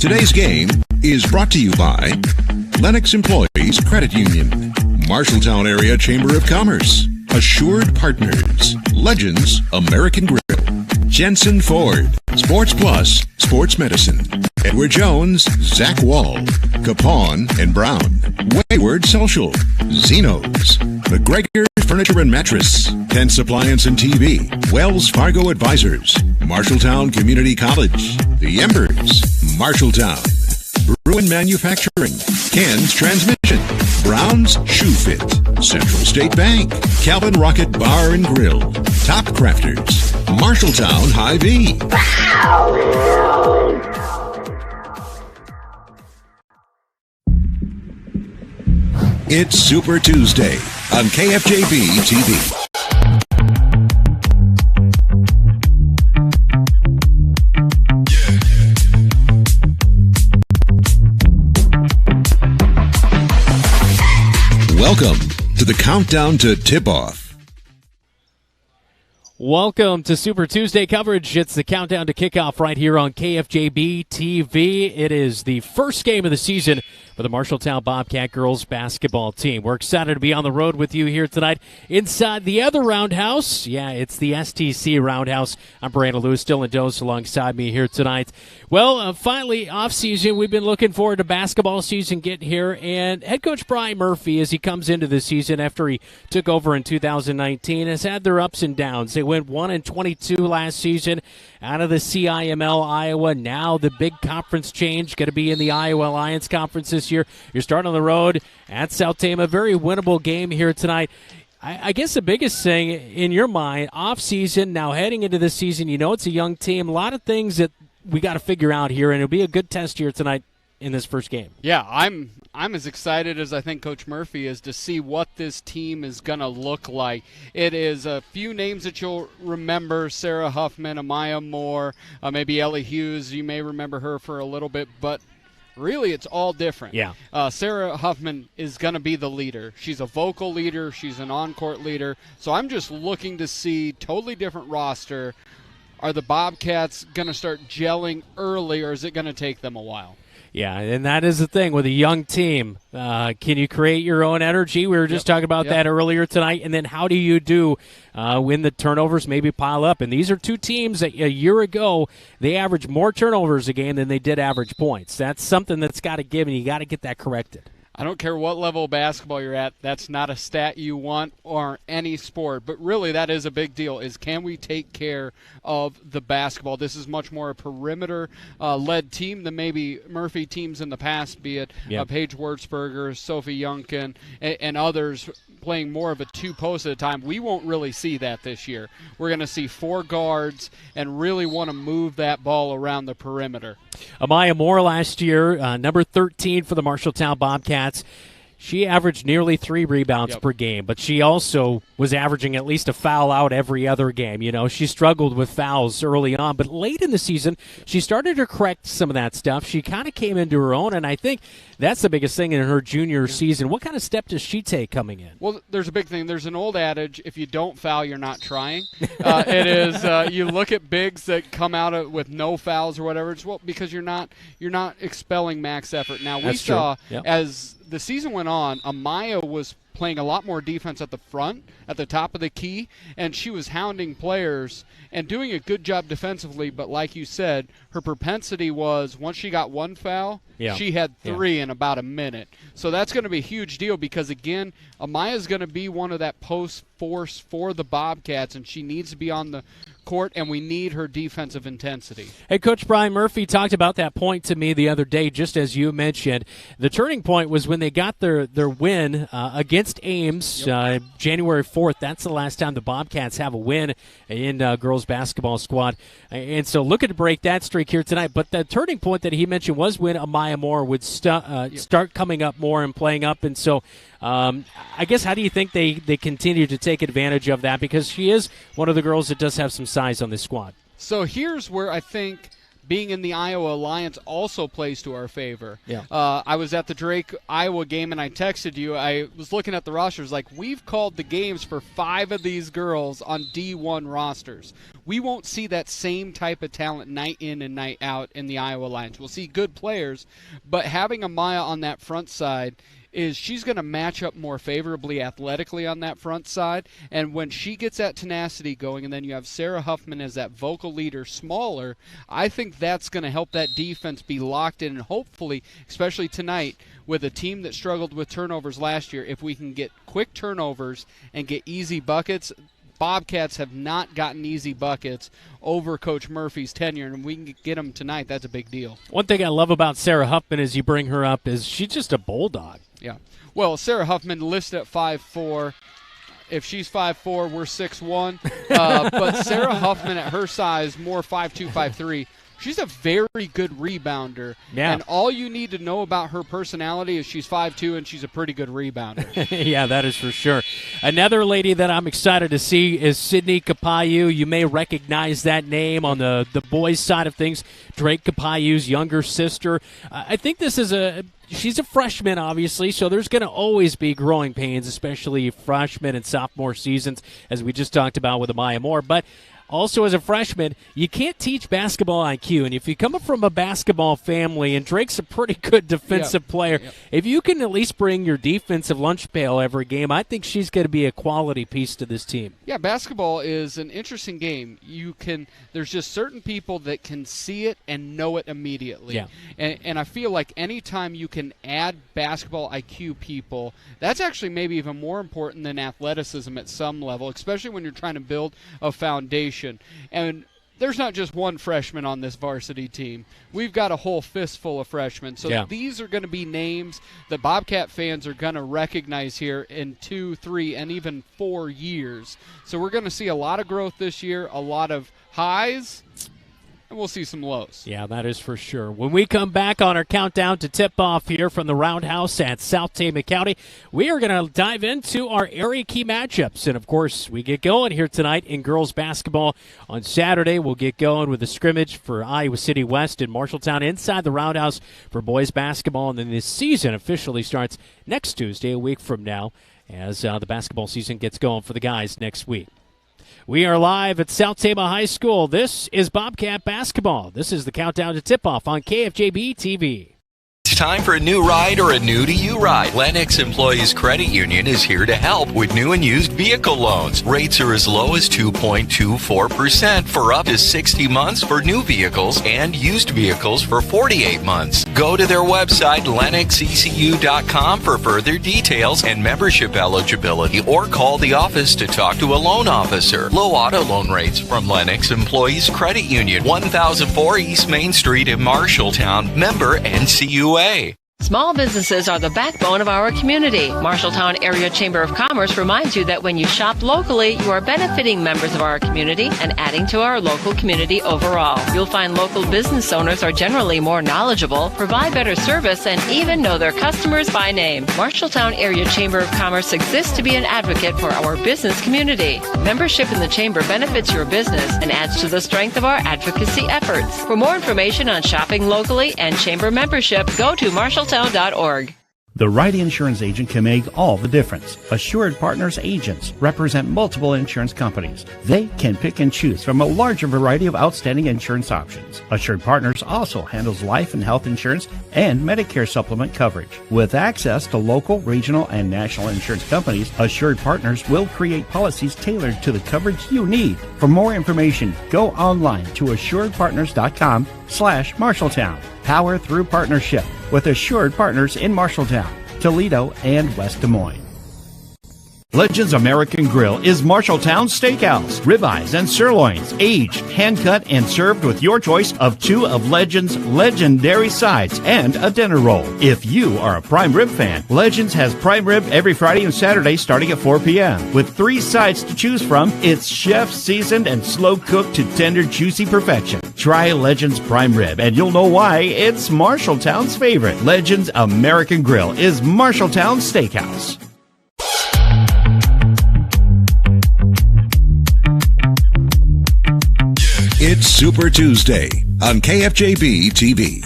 Today's game is brought to you by Lennox Employees Credit Union, Marshalltown Area Chamber of Commerce, Assured Partners, Legends American Grill, Jensen Ford, Sports Plus, Sports Medicine, Edward Jones, Zach Wall, Capone and Brown, Wayward Social, Zeno's, McGregor Furniture and Mattress, Pence Appliance and TV, Wells Fargo Advisors, Marshalltown Community College, The Embers, Marshalltown, Bruin Manufacturing, Ken's Transmission, Brown's Shoe Fit, Central State Bank, Calvin Rocket Bar and Grill, Top Crafters, Marshalltown Hy-Vee. It's Super Tuesday on KFJB-TV. Welcome to the countdown to tip-off. Welcome to Super Tuesday coverage. It's the countdown to kickoff right here on KFJB-TV. It is the first game of the season for the Marshalltown Bobcat girls basketball team. We're excited to be on the road with you here tonight inside the other roundhouse. Yeah, it's the STC roundhouse. I'm Brandon Lewis, Dylan Dose alongside me here tonight. Well, finally, off-season, we've been looking forward to basketball season getting here, and head coach Brian Murphy, as he comes into the season after he took over in 2019, has had their ups and downs. They went 1-22 last season out of the CIML Iowa. Now the big conference change, going to be in the Iowa Alliance Conference this year. You're starting on the road at South Tama. Very winnable game here tonight. I guess the biggest thing in your mind, off-season, now heading into this season, you know it's a young team. A lot of things that we got to figure out here, and it'll be a good test here tonight in this first game. Yeah, I'm as excited as I think Coach Murphy is to see what this team is going to look like. It is a few names that you'll remember: Sarah Huffman, Amaya Moore, maybe Ellie Hughes. You may remember her for a little bit, but really it's all different. Yeah. Sarah Huffman is going to be the leader. She's a vocal leader. She's an on-court leader. So I'm just looking to see totally different roster. Are the Bobcats going to start gelling early, or is it going to take them a while? Yeah, and that is the thing with a young team. Can you create your own energy? We were just talking about that earlier tonight. And then how do you do when the turnovers maybe pile up? And these are two teams that a year ago, they averaged more turnovers a game than they did average points. That's something that's got to give, and you got to get that corrected. I don't care what level of basketball you're at. That's not a stat you want or any sport. But really, that is a big deal, is can we take care of the basketball? This is much more a perimeter-led team than maybe Murphy teams in the past, be it Paige Wurzberger, Sophie Youngkin, and others playing more of a two-post at a time. We won't really see that this year. We're going to see four guards and really want to move that ball around the perimeter. Amaya Moore last year, number 13 for the Marshalltown Bobcats. She averaged nearly 3 rebounds per game, but she also was averaging at least a foul out every other game. You know, she struggled with fouls early on, but late in the season, she started to correct some of that stuff. She kind of came into her own, and I think that's the biggest thing in her junior season. What kind of step does she take coming in? Well, there's a big thing. There's an old adage, if you don't foul, you're not trying. It is, you look at bigs that come out with no fouls or whatever, it's because you're not expelling max effort. Now, we saw as the season went on, Amaya was playing a lot more defense at the front, at the top of the key, and she was hounding players and doing a good job defensively. But like you said, her propensity was once she got one foul, she had 3 in about a minute. So that's going to be a huge deal because, again, Amaya's going to be one of that post force for the Bobcats, and she needs to be on the court, and we need her defensive intensity. Hey, Coach Brian Murphy talked about that point to me the other day, just as you mentioned. The turning point was when they got their win against Ames January 4th. That's the last time the Bobcats have a win in girls basketball squad. And so looking to break that streak here tonight. But the turning point that he mentioned was when Amaya Moore would start coming up more and playing up. And so I guess how do you think they continue to take advantage of that? Because she is one of the girls that does have some size on this squad. So here's where I think being in the Iowa Alliance also plays to our favor. I was at the Drake, Iowa game, and I texted you. I was looking at the rosters like, we've called the games for 5 of these girls on D1 rosters. we won't see that same type of talent night in and night out in the Iowa Lions. We'll see good players, but having Amaya on that front side is she's going to match up more favorably athletically on that front side. And when she gets that tenacity going, and then you have Sarah Huffman as that vocal leader, smaller, I think that's going to help that defense be locked in. And hopefully, especially tonight, with a team that struggled with turnovers last year, if we can get quick turnovers and get easy buckets. Bobcats have not gotten easy buckets over Coach Murphy's tenure, and we can get them tonight. That's a big deal. One thing I love about Sarah Huffman as you bring her up is she's just a bulldog. Yeah. Well, Sarah Huffman listed at 5'4". If she's 5'4", we're 6'1". But Sarah Huffman at her size, more 5'2", 5'3", she's a very good rebounder. Yeah. And all you need to know about her personality is she's 5'2", and she's a pretty good rebounder. Yeah, that is for sure. Another lady that I'm excited to see is Sydney Kapayu. You may recognize that name on the boys' side of things. Drake Kapayu's younger sister. I think this is she's a freshman, obviously, so there's going to always be growing pains, especially freshman and sophomore seasons, as we just talked about with Amaya Moore. But also, as a freshman, you can't teach basketball IQ. And if you come up from a basketball family, and Drake's a pretty good defensive player, if you can at least bring your defensive lunch pail every game, I think she's going to be a quality piece to this team. Yeah, basketball is an interesting game. There's just certain people that can see it and know it immediately. Yeah. And I feel like anytime you can add basketball IQ people, that's actually maybe even more important than athleticism at some level, especially when you're trying to build a foundation. And there's not just one freshman on this varsity team. We've got a whole fistful of freshmen. So these are going to be names that Bobcat fans are going to recognize here in 2, 3, and even 4 years. So we're going to see a lot of growth this year, a lot of highs, and we'll see some lows. Yeah, that is for sure. When we come back on our countdown to tip-off here from the Roundhouse at South Tama County, we are going to dive into our area key matchups. And, of course, we get going here tonight in girls basketball. On Saturday, we'll get going with the scrimmage for Iowa City West and Marshalltown inside the Roundhouse for boys basketball. And then this season officially starts next Tuesday, a week from now, as the basketball season gets going for the guys next week. We are live at South Tama High School. This is Bobcat Basketball. This is the countdown to tip-off on KFJB-TV. It's time for a new ride or a new-to-you ride. Lennox Employees Credit Union is here to help with new and used vehicle loans. Rates are as low as 2.24% for up to 60 months for new vehicles and used vehicles for 48 months. Go to their website, lennoxecu.com, for further details and membership eligibility, or call the office to talk to a loan officer. Low auto loan rates from Lennox Employees Credit Union, 1004 East Main Street in Marshalltown. Member NCUA. Small businesses are the backbone of our community. Marshalltown Area Chamber of Commerce reminds you that when you shop locally, you are benefiting members of our community and adding to our local community overall. You'll find local business owners are generally more knowledgeable, provide better service, and even know their customers by name. Marshalltown Area Chamber of Commerce exists to be an advocate for our business community. Membership in the Chamber benefits your business and adds to the strength of our advocacy efforts. For more information on shopping locally and Chamber membership, go to Marshalltown.org. The right insurance agent can make all the difference. Assured Partners agents represent multiple insurance companies. They can pick and choose from a larger variety of outstanding insurance options. Assured Partners also handles life and health insurance and Medicare supplement coverage. With access to local, regional, and national insurance companies, Assured Partners will create policies tailored to the coverage you need. For more information, go online to assuredpartners.com/Marshalltown. Power through partnership with Assured Partners in Marshalltown, Toledo, and West Des Moines. Legends American Grill is Marshalltown Steakhouse. Ribeyes and sirloins, aged, hand-cut, and served with your choice of 2 of Legends' legendary sides and a dinner roll. If you are a prime rib fan, Legends has prime rib every Friday and Saturday starting at 4 p.m. With 3 sides to choose from, it's chef-seasoned and slow-cooked to tender, juicy perfection. Try Legends Prime Rib, and you'll know why it's Marshalltown's favorite. Legends American Grill is Marshalltown Steakhouse. It's Super Tuesday on KFJB-TV.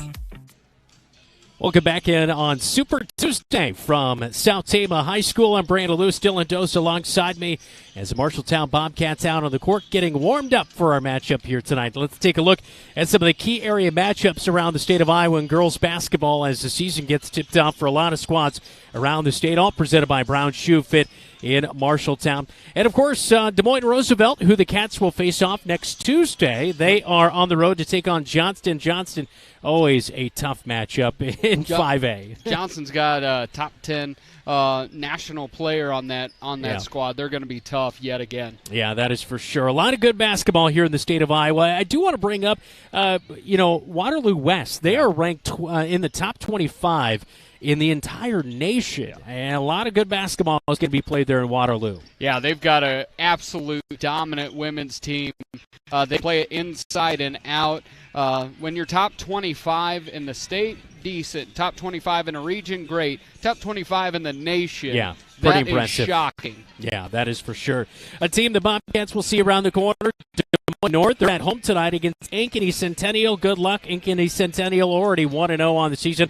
Welcome back in on Super Tuesday from South Tama High School. I'm Brandon Lewis, Dylan Dose alongside me as the Marshalltown Bobcats out on the court getting warmed up for our matchup here tonight. Let's take a look at some of the key area matchups around the state of Iowa in girls basketball as the season gets tipped off for a lot of squads around the state, all presented by Brown Shoe Fit in Marshalltown. And, of course, Des Moines Roosevelt, who the Cats will face off next Tuesday. They are on the road to take on Johnston. Johnston, always a tough matchup in 5A. Johnston's got a top 10 national player on that squad. They're going to be tough yet again. Yeah, that is for sure. A lot of good basketball here in the state of Iowa. I do want to bring up, Waterloo West. They are ranked in the top 25 in the entire nation, and a lot of good basketball is going to be played there in Waterloo. Yeah, they've got an absolute dominant women's team. They play it inside and out. When you're top 25 in the state, decent. Top 25 in a region, great. Top 25 in the nation, yeah, pretty that impressive. is shocking. Yeah, that is for sure. A team the Bobcats will see around the corner. Des Moines North, they're at home tonight against Ankeny Centennial. Good luck. Ankeny Centennial already 1-0 on the season.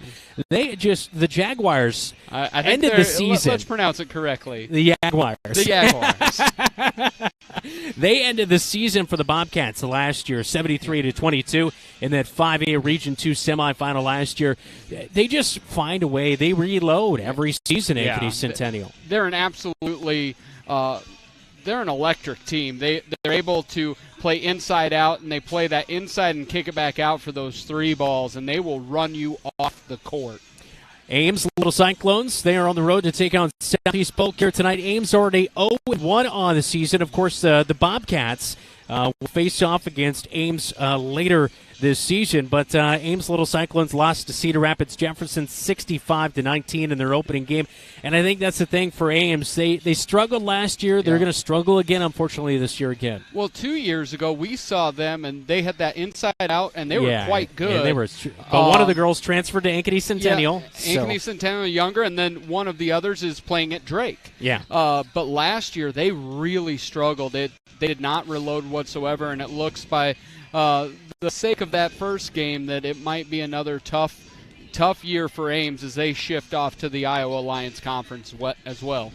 The Jaguars I think ended the season. Let's pronounce it correctly. The Jaguars. The Jaguars. They ended the season for the Bobcats last year, 73-22 in that 5A Region 2 semifinal last year. They just find a way. They reload every season, Ankeny Centennial. They're an absolutely they're an electric team. They're able to play inside out, and they play that inside and kick it back out for those three balls, and they will run you off the court. Ames Little Cyclones, they are on the road to take on Southeast Polk here tonight. Ames already 0-1 on the season. Of course, the Bobcats will face off against Ames later this season, but Ames Little Cyclones lost to Cedar Rapids Jefferson 65-19 in their opening game, and I think that's the thing for Ames. They struggled last year. They're going to struggle again, unfortunately, this year again. Well, 2 years ago we saw them, and they had that inside out, and they were quite good. Yeah, they were. But one of the girls transferred to Ankeny Centennial. Ankeny Centennial younger, and then one of the others is playing at Drake. Yeah. But last year they really struggled. They did not reload whatsoever, and it looks by the sake of that first game that it might be another tough year for Ames as they shift off to the Iowa Alliance Conference as well.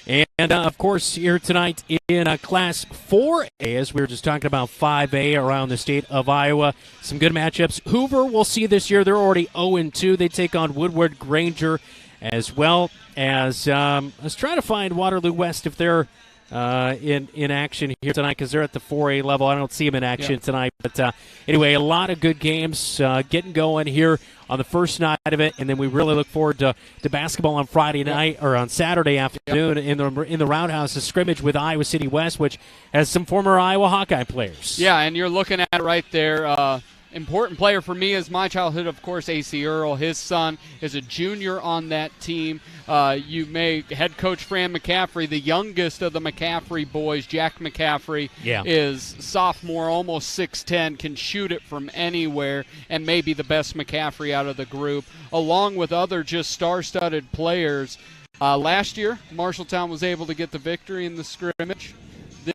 And, of course, here tonight in Class 4A, as we were just talking about 5A around the state of Iowa, some good matchups. Hoover we'll see this year. They're already 0-2. They take on Woodward Granger, as well as let's try to find Waterloo West if they're in action here tonight, because they're at the 4A level. I don't see them in action tonight. But anyway, a lot of good games getting going here on the first night of it, and then we really look forward to basketball on Friday night or on Saturday afternoon in the Roundhouse, a scrimmage with Iowa City West, which has some former Iowa Hawkeye players. Yeah, and you're looking at it right there. Important player for me is my childhood, of course, A.C. Earl. His son is a junior on that team. Head coach Fran McCaffrey, the youngest of the McCaffrey boys, Jack McCaffrey, is sophomore, almost 6'10", can shoot it from anywhere, and may be the best McCaffrey out of the group, along with other just star-studded players. Last year, Marshalltown was able to get the victory in the scrimmage.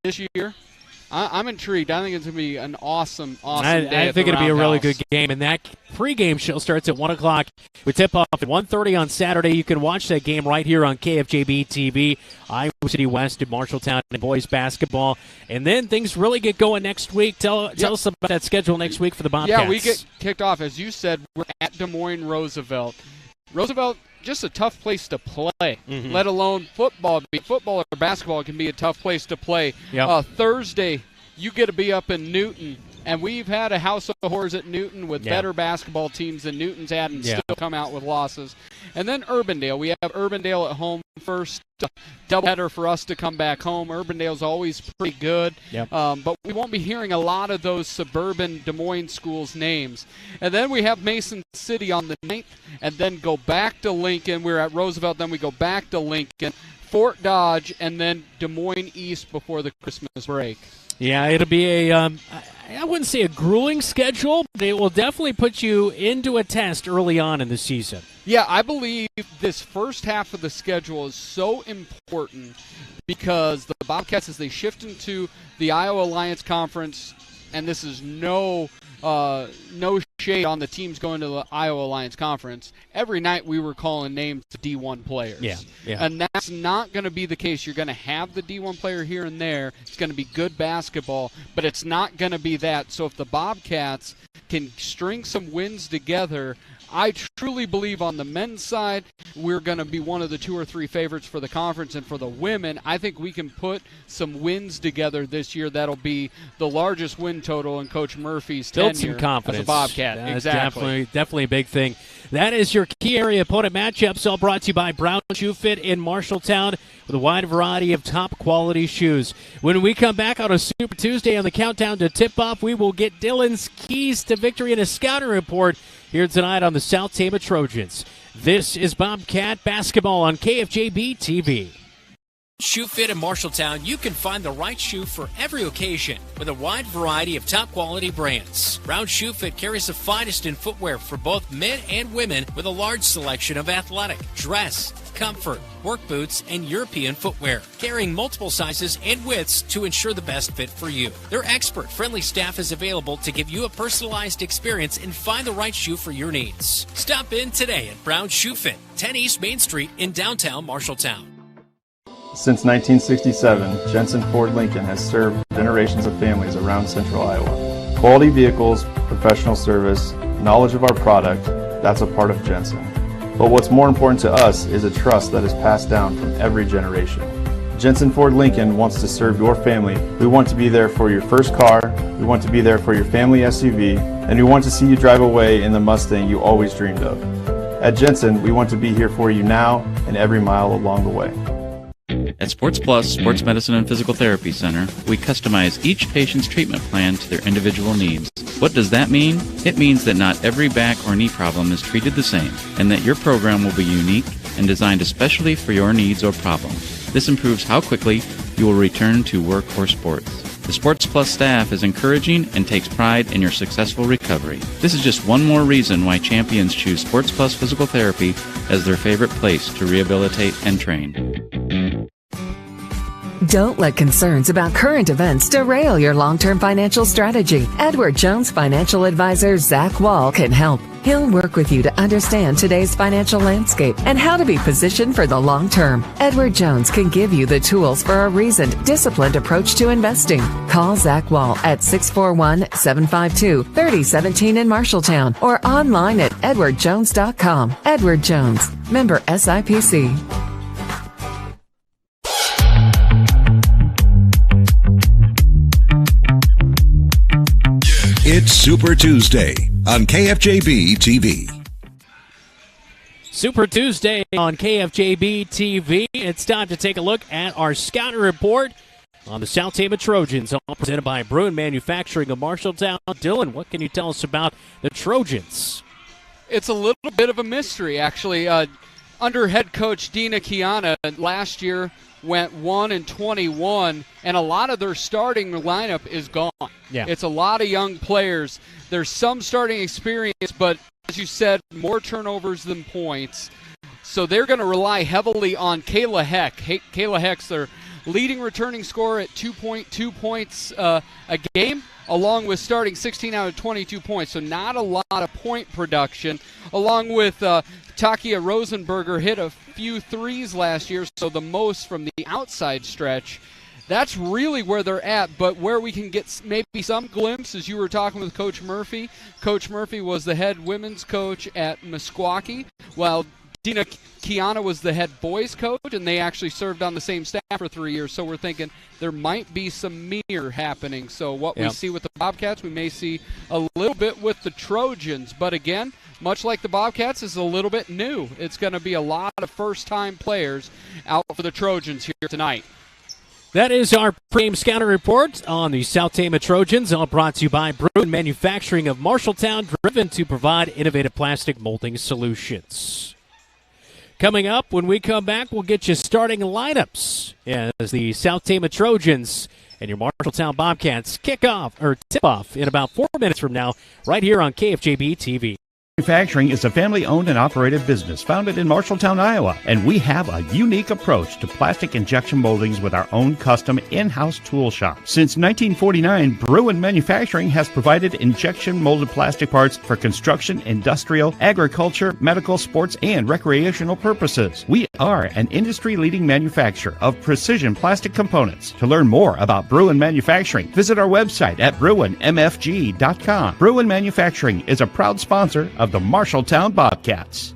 This year, I'm intrigued. I think it's going to be an awesome day. I think it'll be a really good game. And that pregame show starts at 1 o'clock. We tip off at 1:30 on Saturday. You can watch that game right here on KFJB-TV, Iowa City West and Marshalltown and boys basketball. And then things really get going next week. Tell us about that schedule next week for the Bobcats. Yeah, we get kicked off. As you said, we're at Des Moines Roosevelt. Roosevelt, just a tough place to play, let alone football. Football or basketball can be a tough place to play. Thursday, you get to be up in Newton, and we've had a house of horrors at Newton with better basketball teams than Newton's had and still come out with losses. And then Urbandale. We have Urbandale at home first. Doubleheader for us to come back home. Urbandale's always pretty good, but we won't be hearing a lot of those suburban Des Moines schools' names. And then we have Mason City on the 9th, and then go back to Lincoln. We're at Roosevelt, then we go back to Lincoln, Fort Dodge, and then Des Moines East before the Christmas break. Yeah, it'll be I wouldn't say a grueling schedule, but it will definitely put you into a test early on in the season. Yeah, I believe this first half of the schedule is so important because the Bobcats, as they shift into the Iowa Alliance Conference, and this is no shade on the teams going to the Iowa Alliance Conference, every night we were calling names to D1 players. Yeah. And that's not going to be the case. You're going to have the D1 player here and there. It's going to be good basketball, but it's not going to be that. So if the Bobcats can string some wins together, I truly believe on the men's side, we're going to be one of the 2 or 3 favorites for the conference. And for the women, I think we can put some wins together this year. That'll be the largest win total in Coach Murphy's Build tenure some confidence. as a Bobcat. That's Exactly. definitely a big thing. That is your key area opponent matchups, all brought to you by Brown Shoe Fit in Marshalltown with a wide variety of top quality shoes. When we come back on a Super Tuesday on the countdown to tip-off, we will get Dylan's keys to victory in a scouting report here tonight on the South Tama Trojans. This is Bobcat Basketball on KFJB-TV. Shoe Fit in Marshalltown, you can find the right shoe for every occasion with a wide variety of top quality brands. Brown Shoe Fit carries the finest in footwear for both men and women with a large selection of athletic, dress, comfort, work boots, and European footwear, carrying multiple sizes and widths to ensure the best fit for you. Their expert, friendly staff is available to give you a personalized experience and find the right shoe for your needs. Stop in today at Brown Shoe Fit, 10 East Main Street in downtown Marshalltown. Since 1967, Jensen Ford Lincoln has served generations of families around central Iowa. Quality vehicles, professional service, knowledge of our product, that's a part of Jensen. But what's more important to us is a trust that is passed down from every generation. Jensen Ford Lincoln wants to serve your family. We want to be there for your first car, we want to be there for your family SUV, and we want to see you drive away in the Mustang you always dreamed of. At Jensen, we want to be here for you now and every mile along the way. At Sports Plus Sports Medicine and Physical Therapy Center, we customize each patient's treatment plan to their individual needs. What does that mean? It means that not every back or knee problem is treated the same, and that your program will be unique and designed especially for your needs or problem. This improves how quickly you will return to work or sports. The Sports Plus staff is encouraging and takes pride in your successful recovery. This is just one more reason why champions choose Sports Plus Physical Therapy as their favorite place to rehabilitate and train. Don't let concerns about current events derail your long-term financial strategy. Edward Jones financial advisor Zach Wall can help. He'll work with you to understand today's financial landscape and how to be positioned for the long term. Edward Jones can give you the tools for a reasoned, disciplined approach to investing. Call Zach Wall at 641-752-3017 in Marshalltown or online at edwardjones.com. Edward Jones, member SIPC. It's Super Tuesday on KFJB-TV. Super Tuesday on KFJB-TV. It's time to take a look at our scouting report on the South Tama Trojans, all presented by Bruin Manufacturing of Marshalltown. Dylan, what can you tell us about the Trojans? It's a little bit of a mystery, actually. Under head coach Dina Kiana, last year went 1-21, and a lot of their starting lineup is gone. Yeah. It's a lot of young players. There's some starting experience, but as you said, more turnovers than points. So they're going to rely heavily on Kayla Heck. Kayla Heck's their leading returning scorer at 2.2 points a game, along with starting 16 out of 22 points. So not a lot of point production, along with Takia Rosenberger hit a few threes last year, so the most from the outside stretch. That's really where they're at, but where we can get maybe some glimpses, you were talking with Coach Murphy. Coach Murphy was the head women's coach at Meskwaki, while Dina Kiana was the head boys coach, and they actually served on the same staff for 3 years. So we're thinking there might be some mirror happening. So what we see with the Bobcats, we may see a little bit with the Trojans. But again, much like the Bobcats, is a little bit new. It's going to be a lot of first-time players out for the Trojans here tonight. That is our pregame scouting report on the South Tama Trojans, all brought to you by Bruin Manufacturing of Marshalltown, driven to provide innovative plastic molding solutions. Coming up, when we come back, we'll get you starting lineups as the South Tama Trojans and your Marshalltown Bobcats tip off in about 4 minutes from now, right here on KFJB-TV. Manufacturing is a family-owned and operated business founded in Marshalltown, Iowa, and we have a unique approach to plastic injection moldings with our own custom in-house tool shop. Since 1949, Bruin Manufacturing has provided injection molded plastic parts for construction, industrial, agriculture, medical, sports, and recreational purposes. We are an industry-leading manufacturer of precision plastic components. To learn more about Bruin Manufacturing, visit our website at bruinmfg.com. Bruin Manufacturing is a proud sponsor of the Marshalltown Bobcats.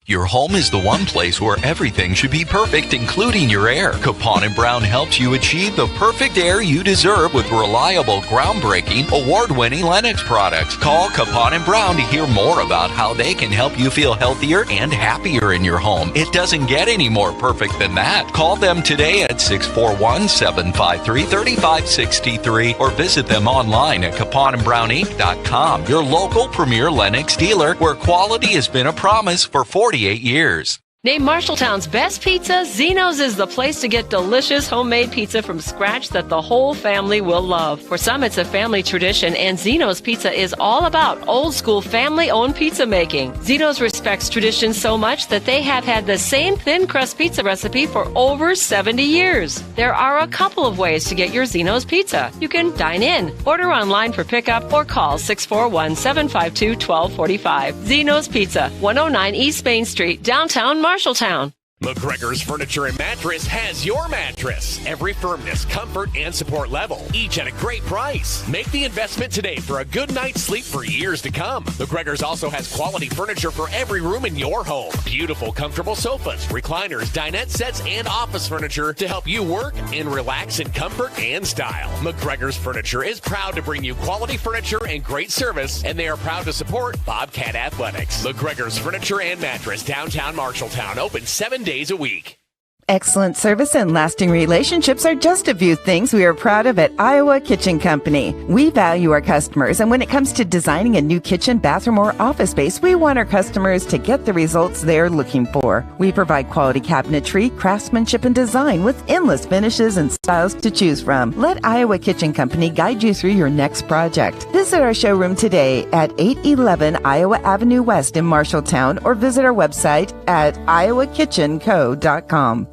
Your home is the one place where everything should be perfect, including your air. Capon & Brown helps you achieve the perfect air you deserve with reliable, groundbreaking, award-winning Lennox products. Call Capon & Brown to hear more about how they can help you feel healthier and happier in your home. It doesn't get any more perfect than that. Call them today at 641-753-3563 or visit them online at caponandbrowninc.com. Your local premier Lennox dealer, where quality has been a promise for 48 years. Named Marshalltown's best pizza, Zeno's is the place to get delicious homemade pizza from scratch that the whole family will love. For some, it's a family tradition, and Zeno's Pizza is all about old-school family-owned pizza making. Zeno's respects tradition so much that they have had the same thin crust pizza recipe for over 70 years. There are a couple of ways to get your Zeno's Pizza. You can dine in, order online for pickup, or call 641-752-1245. Zeno's Pizza, 109 East Main Street, downtown Marshalltown. McGregor's Furniture and Mattress has your mattress. Every firmness, comfort, and support level, each at a great price. Make the investment today for a good night's sleep for years to come. McGregor's also has quality furniture for every room in your home. Beautiful, comfortable sofas, recliners, dinette sets, and office furniture to help you work and relax in comfort and style. McGregor's Furniture is proud to bring you quality furniture and great service, and they are proud to support Bobcat Athletics. McGregor's Furniture and Mattress, downtown Marshalltown, open 7 days a week. Excellent service and lasting relationships are just a few things we are proud of at Iowa Kitchen Company. We value our customers, and when it comes to designing a new kitchen, bathroom, or office space, we want our customers to get the results they're looking for. We provide quality cabinetry, craftsmanship, and design with endless finishes and styles to choose from. Let Iowa Kitchen Company guide you through your next project. Visit our showroom today at 811 Iowa Avenue West in Marshalltown, or visit our website at iowakitchenco.com.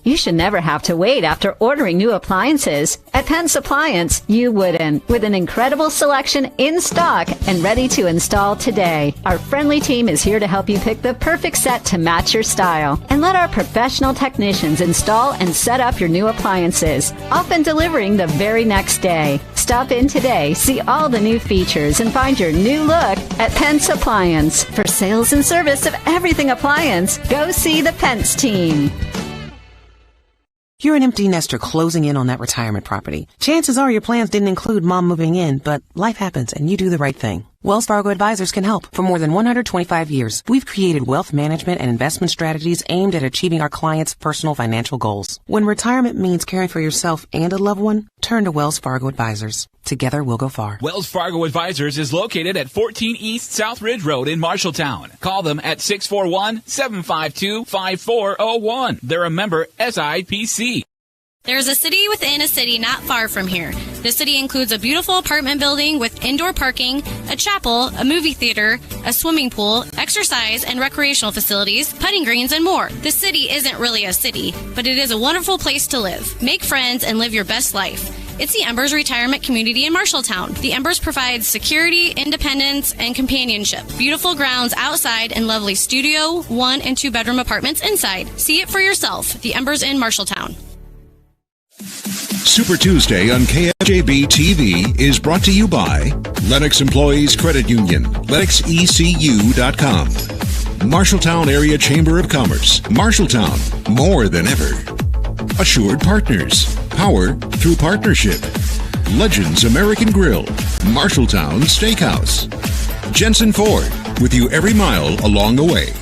You should never have to wait after ordering new appliances. At Penn's Appliance, you wouldn't. With an incredible selection in stock and ready to install today. Our friendly team is here to help you pick the perfect set to match your style. And let our professional technicians install and set up your new appliances, often delivering the very next day. Stop in today, see all the new features, and find your new look at Penn's Appliance. For sales and service of everything appliance, go see the Pence team. You're an empty nester closing in on that retirement property. Chances are your plans didn't include mom moving in, but life happens and you do the right thing. Wells Fargo Advisors can help. For more than 125 years, we've created wealth management and investment strategies aimed at achieving our clients' personal financial goals. When retirement means caring for yourself and a loved one, turn to Wells Fargo Advisors. Together we'll go far. Wells Fargo Advisors is located at 14 East South Ridge Road in Marshalltown. Call them at 641-752-5401. They're a member SIPC. There's a city within a city not far from here. The city includes a beautiful apartment building with indoor parking, a chapel, a movie theater, a swimming pool, exercise and recreational facilities, putting greens, and more. The city isn't really a city, but it is a wonderful place to live. Make friends and live your best life. It's the Embers Retirement Community in Marshalltown. The Embers provides security, independence, and companionship. Beautiful grounds outside and lovely studio, 1- and 2-bedroom apartments inside. See it for yourself. The Embers in Marshalltown. Super Tuesday on KFJB-TV is brought to you by Lennox Employees Credit Union, LennoxECU.com, Marshalltown Area Chamber of Commerce, Marshalltown, more than ever. Assured Partners, power through partnership. Legends American Grill, Marshalltown Steakhouse. Jensen Ford, with you every mile along the way.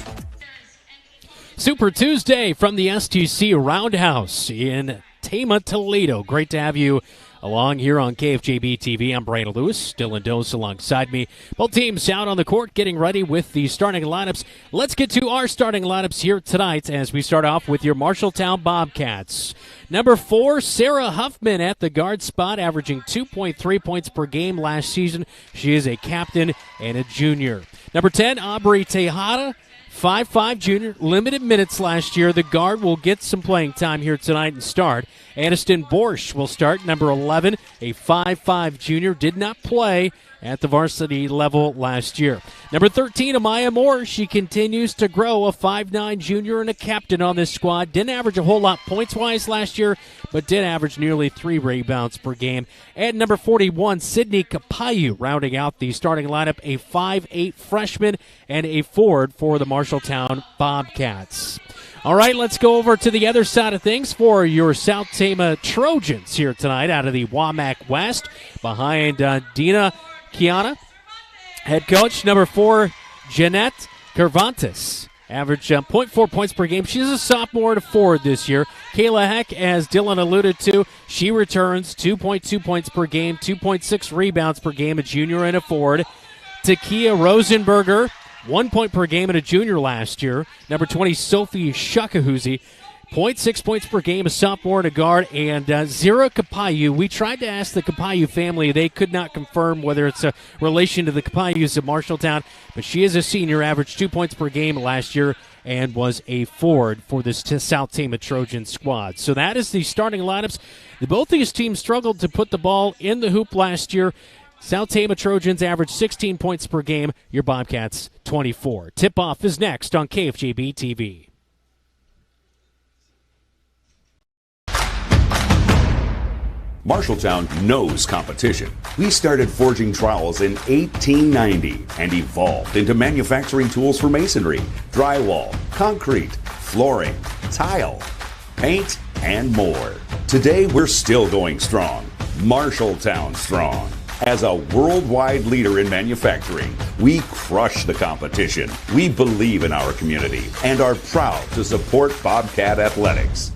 Super Tuesday from the STC Roundhouse in Tama, Toledo. Great to have you along here on KFJB-TV. I'm Brandon Lewis, Dylan Dose alongside me. Both teams out on the court getting ready with the starting lineups. Let's get to our starting lineups here tonight as we start off with your Marshalltown Bobcats. Number 4, Sarah Huffman at the guard spot, averaging 2.3 points per game last season. She is a captain and a junior. Number 10, Aubrey Tejada, 5'5" junior, limited minutes last year. The guard will get some playing time here tonight and start. Aniston Borsch will start, number 11, a 5'5" junior, did not play at the varsity level last year. Number 13, Amaya Moore. She continues to grow, a 5'9" junior and a captain on this squad. Didn't average a whole lot points-wise last year, but did average nearly 3 rebounds per game. And number 41, Sydney Kapayu, rounding out the starting lineup, a 5'8" freshman and a forward for the Marshalltown Bobcats. All right, let's go over to the other side of things for your South Tama Trojans here tonight out of the WAMAC West. Behind Dina Kiana, head coach. Number 4, Jeanette Cervantes. Average 0.4 points per game. She's a sophomore and a forward this year. Kayla Heck, as Dylan alluded to, she returns 2.2 points per game, 2.6 rebounds per game, a junior and a forward. Takia Rosenberger, 1 point per game and a junior last year. Number 20, Sophie Shakahuzi, 0.6 points per game, a sophomore and a guard. And Zira Kapayu, we tried to ask the Kapayu family. They could not confirm whether it's a relation to the Kapayus of Marshalltown, but she is a senior, averaged 2 points per game last year and was a forward for this South Tama Trojan squad. So that is the starting lineups. Both these teams struggled to put the ball in the hoop last year. South Tama Trojans average 16 points per game. Your Bobcats, 24. Tip-off is next on KFJB-TV. Marshalltown knows competition. We started forging trowels in 1890 and evolved into manufacturing tools for masonry, drywall, concrete, flooring, tile, paint, and more. Today, we're still going strong. Marshalltown strong. As a worldwide leader in manufacturing, we crush the competition. We believe in our community and are proud to support Bobcat Athletics.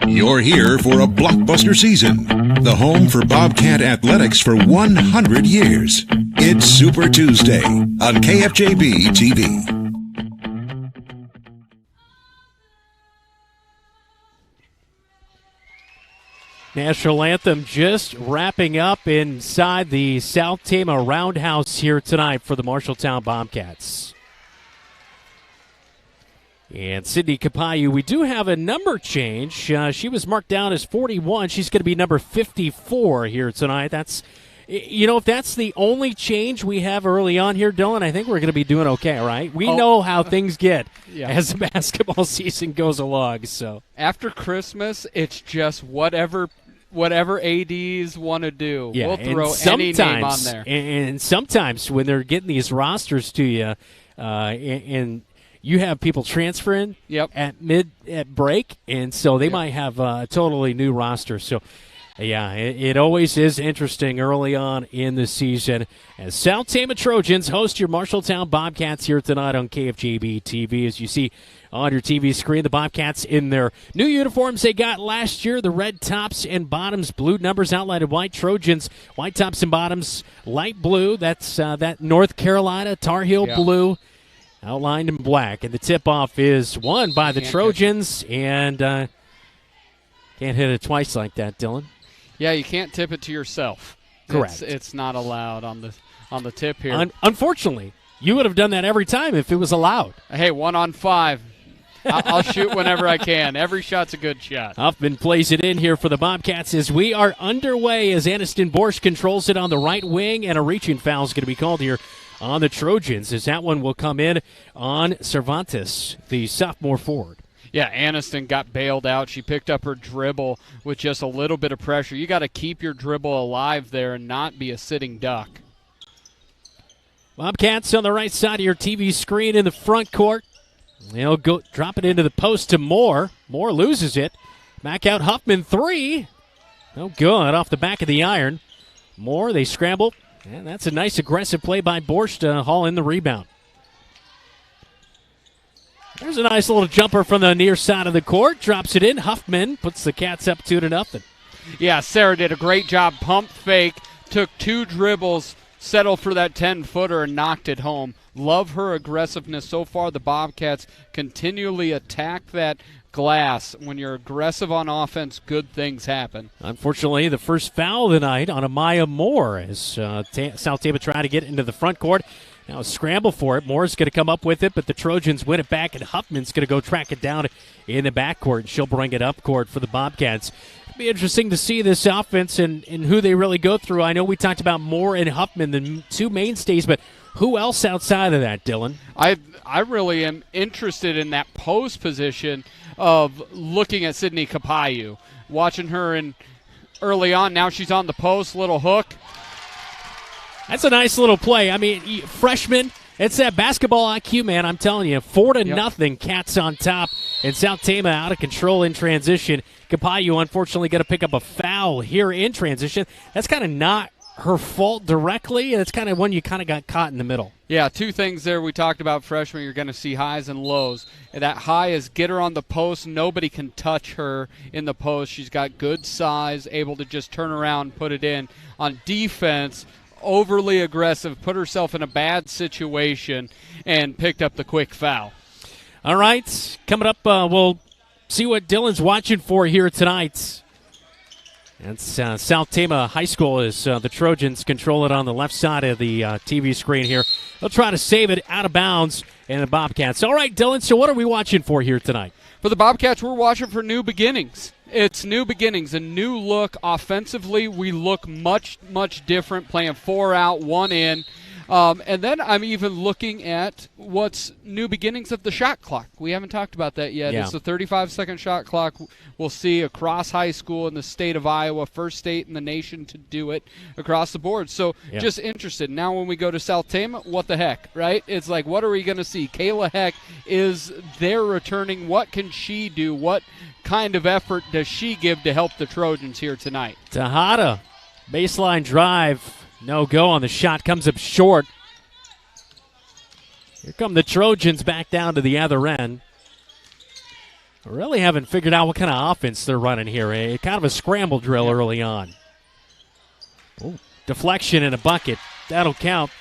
You're here for a blockbuster season. The home for Bobcat Athletics for 100 years. It's Super Tuesday on KFJB-TV. National anthem just wrapping up inside the South Tama Roundhouse here tonight for the Marshalltown Bobcats. And Sydney Kapayu, we do have a number change. She was marked down as 41. She's going to be number 54 here tonight. That's, if that's the only change we have early on here, Dylan, I think we're going to be doing okay, right? We know how things get as the basketball season goes along. So after Christmas, it's just whatever ADs want to do. Yeah, we'll throw any name on there. And sometimes when they're getting these rosters to you, and you have people transferring at break, and so they might have a totally new roster. So, yeah, it always is interesting early on in the season. As South Tama Trojans host your Marshalltown Bobcats here tonight on KFJB-TV. As you see on your TV screen, the Bobcats in their new uniforms they got last year, the red tops and bottoms, blue numbers outlined in white. Trojans, white tops and bottoms, light blue. That's that North Carolina Tar Heel blue, outlined in black. And the tip-off is won by the Trojans, and can't hit it twice like that, Dylan. Yeah, you can't tip it to yourself. Correct. It's not allowed on the tip here. Unfortunately, you would have done that every time if it was allowed. Hey, 1 on 5. I'll shoot whenever I can. Every shot's a good shot. Huffman plays it in here for the Bobcats as we are underway as Aniston Borsch controls it on the right wing, and a reaching foul is going to be called here on the Trojans, as that one will come in on Cervantes, the sophomore forward. Yeah, Aniston got bailed out. She picked up her dribble with just a little bit of pressure. You got to keep your dribble alive there and not be a sitting duck. Bobcats on the right side of your TV screen in the front court. They'll go drop it into the post to Moore. Moore loses it. Back out Huffman, 3. No good off the back of the iron. Moore, they scramble. And that's a nice aggressive play by Borsch to haul in the rebound. There's a nice little jumper from the near side of the court. Drops it in. Huffman puts the Cats up 2-0. Yeah, Sarah did a great job. Pump fake. Took 2 dribbles. Settled for that 10-footer and knocked it home. Love her aggressiveness so far. The Bobcats continually attack that glass. When you're aggressive on offense, good things happen. Unfortunately, the first foul of the night on Amaya Moore as South Tama trying to get into the front court. Now a scramble for it. Moore's going to come up with it, but the Trojans win it back, and Huffman's going to go track it down in the backcourt, and she'll bring it up court for the Bobcats. It'll be interesting to see this offense and who they really go through. I know we talked about Moore and Huffman, the 2 mainstays, but who else outside of that, Dylan? I really am interested in that post position of looking at Sydney Capayu, watching her in early on. Now she's on the post, little hook. That's a nice little play. I mean, freshman, it's that basketball IQ, man. I'm telling you, 4-0, Cats on top, and South Tama out of control in transition. Capayu, unfortunately, going to pick up a foul here in transition. That's kind of not her fault directly, and it's kind of when you kind of got caught in the middle. Yeah, 2 things there. We talked about freshman. You're going to see highs and lows. And that high is get her on the post. Nobody can touch her in the post. She's got good size, able to just turn around, put it in. On defense, overly aggressive, put herself in a bad situation, and picked up the quick foul. All right, coming up, we'll see what Dylan's watching for here tonight. That's South Tama High School as the Trojans control it on the left side of the TV screen here. They'll try to save it out of bounds, and the Bobcats. All right, Dylan, so what are we watching for here tonight? For the Bobcats, we're watching for new beginnings. It's new beginnings, a new look. Offensively, we look much, much different, playing 4 out, 1 in. And then I'm even looking at what's new beginnings of the shot clock. We haven't talked about that yet. Yeah. It's the 35-second shot clock. We'll see across high school in the state of Iowa, first state in the nation to do it across the board. So just interested. Now when we go to South Tama, what the heck, right? It's like, what are we going to see? Kayla Heck is there returning. What can she do? What kind of effort does she give to help the Trojans here tonight? Tejada, baseline drive. No go on the shot, comes up short. Here come the Trojans back down to the other end. Really haven't figured out what kind of offense they're running here. Kind of a scramble drill early on. Ooh, deflection and a bucket. That'll count.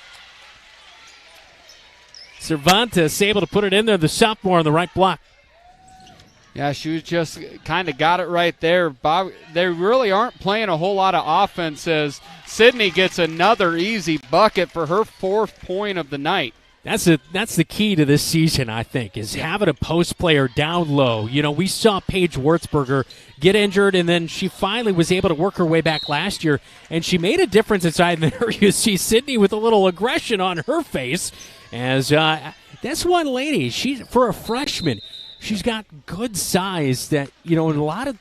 Cervantes able to put it in there, the sophomore on the right block. Yeah, she was just kind of got it right there. Bob, they really aren't playing a whole lot of offense as Sydney gets another easy bucket for her 4th point of the night. That's the key to this season, I think, is having a post player down low. You know, we saw Paige Wurzberger get injured, and then she finally was able to work her way back last year, and she made a difference inside there. You see Sydney with a little aggression on her face, as that's one lady. For a freshman, she's got good size that, you know,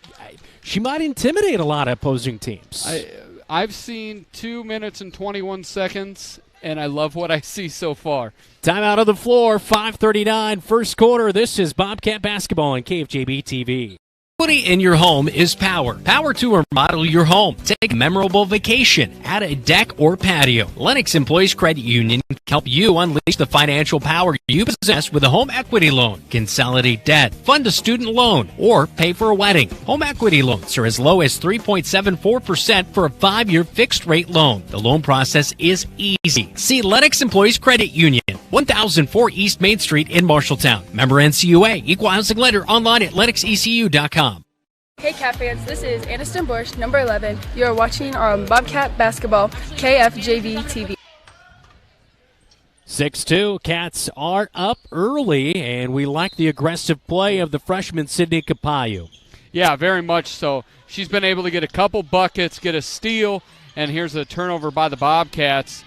she might intimidate a lot of opposing teams. I've seen 2 minutes and 21 seconds, and I love what I see so far. Timeout on the floor, 5:39, first quarter. This is Bobcat Basketball on KFJB-TV. Equity in your home is power. Power to remodel your home. Take a memorable vacation. Add a deck or patio. Lennox Employees Credit Union can help you unleash the financial power you possess with a home equity loan. Consolidate debt, fund a student loan, or pay for a wedding. Home equity loans are as low as 3.74% for a 5-year fixed-rate loan. The loan process is easy. See Lennox Employees Credit Union, 1004 East Main Street in Marshalltown. Member NCUA, Equal Housing Lender, online at lennoxecu.com. Hey Cat fans, this is Aniston Bush, number 11. You are watching our Bobcat Basketball, KFJB-TV. 6-2, Cats are up early, and we like the aggressive play of the freshman Sydney Capayu. Yeah, very much so. She's been able to get a couple buckets, get a steal, and here's a turnover by the Bobcats.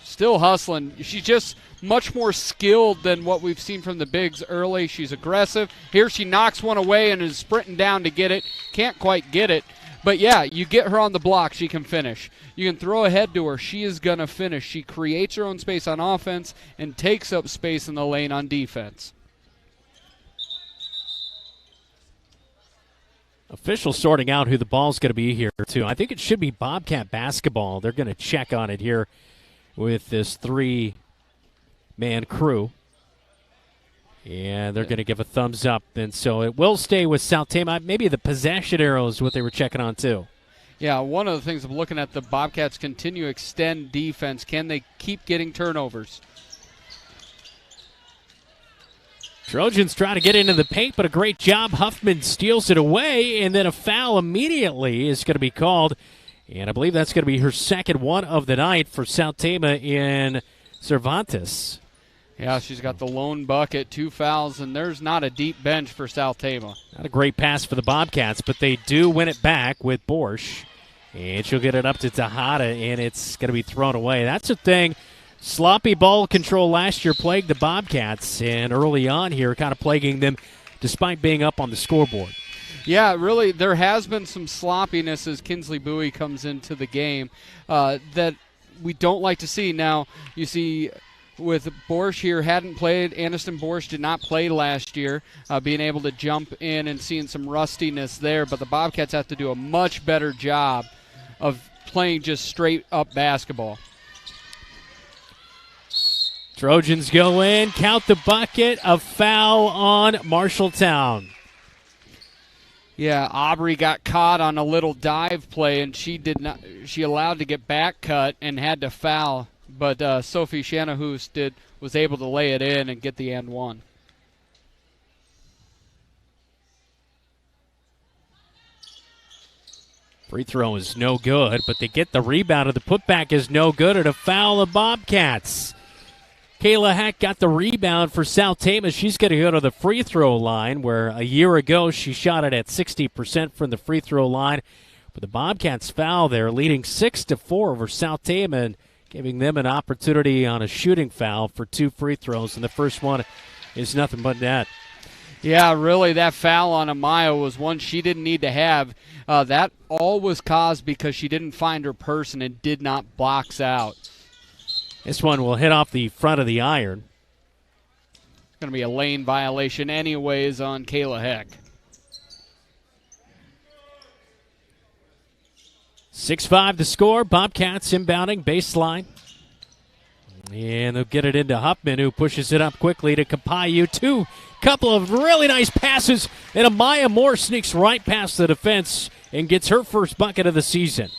Still hustling. She's just much more skilled than what we've seen from the bigs early. She's aggressive. Here she knocks one away and is sprinting down to get it. Can't quite get it. But, yeah, you get her on the block, she can finish. You can throw ahead to her, she is going to finish. She creates her own space on offense and takes up space in the lane on defense. Officials sorting out who the ball's going to be here, too. I think it should be Bobcat basketball. They're going to check on it here with this 3-man crew. And they're going to give a thumbs up. And so it will stay with South Tama. Maybe the possession arrow is what they were checking on, too. Yeah, one of the things I'm looking at, the Bobcats continue to extend defense. Can they keep getting turnovers? Trojans try to get into the paint, but a great job. Huffman steals it away, and then a foul immediately is going to be called. And I believe that's going to be her second one of the night for South Tama in Cervantes. Yeah, she's got the lone bucket, 2 fouls, and there's not a deep bench for South Tama. Not a great pass for the Bobcats, but they do win it back with Borsch. And she'll get it up to Tejada, and it's going to be thrown away. That's the thing. Sloppy ball control last year plagued the Bobcats, and early on here kind of plaguing them despite being up on the scoreboard. Yeah, really, there has been some sloppiness as Kinsley Bowie comes into the game that we don't like to see. Now, you see with Borsch here, hadn't played. Aniston Borsch did not play last year, being able to jump in and seeing some rustiness there, but the Bobcats have to do a much better job of playing just straight-up basketball. Trojans go in, count the bucket, a foul on Marshalltown. Yeah, Aubrey got caught on a little dive play, and she allowed to get back cut and had to foul. But Sophie Shanahoos was able to lay it in and get the and one. Free throw is no good, but they get the rebound, and the putback is no good, and a foul of Bobcats. Kayla Heck got the rebound for South Tama. She's going to go to the free throw line, where a year ago she shot it at 60% from the free throw line. But the Bobcats foul there, leading 6-4 over South Tama, and giving them an opportunity on a shooting foul for 2 free throws, and the first one is nothing but net. Yeah, really, that foul on Amaya was one she didn't need to have. That all was caused because she didn't find her person and did not box out. This one will hit off the front of the iron. It's going to be a lane violation anyways on Kayla Heck. 6-5 the score. Bobcats inbounding baseline. And they'll get it into Huffman, who pushes it up quickly to Kapayu. Couple of really nice passes, and Amaya Moore sneaks right past the defense and gets her first bucket of the season.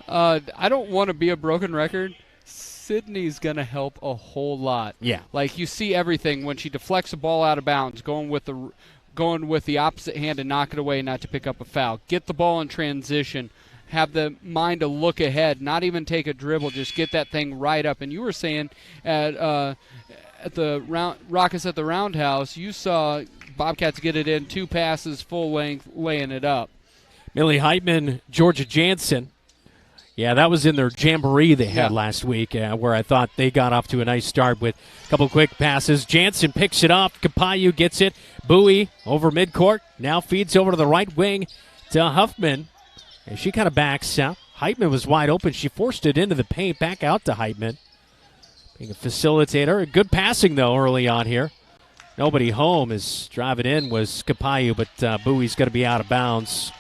I don't want to be a broken record. Sydney's going to help a whole lot. Yeah. Like, you see everything when she deflects a ball out of bounds, going with the opposite hand and knock it away, not to pick up a foul. Get the ball in transition. Have the mind to look ahead, not even take a dribble, just get that thing right up. And you were saying at the Rockets at the Roundhouse, you saw Bobcats get it in 2 passes, full length, laying it up. Millie Heitman, Georgia Jansen. Yeah, that was in their jamboree they had last week, where I thought they got off to a nice start with a couple quick passes. Jansen picks it up. Kapayu gets it. Bowie over midcourt. Now feeds over to the right wing to Huffman. And she kind of backs out. Heitman was wide open. She forced it into the paint, back out to Heitman. Being a facilitator. Good passing, though, early on here. Nobody home as driving in was Kapayu, but Bowie's going to be out of bounds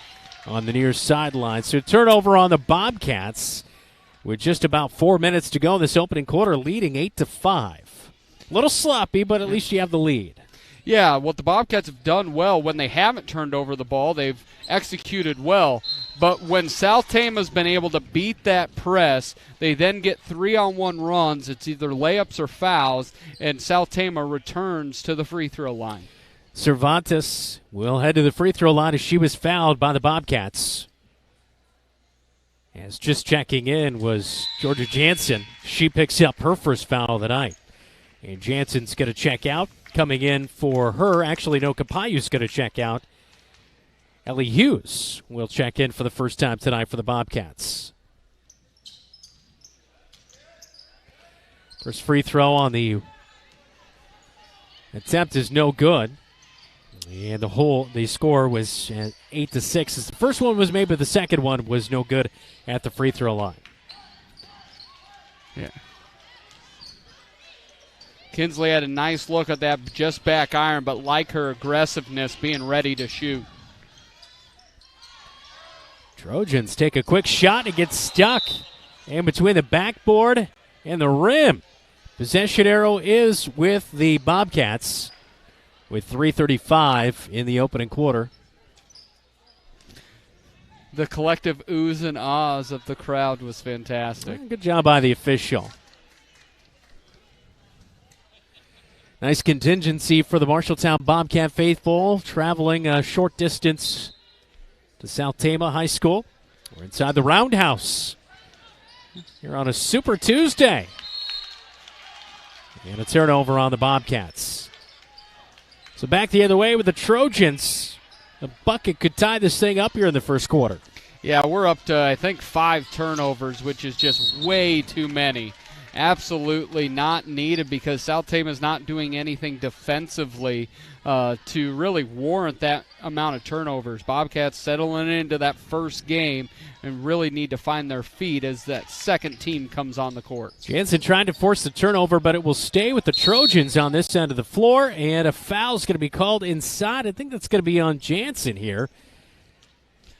on the near sideline. So turnover on the Bobcats with just about 4 minutes to go in this opening quarter, leading 8-5. A little sloppy, but at least you have the lead. Yeah, what the Bobcats have done well when they haven't turned over the ball, they've executed well. But when South Tama's been able to beat that press, they then get 3-on-1 runs. It's either layups or fouls, and South Tama returns to the free throw line. Cervantes will head to the free throw line as she was fouled by the Bobcats. As just checking in was Georgia Jansen. She picks up her first foul of the night. And Jansen's going to check out. Coming in for her, actually, no, Kapayu's going to check out. Ellie Hughes will check in for the first time tonight for the Bobcats. First free throw on the attempt is no good. And the score was 8-6. The first one was made, but the second one was no good at the free throw line. Yeah. Kinsley had a nice look at that just back iron, but like her aggressiveness, being ready to shoot. Trojans take a quick shot. It gets stuck in between the backboard and the rim. Possession arrow is with the Bobcats with 3:35 in the opening quarter. The collective oohs and ahs of the crowd was fantastic. Good job by the official. Nice contingency for the Marshalltown Bobcat faithful, traveling a short distance to South Tama High School. We're inside the Roundhouse here on a Super Tuesday. And a turnover on the Bobcats. So back the other way with the Trojans. The bucket could tie this thing up here in the first quarter. Yeah, we're up to, I think, 5 turnovers, which is just way too many. Absolutely not needed because South Tama is not doing anything defensively to really warrant that amount of turnovers. Bobcats settling into that first game and really need to find their feet as that second team comes on the court. Jansen trying to force the turnover, but it will stay with the Trojans on this end of the floor, and a foul's going to be called inside. I think that's going to be on Jansen here.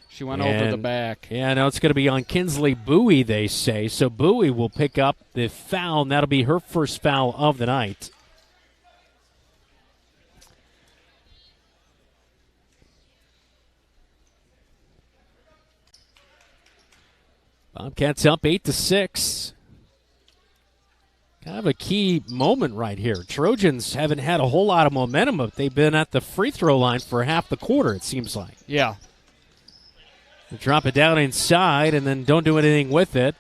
She went over the back. Yeah, no, it's going to be on Kinsley Bowie, they say. So Bowie will pick up the foul, and that'll be her first foul of the night. Bobcats up 8-6. Kind of a key moment right here. Trojans haven't had a whole lot of momentum, but they've been at the free throw line for half the quarter, it seems like. Yeah. They drop it down inside and then don't do anything with it.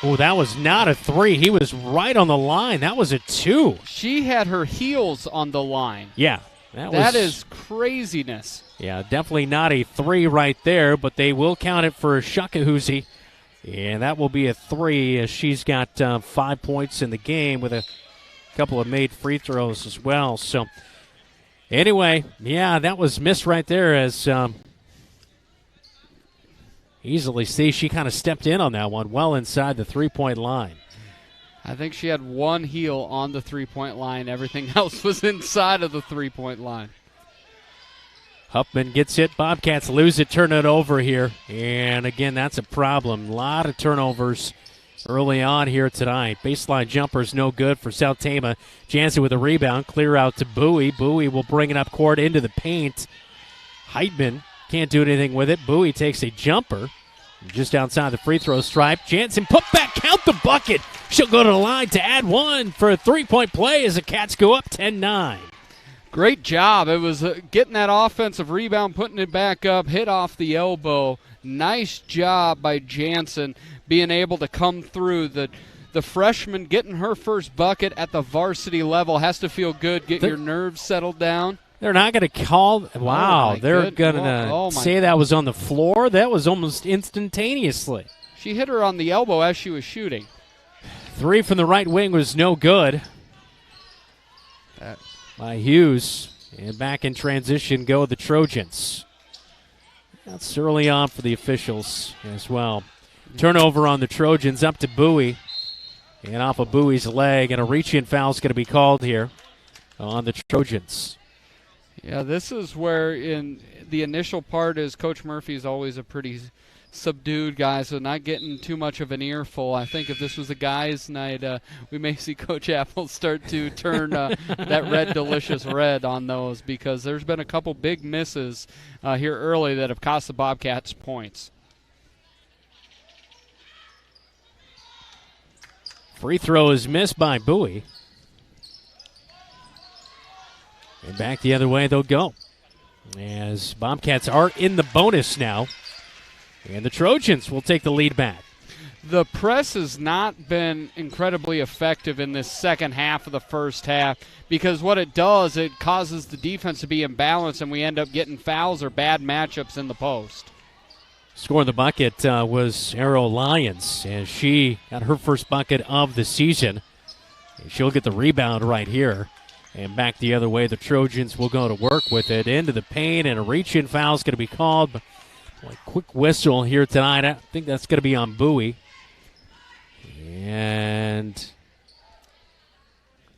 Oh, that was not a 3. He was right on the line. That was a 2. She had her heels on the line. Yeah. That is craziness. Yeah, definitely not a 3 right there, but they will count it for Shakahuzi. And that will be a 3 as she's got 5 points in the game with a couple of made free throws as well. So anyway, yeah, that was missed right there as easily see she kind of stepped in on that one well inside the three-point line. I think she had one heel on the three-point line. Everything else was inside of the three-point line. Huffman gets it. Bobcats lose it, turn it over here. And again, that's a problem. A lot of turnovers early on here tonight. Baseline jumper's no good for South Tama. Jansen with a rebound. Clear out to Bowie. Bowie will bring it up court into the paint. Heidman can't do anything with it. Bowie takes a jumper just outside the free throw stripe. Jansen put back, count the bucket. She'll go to the line to add one for a three-point play as the Cats go up 10-9. Great job. It was getting that offensive rebound, putting it back up, hit off the elbow. Nice job by Jansen being able to come through. The freshman getting her first bucket at the varsity level has to feel good, get your nerves settled down. They're not going to call. Wow, they're going to say that was on the floor. That was almost instantaneously. She hit her on the elbow as she was shooting. 3 from the right wing was no good. By Hughes. And back in transition go the Trojans. That's early on for the officials as well. Turnover on the Trojans up to Bowie. And off of Bowie's leg. And a reach-in foul is going to be called here on the Trojans. Yeah, this is where in the initial part is Coach Murphy's always a pretty subdued guy, so not getting too much of an earful. I think if this was a guys' night, we may see Coach Apple start to turn that red delicious red on those because there's been a couple big misses here early that have cost the Bobcats points. Free throw is missed by Bowie. And back the other way they'll go as Bobcats are in the bonus now. And the Trojans will take the lead back. The press has not been incredibly effective in this second half of the first half because what it does, it causes the defense to be imbalanced and we end up getting fouls or bad matchups in the post. Scoring the bucket was Arrow Lyons, and she got her first bucket of the season. And she'll get the rebound right here. And back the other way, the Trojans will go to work with it into the paint, and a reach-in foul is going to be called. Boy, quick whistle here tonight. I think that's going to be on Bowie. And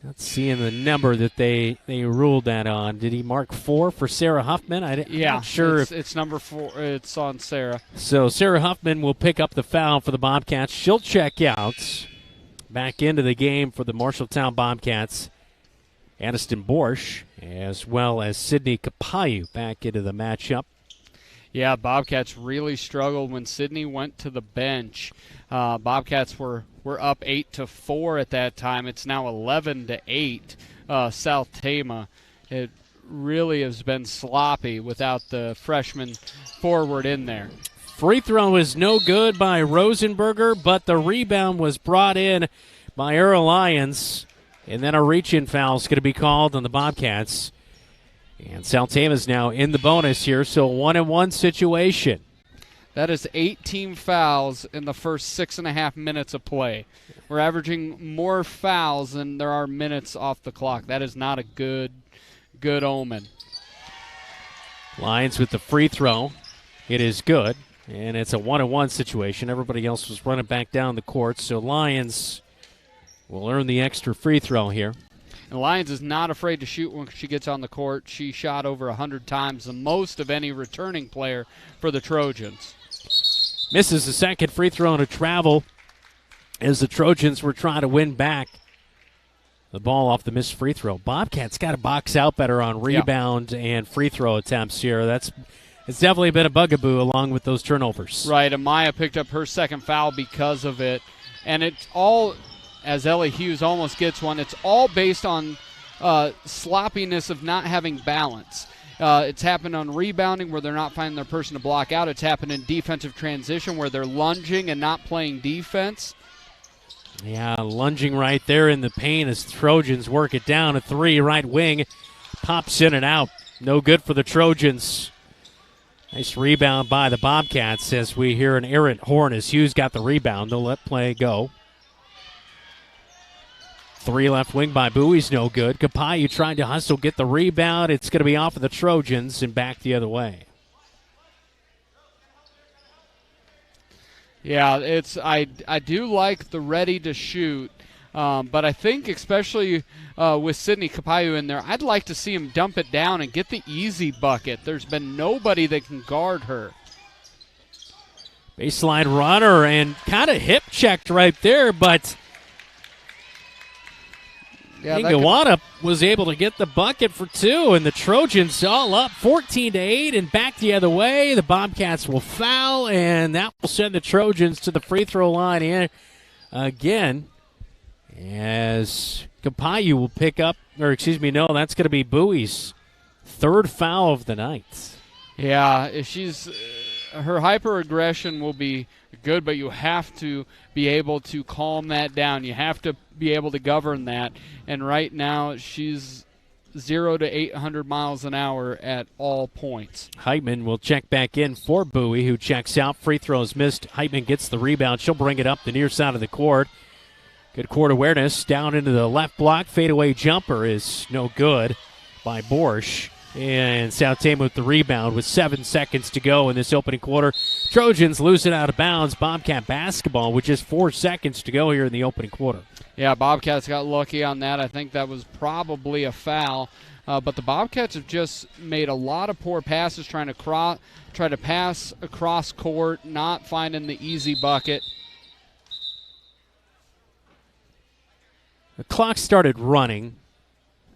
Not seeing the number that they ruled that on. Did he mark 4 for Sarah Huffman? I'm not sure. It's number 4. It's on Sarah. So Sarah Huffman will pick up the foul for the Bobcats. She'll check out. Back into the game for the Marshalltown Bobcats. Aniston Borsch, as well as Sydney Kapayu back into the matchup. Yeah, Bobcats really struggled when Sydney went to the bench. Bobcats were up 8-4 at that time. It's now 11-8. South Tama. It really has been sloppy without the freshman forward in there. Free throw is no good by Rosenberger, but the rebound was brought in by Earl Lyons. And then a reach-in foul is going to be called on the Bobcats. And South Tama is now in the bonus here, so 1-1 situation. That is 18 fouls in the first 6.5 minutes of play. We're averaging more fouls than there are minutes off the clock. That is not a good omen. Lyons with the free throw. It is good, and it's a 1-1 situation. Everybody else was running back down the court, so Lyons will earn the extra free throw here. And Lyons is not afraid to shoot when she gets on the court. She shot over 100 times, the most of any returning player for the Trojans. Misses the second free throw and a travel as the Trojans were trying to win back the ball off the missed free throw. Bobcats got to box out better on rebound and free throw attempts here. It's definitely been a bugaboo along with those turnovers. Right, Amaya picked up her second foul because of it. And it's all, as Ellie Hughes almost gets one, it's all based on sloppiness of not having balance. It's happened on rebounding where they're not finding their person to block out. It's happened in defensive transition where they're lunging and not playing defense. Yeah, lunging right there in the paint as Trojans work it down. A 3 right wing pops in and out. No good for the Trojans. Nice rebound by the Bobcats as we hear an errant horn as Hughes got the rebound. They'll let play go. 3 left wing by Bowie's no good. Kapayu trying to hustle, get the rebound. It's going to be off of the Trojans and back the other way. Yeah, I do like the ready to shoot, but I think especially with Sydney Kapayu in there, I'd like to see him dump it down and get the easy bucket. There's been nobody that can guard her. Baseline runner and kind of hip checked right there, but Ingawana was able to get the bucket for 2, and the Trojans all up 14-8 and back the other way. The Bobcats will foul, and that will send the Trojans to the free throw line in again as Kapayu will pick up, that's going to be Bowie's 3rd foul of the night. Yeah, if she's her hyper-aggression will be good, but you have to be able to calm that down. You have to be able to govern that. And right now, she's 0 to 800 miles an hour at all points. Heitman will check back in for Bowie, who checks out. Free throws missed. Heitman gets the rebound. She'll bring it up the near side of the court. Good court awareness. Down into the left block. Fadeaway jumper is no good by Borsch. And South Tama with the rebound with 7 seconds to go in this opening quarter. Trojans lose it out of bounds. Bobcat basketball with just 4 seconds to go here in the opening quarter. Yeah, Bobcats got lucky on that. I think that was probably a foul. But the Bobcats have just made a lot of poor passes trying to pass across court, not finding the easy bucket. The clock started running,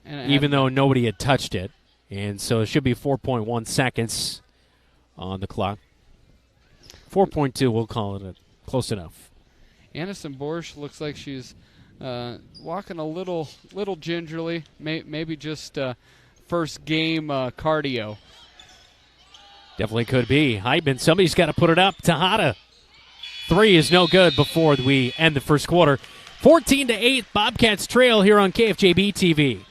even though nobody had touched it. And so it should be 4.1 seconds on the clock. 4.2, we'll call it close enough. Aniston Borsch looks like she's walking a little gingerly, maybe just first game cardio. Definitely could be. Heitman, somebody's got to put it up. Tejada. 3 is no good before we end the first quarter. 14-8, Bobcats trail here on KFJB-TV.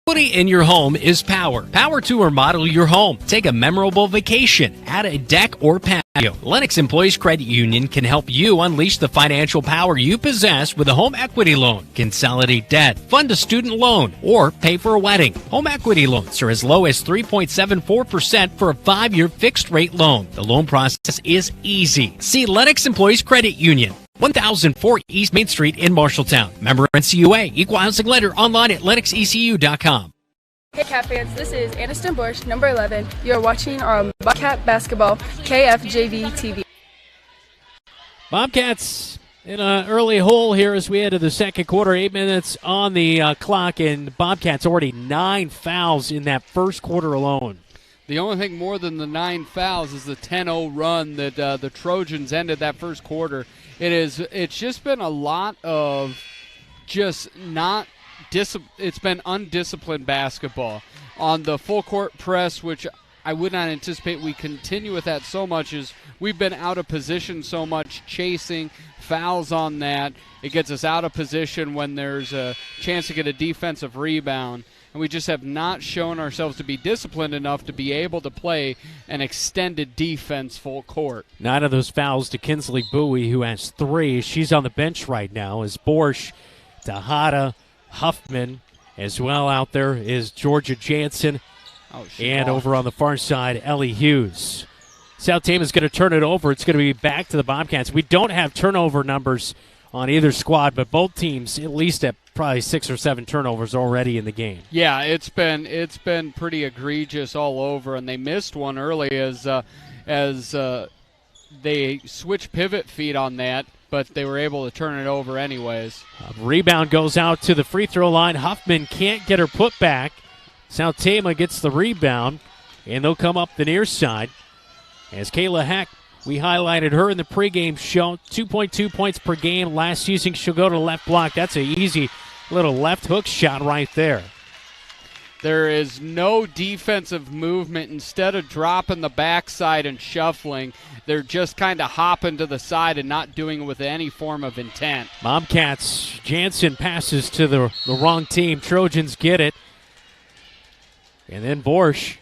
Equity in your home is power. Power to remodel your home. Take a memorable vacation. Add a deck or patio. Lennox Employees Credit Union can help you unleash the financial power you possess with a home equity loan. Consolidate debt, fund a student loan, or pay for a wedding. Home equity loans are as low as 3.74% for a 5-year fixed rate loan. The loan process is easy. See Lennox Employees Credit Union. 1004 East Main Street in Marshalltown. Member NCUA, Equal Housing Lender, online at LennoxECU.com. Hey Cat fans, this is Aniston Bush, number 11. You're watching our Bobcat Basketball, KFJB-TV. Bobcats in an early hole here as we head to the second quarter. 8 minutes on the clock, and Bobcats already 9 fouls in that first quarter alone. The only thing more than the 9 fouls is the 10-0 run that the Trojans ended that first quarter. It's just been a lot of just not it's been undisciplined basketball. On the full court press, which I would not anticipate we continue with that so much, is we've been out of position so much, chasing fouls on that. It gets us out of position when there's a chance to get a defensive rebound. And we just have not shown ourselves to be disciplined enough to be able to play an extended defense full court. 9 of those fouls to Kinsley Bowie, who has 3. She's on the bench right now. As Borsch, Tejada, Huffman, as well out there is Georgia Jansen. And over on the far side, Ellie Hughes. South Tama is going to turn it over. It's going to be back to the Bobcats. We don't have turnover numbers on either squad, but both teams at least at probably 6 or 7 turnovers already in the game. Yeah, it's been pretty egregious all over, and they missed one early as they switched pivot feet on that, but they were able to turn it over anyways. Rebound goes out to the free throw line. Huffman can't get her put back. South Tama gets the rebound, and they'll come up the near side. As Kayla Heck, we highlighted her in the pregame show, 2.2 points per game last season. She'll go to the left block. That's an easy little left hook shot right there. There is no defensive movement. Instead of dropping the backside and shuffling, they're just kind of hopping to the side and not doing it with any form of intent. Bobcats, Jansen passes to the wrong team. Trojans get it. And then Borsch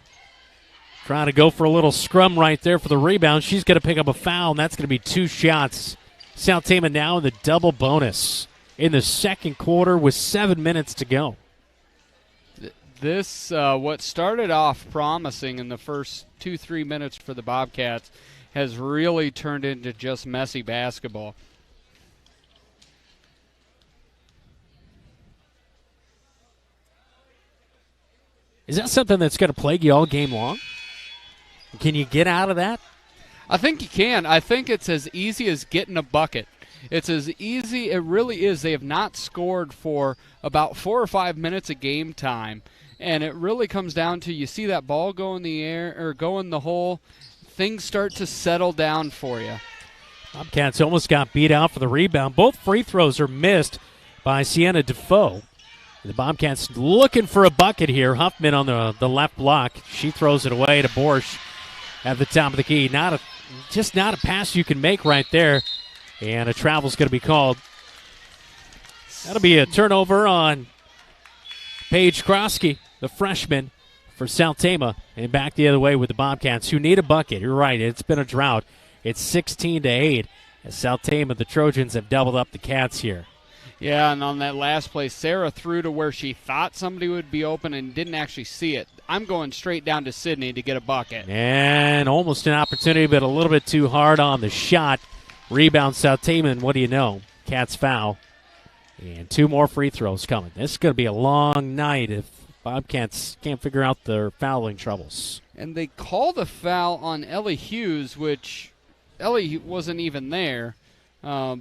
trying to go for a little scrum right there for the rebound. She's going to pick up a foul, and that's going to be 2 shots. South Tama now in the double bonus in the second quarter with 7 minutes to go. This, what started off promising in the first 2-3 minutes for the Bobcats, has really turned into just messy basketball. Is that something that's going to plague you all game long? Can you get out of that? I think you can. I think it's as easy as getting a bucket. It's as easy, it really is. They have not scored for about 4 or 5 minutes of game time. And it really comes down to you see that ball go in the air or go in the hole, things start to settle down for you. Bobcats almost got beat out for the rebound. Both free throws are missed by Sienna Defoe. The Bobcats looking for a bucket here. Huffman on the left block. She throws it away to Borsch at the top of the key. Just not a pass you can make right there. And a travel's going to be called. That'll be a turnover on Paige Krosky, the freshman for South Tama. And back the other way with the Bobcats, who need a bucket. You're right, it's been a drought. It's 16-8 as South Tama, the Trojans, have doubled up the Cats here. Yeah, and on that last play, Sarah threw to where she thought somebody would be open and didn't actually see it. I'm going straight down to Sydney to get a bucket. And almost an opportunity, but a little bit too hard on the shot. Rebound South Tama, and what do you know? Cats foul. And 2 more free throws coming. This is going to be a long night if Bobcats can't figure out their fouling troubles. And they called a foul on Ellie Hughes, which Ellie wasn't even there. Well,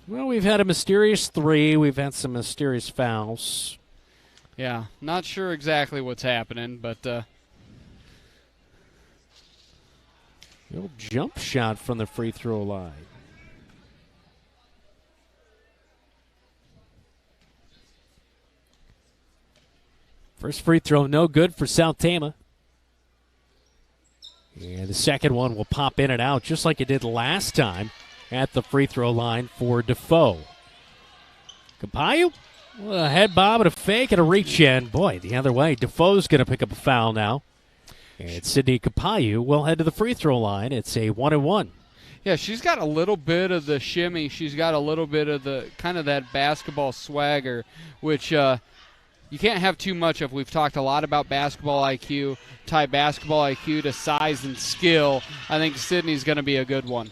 we've had a mysterious 3. We've had some mysterious fouls. Yeah, not sure exactly what's happening, but little jump shot from the free throw line. First free throw, no good for South Tama. And the second one will pop in and out just like it did last time at the free throw line for Defoe. Campayu, a head bob and a fake and a reach in. Boy, the other way. Defoe's going to pick up a foul now. And Sydney Campayu will head to the free throw line. It's a 1-1. Yeah, she's got a little bit of the shimmy. She's got a little bit of the kind of that basketball swagger, which you can't have too much of. We've talked a lot about basketball IQ. Tie basketball IQ to size and skill. I think Sydney's going to be a good one.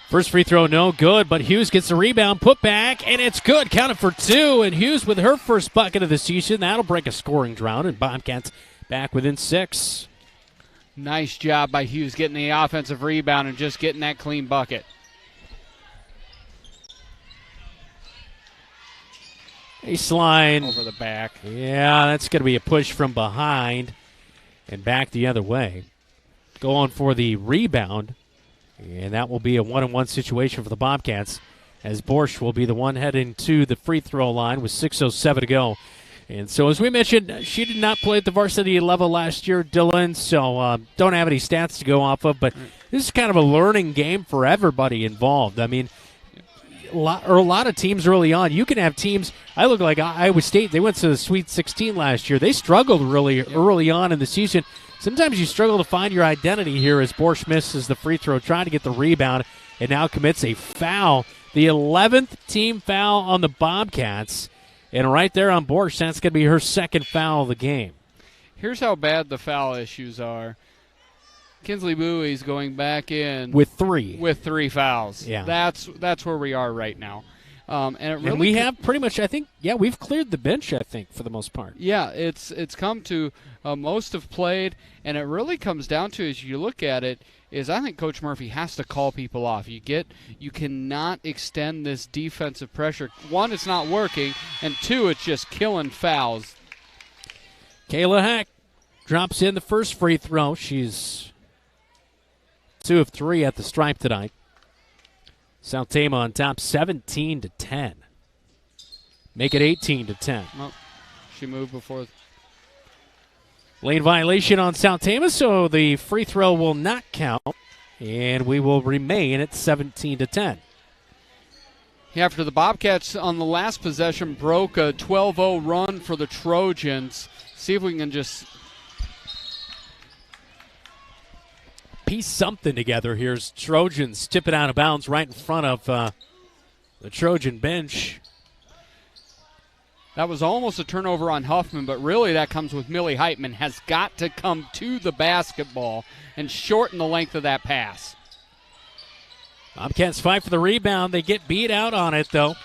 First free throw, no good, but Hughes gets the rebound, put back, and it's good. Counted for 2, and Hughes with her first bucket of the season. That'll break a scoring drought, and Bobcats back within 6. Nice job by Hughes getting the offensive rebound and just getting that clean bucket. Baseline. Over the back. Yeah, that's going to be a push from behind and back the other way. Going for the rebound. And that will be a 1-on-1 situation for the Bobcats, as Borsch will be the one heading to the free throw line with 6:07 to go. And so, as we mentioned, she did not play at the varsity level last year, Dylan, so don't have any stats to go off of. But this is kind of a learning game for everybody involved. I mean, a lot of teams early on. You can have teams. I look like Iowa State. They went to the Sweet 16 last year. They struggled really early on in the season. Sometimes you struggle to find your identity here as Borsch misses the free throw, trying to get the rebound, and now commits a foul. The 11th team foul on the Bobcats, and right there on Borsch, that's going to be her second foul of the game. Here's how bad the foul issues are. Kinsley Bowie's going back in with 3. With 3 fouls. Yeah. That's where we are right now. And we have pretty much, I think, we've cleared the bench, I think, for the most part. Yeah, it's come to most have played, and it really comes down to, as you look at it, is I think Coach Murphy has to call people off. You cannot extend this defensive pressure. 1, it's not working, and 2, it's just killing fouls. Kayla Heck drops in the first free throw. She's 2 of 3 at the stripe tonight. South Tama on top, 17-10. Make it 18-10. Well, she moved before. Lane violation on South Tama, so the free throw will not count, and we will remain at 17-10. After the Bobcats on the last possession broke a 12-0 run for the Trojans. See if we can just piece something together here as Trojans tip it out of bounds right in front of the Trojan bench. That was almost a turnover on Huffman, but really that comes with Millie Heitman. Has got to come to the basketball and shorten the length of that pass. Bobcats fight for the rebound. They get beat out on it, though,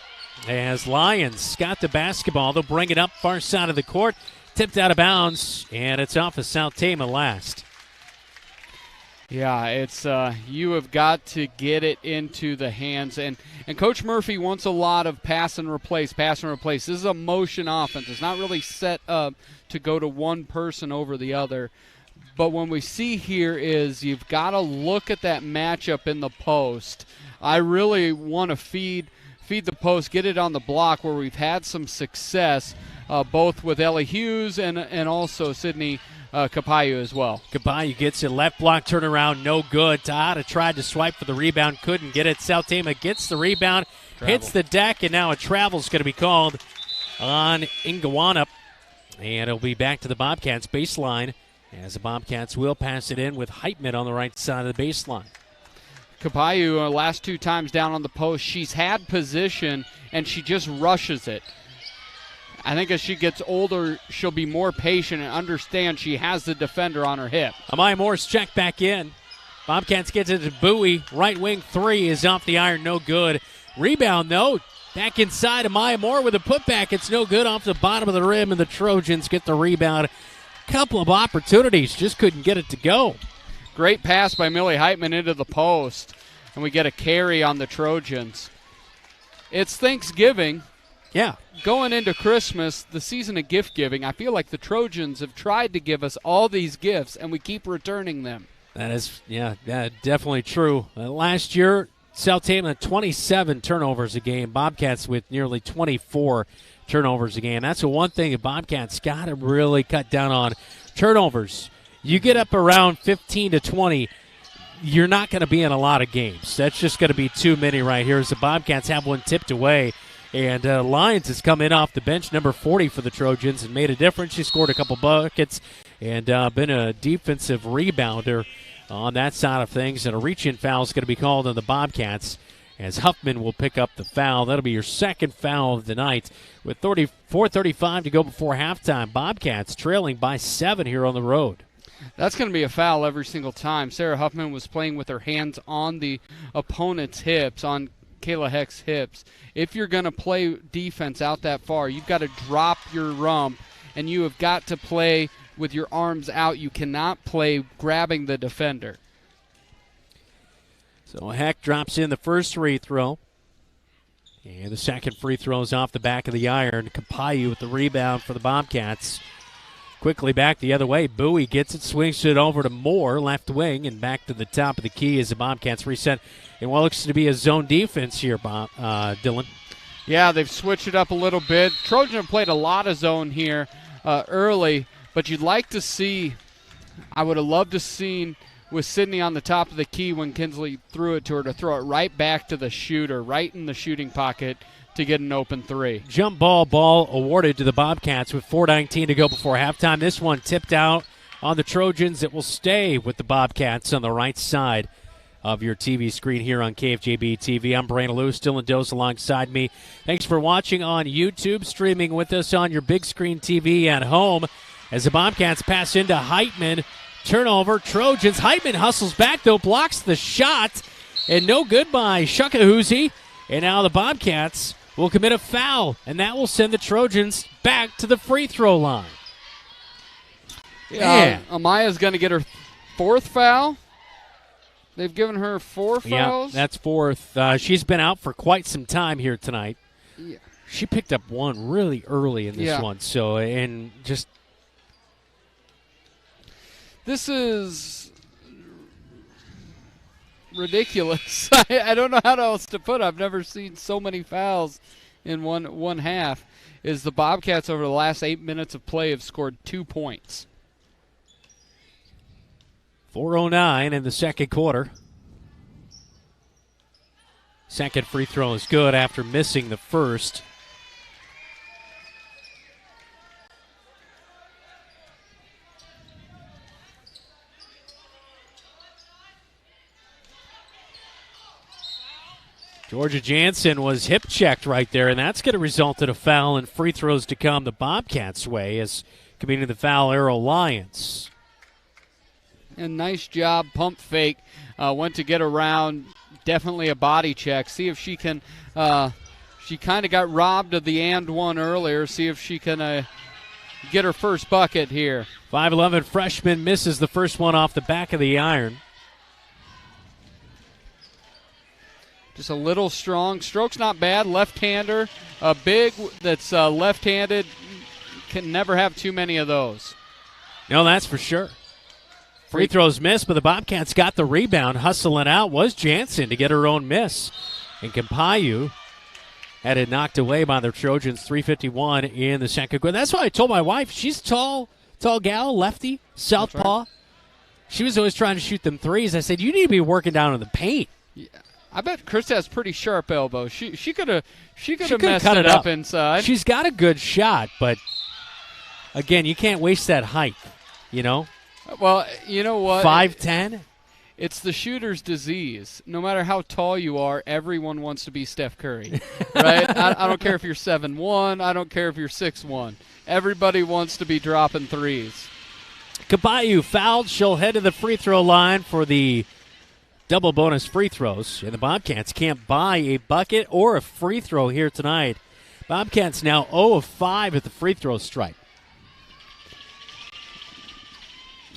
as Lions got the basketball. They'll bring it up far side of the court. Tipped out of bounds, and it's off of South Tama last. Yeah, it's you have got to get it into the hands. And Coach Murphy wants a lot of pass and replace. This is a motion offense. It's not really set up to go to one person over the other. But when we see here is you've got to look at that matchup in the post. I really want to feed the post, get it on the block where we've had some success, both with Ellie Hughes and also Sydney Capayu as well. Capayu gets it, left block turnaround, no good. Tahada tried to swipe for the rebound, couldn't get it. South Tama gets the rebound, hits the deck, and now a travel's going to be called on Ingawanup. And it'll be back to the Bobcats baseline as the Bobcats will pass it in with Heitman on the right side of the baseline. Capayu, last 2 times down on the post, she's had position, and she just rushes it. I think as she gets older, she'll be more patient and understand she has the defender on her hip. Amaya Moore's checked back in. Bobcats gets it to Bowie. Right wing 3 is off the iron, no good. Rebound, though. Back inside, Amaya Moore with a putback. It's no good off the bottom of the rim, and the Trojans get the rebound. Couple of opportunities, just couldn't get it to go. Great pass by Millie Heitman into the post, and we get a carry on the Trojans. It's Thanksgiving. Yeah. Going into Christmas, the season of gift giving, I feel like the Trojans have tried to give us all these gifts, and we keep returning them. That is, definitely true. Last year, South Tama 27 turnovers a game. Bobcats with nearly 24 turnovers a game. That's the one thing the Bobcats got to really cut down on. Turnovers. You get up around 15 to 20, you're not going to be in a lot of games. That's just going to be too many right here as the Bobcats have one tipped away. And Lyons has come in off the bench, number 40 for the Trojans, and made a difference. She scored a couple buckets and been a defensive rebounder on that side of things. And a reach-in foul is going to be called on the Bobcats as Huffman will pick up the foul. That'll be your second foul of the night with 4:35 to go before halftime. Bobcats trailing by 7 here on the road. That's going to be a foul every single time. Sarah Huffman was playing with her hands on the opponent's hips, on Kayla Heck's hips. If you're going to play defense out that far, you've got to drop your rump, and you have got to play with your arms out. You cannot play grabbing the defender. So Heck drops in the first free throw. And the second free throw is off the back of the iron. Kapayu with the rebound for the Bobcats. Quickly back the other way. Bowie gets it, swings it over to Moore, left wing, and back to the top of the key as the Bobcats reset. And what looks to be a zone defense here, Dylan. Yeah, they've switched it up a little bit. Trojan have played a lot of zone here early, but you'd like to see, I would have loved to seen with Sydney on the top of the key when Kinsley threw it to her, to throw it right back to the shooter, right in the shooting pocket to get an open three. Jump ball awarded to the Bobcats with 4:19 to go before halftime. This one tipped out on the Trojans. It will stay with the Bobcats on the right side of your TV screen here on KFJB-TV. I'm Brandon Lewis, Dylan Dose alongside me. Thanks for watching on YouTube, streaming with us on your big screen TV at home as the Bobcats pass into Heitman. Turnover, Trojans. Heitman hustles back, though, blocks the shot, and no good by Shuckahoozy. And now the Bobcats will commit a foul, and that will send the Trojans back to the free throw line. Yeah, Amaya's going to get her fourth foul. They've given her 4 fouls. Yeah, that's fourth. She's been out for quite some time here tonight. Yeah. She picked up one really early in this one, so, and just... This is ridiculous. I don't know how else to put it. I've never seen so many fouls in one half. Is the Bobcats over the last 8 minutes of play have scored 2 points. 4:09 in the second quarter. Second free throw is good after missing the first. Georgia Jansen was hip-checked right there, and that's going to result in a foul and free throws to come the Bobcats' way as committing the foul Arrow Lions. And nice job, pump fake. Went to get around, definitely a body check. See if she can, she kind of got robbed of the and one earlier. See if she can get her first bucket here. 5'11 freshman misses the first one off the back of the iron. Just a little strong. Stroke's not bad. Left-hander. A big that's left-handed. Can never have too many of those. No, that's for sure. Free throws missed, but the Bobcats got the rebound. Hustling out was Jansen to get her own miss. And Kampayu had it knocked away by the Trojans. 3:51 in the second quarter. That's why I told my wife, she's tall gal, lefty, southpaw. Right. She was always trying to shoot them threes. I said, you need to be working down in the paint. Yeah. I bet Chris has pretty sharp elbows. She could have messed it up inside. She's got a good shot, but again, you can't waste that height, you know? Well, you know what? 5'10"? It's the shooter's disease. No matter how tall you are, everyone wants to be Steph Curry, right? I don't care if you're 7'1". I don't care if you're 6'1". Everybody wants to be dropping threes. Kabayu fouled. She'll head to the free throw line for the double bonus free throws, and the Bobcats can't buy a bucket or a free throw here tonight. Bobcats now 0 of 5 at the free throw stripe.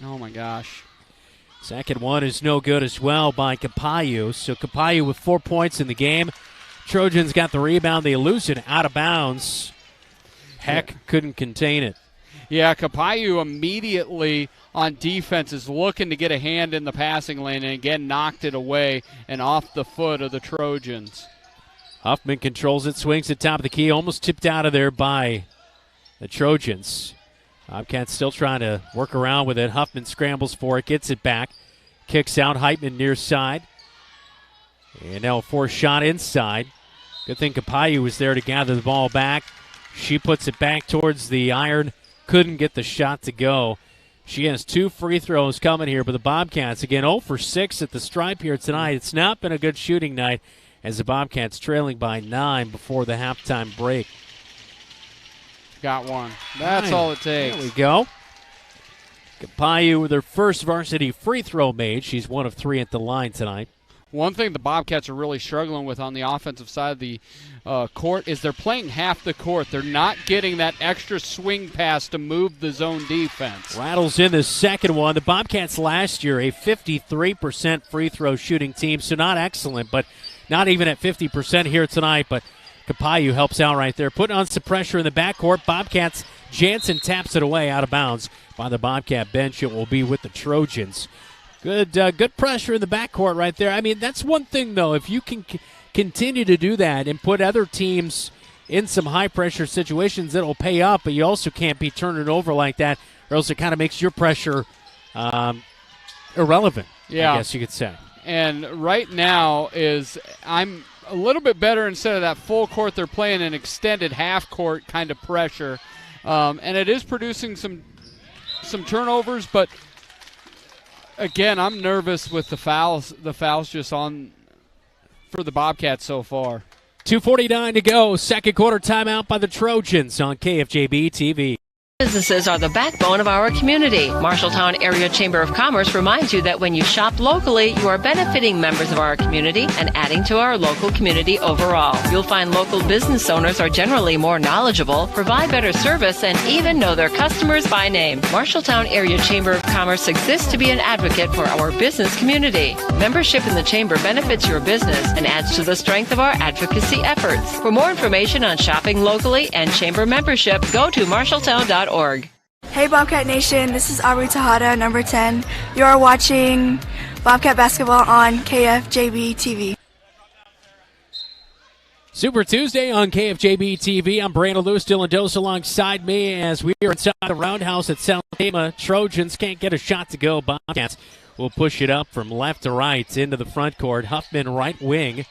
Oh, my gosh. Second one is no good as well by Kapayu. So Kapayu with 4 points in the game. Trojans got the rebound. They lose it out of bounds. Heck couldn't contain it. Yeah, Kapayu immediately on defense is looking to get a hand in the passing lane and again knocked it away and off the foot of the Trojans. Huffman controls it, swings at top of the key, almost tipped out of there by the Trojans. Bobcats still trying to work around with it. Huffman scrambles for it, gets it back, kicks out. Heitman near side. And now a forced shot inside. Good thing Kapayu was there to gather the ball back. She puts it back towards the iron. Couldn't get the shot to go. She has 2 free throws coming here, but the Bobcats, again, 0 for 6 at the stripe here tonight. It's not been a good shooting night as the Bobcats trailing by 9 before the halftime break. Got one. That's all it takes. There we go. Capayu with her first varsity free throw made. She's 1 of 3 at the line tonight. One thing the Bobcats are really struggling with on the offensive side of the court is they're playing half the court. They're not getting that extra swing pass to move the zone defense. Rattles in the second one. The Bobcats last year, a 53% free throw shooting team, so not excellent, but not even at 50% here tonight. But Capayu helps out right there, putting on some pressure in the backcourt. Bobcats, Jansen taps it away out of bounds by the Bobcat bench. It will be with the Trojans. Good pressure in the backcourt right there. I mean, that's one thing, though. If you can continue to do that and put other teams in some high-pressure situations, it'll pay up, but you also can't be turning over like that, or else it kind of makes your pressure irrelevant, yeah. I guess you could say. And right now I'm a little bit better instead of that full court. They're playing an extended half-court kind of pressure, and it is producing some turnovers, but again, I'm nervous with the fouls. The fouls just on for the Bobcats so far. 2:49 to go. Second quarter timeout by the Trojans on KFJB-TV. Businesses are the backbone of our community. Marshalltown Area Chamber of Commerce reminds you that when you shop locally, you are benefiting members of our community and adding to our local community overall. You'll find local business owners are generally more knowledgeable, provide better service, and even know their customers by name. Marshalltown Area Chamber of Commerce exists to be an advocate for our business community. Membership in the Chamber benefits your business and adds to the strength of our advocacy efforts. For more information on shopping locally and Chamber membership, go to marshalltown.org. Hey Bobcat Nation, this is Aubrey Tejada, number 10. You are watching Bobcat Basketball on KFJB-TV. Super Tuesday on KFJB-TV. I'm Brandon Lewis, Dylan Dose alongside me as we are inside the roundhouse at South Tama. Trojans can't get a shot to go. Bobcats will push it up from left to right into the front court. Huffman right wing.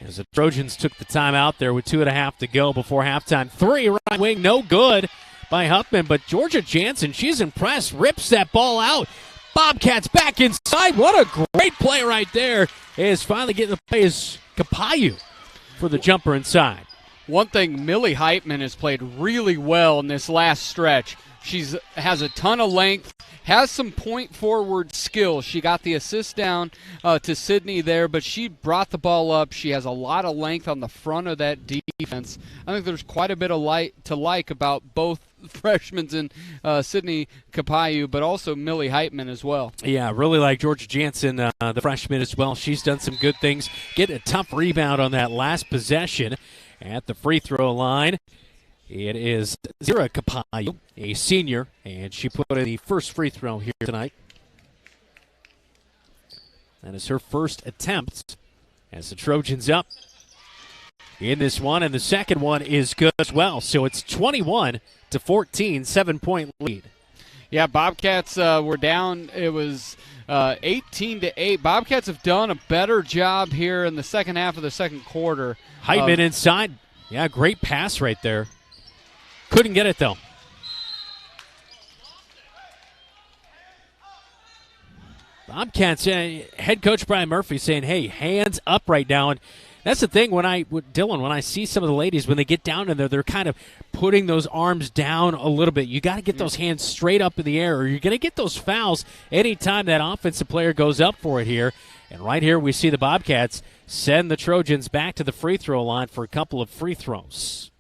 As the Trojans took the timeout there with 2.5 to go before halftime. 3 right wing, no good by Huffman, but Georgia Jansen, she's impressed, rips that ball out. Bobcats back inside. What a great play right there. Is finally getting the play is Capayu for the jumper inside. One thing, Millie Heitman has played really well in this last stretch. She has a ton of length, has some point forward skills. She got the assist down to Sydney there, but she brought the ball up. She has a lot of length on the front of that defense. I think there's quite a bit of to like about both freshmen in Sydney Capayu, but also Millie Heitman as well. Yeah, really like Georgia Jansen, the freshman as well. She's done some good things. Getting a tough rebound on that last possession at the free throw line. It is Zira Capayu, a senior, and she put in the first free throw here tonight. That is her first attempt as the Trojans up in this one, and the second one is good as well. So it's 21-14, 7-point lead. Yeah, Bobcats were down. It was 18-8. Bobcats have done a better job here in the second half of the second quarter. Heitman inside. Yeah, great pass right there. Couldn't get it, though. Bobcats, head coach Brian Murphy saying, hey, hands up right now. And that's the thing, when I see some of the ladies, when they get down in there, they're kind of putting those arms down a little bit. You got to get those hands straight up in the air, or you're going to get those fouls anytime that offensive player goes up for it here. And right here we see the Bobcats send the Trojans back to the free throw line for a couple of free throws.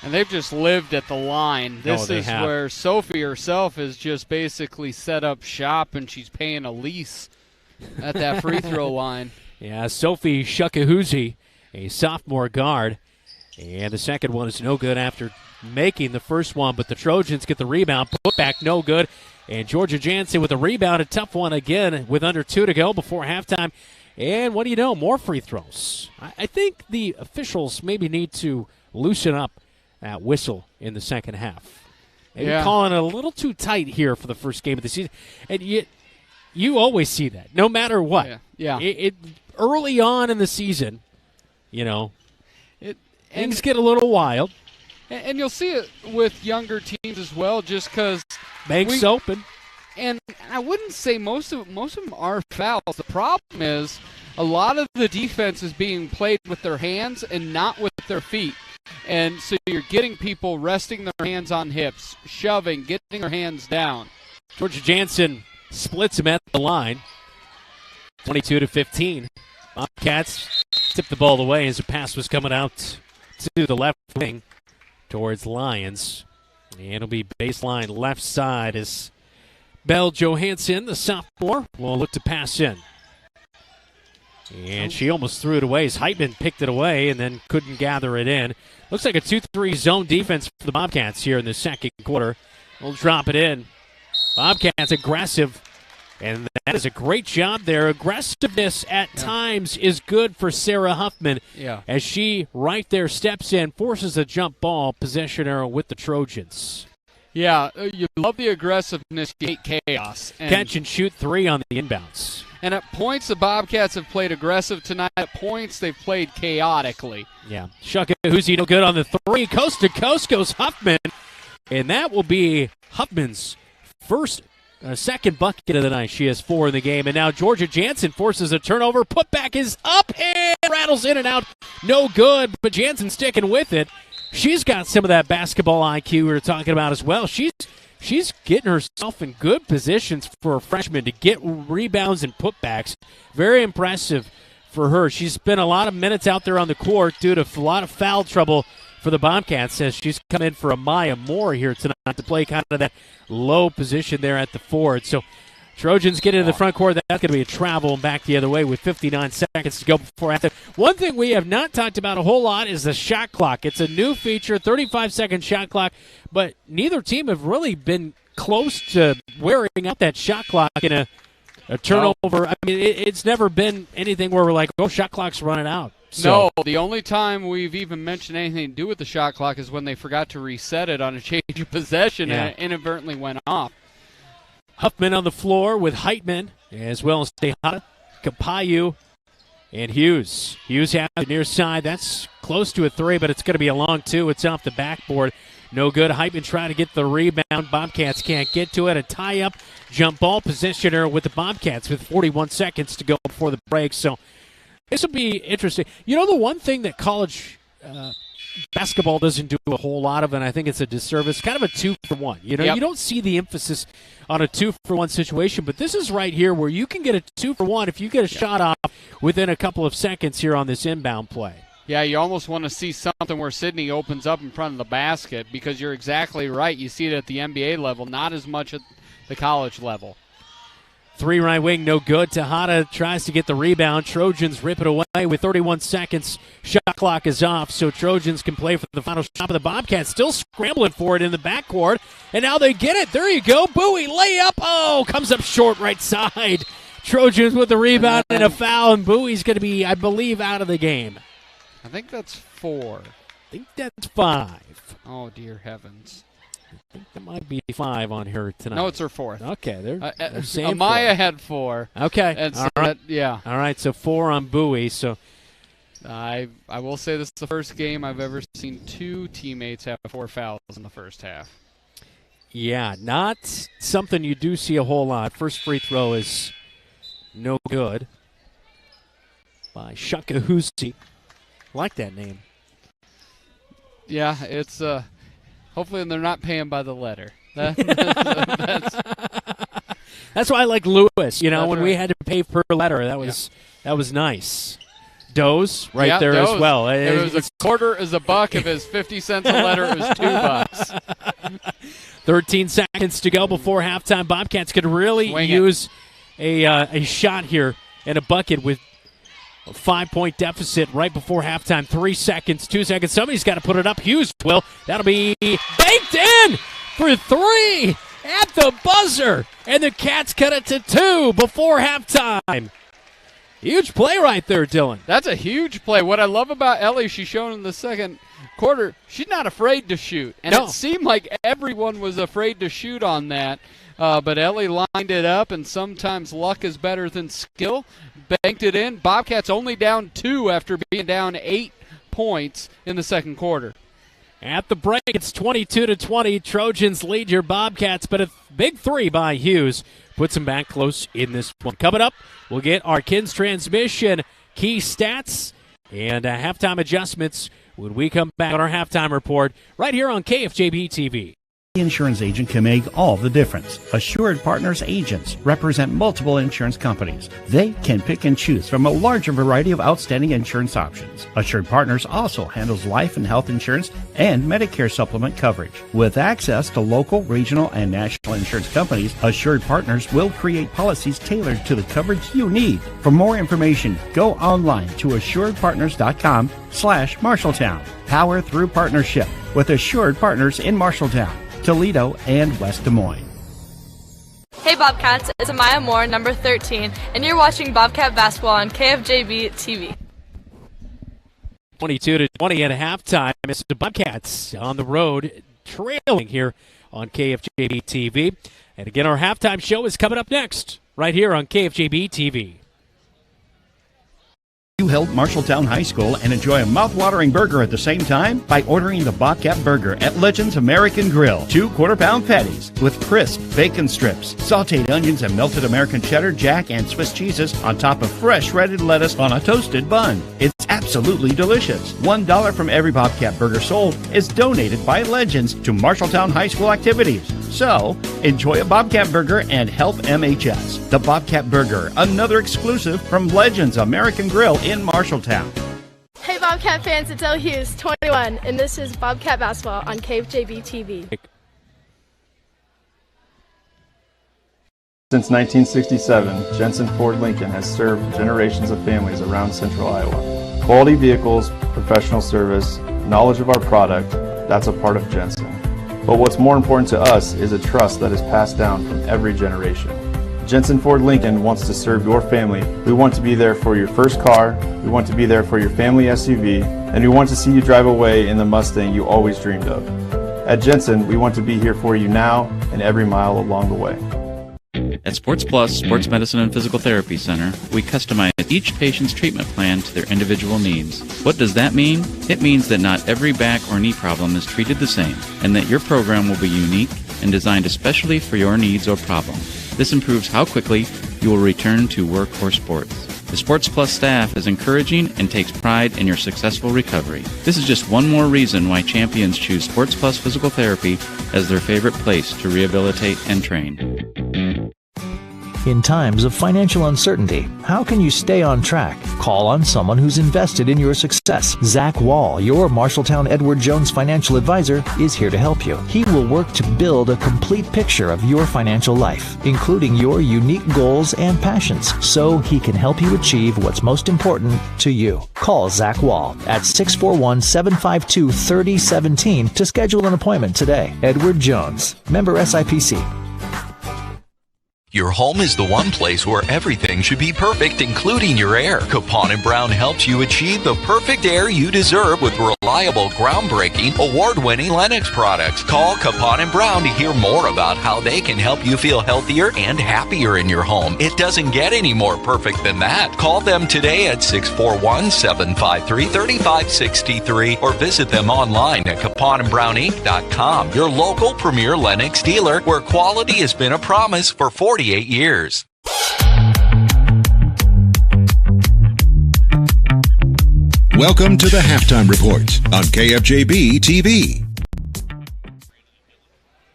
And they've just lived at the line. This is where Sophie herself has just basically set up shop, and she's paying a lease at that free throw line. Yeah, Sophie Shakahuzi, a sophomore guard. And the second one is no good after making the first one, but the Trojans get the rebound. Put back, no good. And Georgia Jansen with a rebound, a tough one again with under 2 to go before halftime. And what do you know, more free throws. I think the officials maybe need to loosen up that whistle in the second half. Maybe calling it a little too tight here for the first game of the season. And you always see that, no matter what. Yeah. Early on in the season, things get a little wild. And you'll see it with younger teams as well, just because banks open. And I wouldn't say most of them are fouls. The problem is a lot of the defense is being played with their hands and not with their feet. And so you're getting people resting their hands on hips, shoving, getting their hands down. Georgia Jansen splits him at the line. 22-15. Bobcats tipped the ball away as the pass was coming out to the left wing towards Lions. And it'll be baseline left side as Belle Johansson, the sophomore, will look to pass in. And she almost threw it away as Heitman picked it away and then couldn't gather it in. Looks like a 2-3 zone defense for the Bobcats here in the second quarter. We'll drop it in. Bobcats aggressive, and that is a great job there. Aggressiveness at times is good for Sarah Huffman as she right there steps in, forces a jump ball, possession arrow with the Trojans. Yeah, you love the aggressiveness, you hate chaos. Catch and shoot 3 on the inbounds. And at points, the Bobcats have played aggressive tonight. At points, they've played chaotically. Yeah. Shakahuzi no good on the 3. Coast to coast goes Huffman. And that will be Huffman's second bucket of the night. She has 4 in the game. And now Georgia Jansen forces a turnover. Putback is up and rattles in and out. No good, but Jansen sticking with it. She's got some of that basketball IQ we were talking about as well. She's getting herself in good positions for a freshman to get rebounds and putbacks. Very impressive for her. She's spent a lot of minutes out there on the court due to a lot of foul trouble for the Bobcats as she's come in for Amaya Moore here tonight to play kind of that low position there at the forward. So Trojans get into the front court. That's going to be a travel back the other way with 59 seconds to go before half. One thing we have not talked about a whole lot is the shot clock. It's a new feature, 35-second shot clock, but neither team have really been close to wearing out that shot clock in a turnover. I mean, it's never been anything where we're like, oh, shot clock's running out. So. No, the only time we've even mentioned anything to do with the shot clock is when they forgot to reset it on a change of possession and it inadvertently went off. Huffman on the floor with Heitman, as well as Tejada, Kapayu, and Hughes. Hughes has the near side. That's close to a 3, but it's going to be a long 2. It's off the backboard. No good. Heitman trying to get the rebound. Bobcats can't get to it. A tie-up jump ball positioner with the Bobcats with 41 seconds to go before the break. So this will be interesting. You know, the one thing that college basketball doesn't do a whole lot of, and I think it's a disservice, kind of a 2-for-1. You know, you don't see the emphasis on a 2-for-1 situation, but this is right here where you can get a 2-for-1 if you get a shot off within a couple of seconds here on this inbound play. Yeah, you almost want to see something where Sydney opens up in front of the basket because you're exactly right. You see it at the NBA level, not as much at the college level. 3 right wing, no good. Tejada tries to get the rebound. Trojans rip it away with 31 seconds. Shot clock is off, so Trojans can play for the final shot. But the Bobcats still scrambling for it in the backcourt. And now they get it. There you go. Bowie, layup. Oh, comes up short right side. Trojans with the rebound and a foul. And Bowie's going to be, I believe, out of the game. I think that's 4. I think that's 5. Oh, dear heavens. I think there might be 5 on her tonight. No, it's her 4th. Okay, they're saying Amaya 4. had 4. Okay, and so all right. All right, so 4 on Bowie. So I will say this is the first game I've ever seen 2 teammates have 4 fouls in the first half. Yeah, not something you do see a whole lot. First free throw is no good by Shakahuzi. Like that name. Yeah, it's hopefully they're not paying by the letter. That's why I like Lewis. You know, when we right. had to pay per letter, that was nice. Doze there Doze. as well. If it was a quarter is a buck. If it was 50 cents a letter, it was $2. 13 seconds to go before halftime. Bobcats could really use a shot here and a bucket with a 5-point deficit right before halftime. 3 seconds, 2 seconds. Somebody's got to put it up. Hughes will. That'll be banked in for 3 at the buzzer. And the Cats cut it to 2 before halftime. Huge play right there, Dylan. That's a huge play. What I love about Ellie, she's shown in the second quarter, she's not afraid to shoot. And it seemed like everyone was afraid to shoot on that. But Ellie lined it up, and sometimes luck is better than skill. Banked it in. Bobcats only down 2 after being down 8 points in the second quarter. At the break, it's 22-20. Trojans lead your Bobcats, but a big 3 by Hughes puts them back close in this one. Coming up, we'll get our Kins Transmission key stats and halftime adjustments when we come back on our halftime report right here on KFJB-TV. The insurance agent can make all the difference. Assured Partners agents represent multiple insurance companies. They can pick and choose from a larger variety of outstanding insurance options. Assured Partners also handles life and health insurance and Medicare supplement coverage. With access to local, regional, and national insurance companies, Assured Partners will create policies tailored to the coverage you need. For more information, go online to assuredpartners.com/Marshalltown. Power through partnership with Assured Partners in Marshalltown, Toledo, and West Des Moines. Hey Bobcats, it's Amaya Moore, number 13, and you're watching Bobcat Basketball on KFJB-TV. 22-20 at halftime. It's the Bobcats on the road, trailing here on KFJB-TV. And again, our halftime show is coming up next, right here on KFJB-TV. You help Marshalltown High School and enjoy a mouth-watering burger at the same time by ordering the Bobcat Burger at Legends American Grill. 2 quarter-pound patties with crisp bacon strips, sautéed onions, and melted American cheddar, jack, and Swiss cheeses on top of fresh shredded lettuce on a toasted bun. It's absolutely delicious. $1 from every Bobcat Burger sold is donated by Legends to Marshalltown High School activities. So, enjoy a Bobcat Burger and help MHS. The Bobcat Burger, another exclusive from Legends American Grill in Marshalltown. Hey Bobcat fans, it's Elle Hughes, 21, and this is Bobcat Basketball on KFJB-TV. Since 1967, Jensen Ford Lincoln has served generations of families around central Iowa. Quality vehicles, professional service, knowledge of our product, that's a part of Jensen. But what's more important to us is a trust that is passed down from every generation. Jensen Ford Lincoln wants to serve your family. We want to be there for your first car, we want to be there for your family SUV, and we want to see you drive away in the Mustang you always dreamed of. At Jensen, we want to be here for you now and every mile along the way. At Sports Plus Sports Medicine and Physical Therapy Center, we customize each patient's treatment plan to their individual needs. What does that mean? It means that not every back or knee problem is treated the same, and that your program will be unique and designed especially for your needs or problem. This improves how quickly you will return to work or sports. The Sports Plus staff is encouraging and takes pride in your successful recovery. This is just one more reason why champions choose Sports Plus Physical Therapy as their favorite place to rehabilitate and train. In times of financial uncertainty, how can you stay on track? Call on someone who's invested in your success. Zach Wall, your Marshalltown Edward Jones financial advisor, is here to help you. He will work to build a complete picture of your financial life, including your unique goals and passions, so he can help you achieve what's most important to you. Call Zach Wall at 641-752-3017 to schedule an appointment today. Edward Jones, member SIPC. Your home is the one place where everything should be perfect, including your air. Capon & Brown helps you achieve the perfect air you deserve with reliable, groundbreaking, award-winning Lennox products. Call Capon & Brown to hear more about how they can help you feel healthier and happier in your home. It doesn't get any more perfect than that. Call them today at 641-753-3563 or visit them online at caponandbrowninc.com. Your local premier Lennox dealer, where quality has been a promise for 48 years. Welcome to the Halftime Report on KFJB-TV.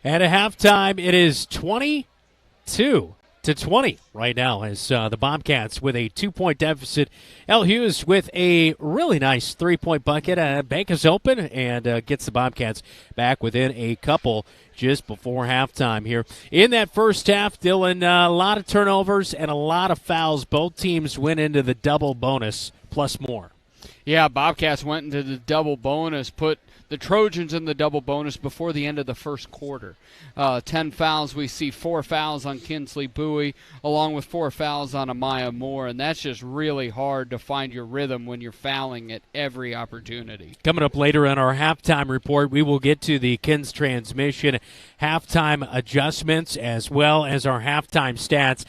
At a halftime, it is 22-20 right now as the Bobcats with a 2-point deficit. Elle Hughes with a really nice 3-point bucket. Bank is open and gets the Bobcats back within a couple just before halftime here. In that first half, Dylan, a lot of turnovers and a lot of fouls. Both teams went into the double bonus plus more. Yeah, Bobcats went into the double bonus, put the Trojans in the double bonus before the end of the first quarter. 10 fouls. We see 4 fouls on Kinsley Bowie, along with 4 fouls on Amaya Moore, and that's just really hard to find your rhythm when you're fouling at every opportunity. Coming up later in our halftime report, we will get to the Kins transmission halftime adjustments as well as our halftime stats.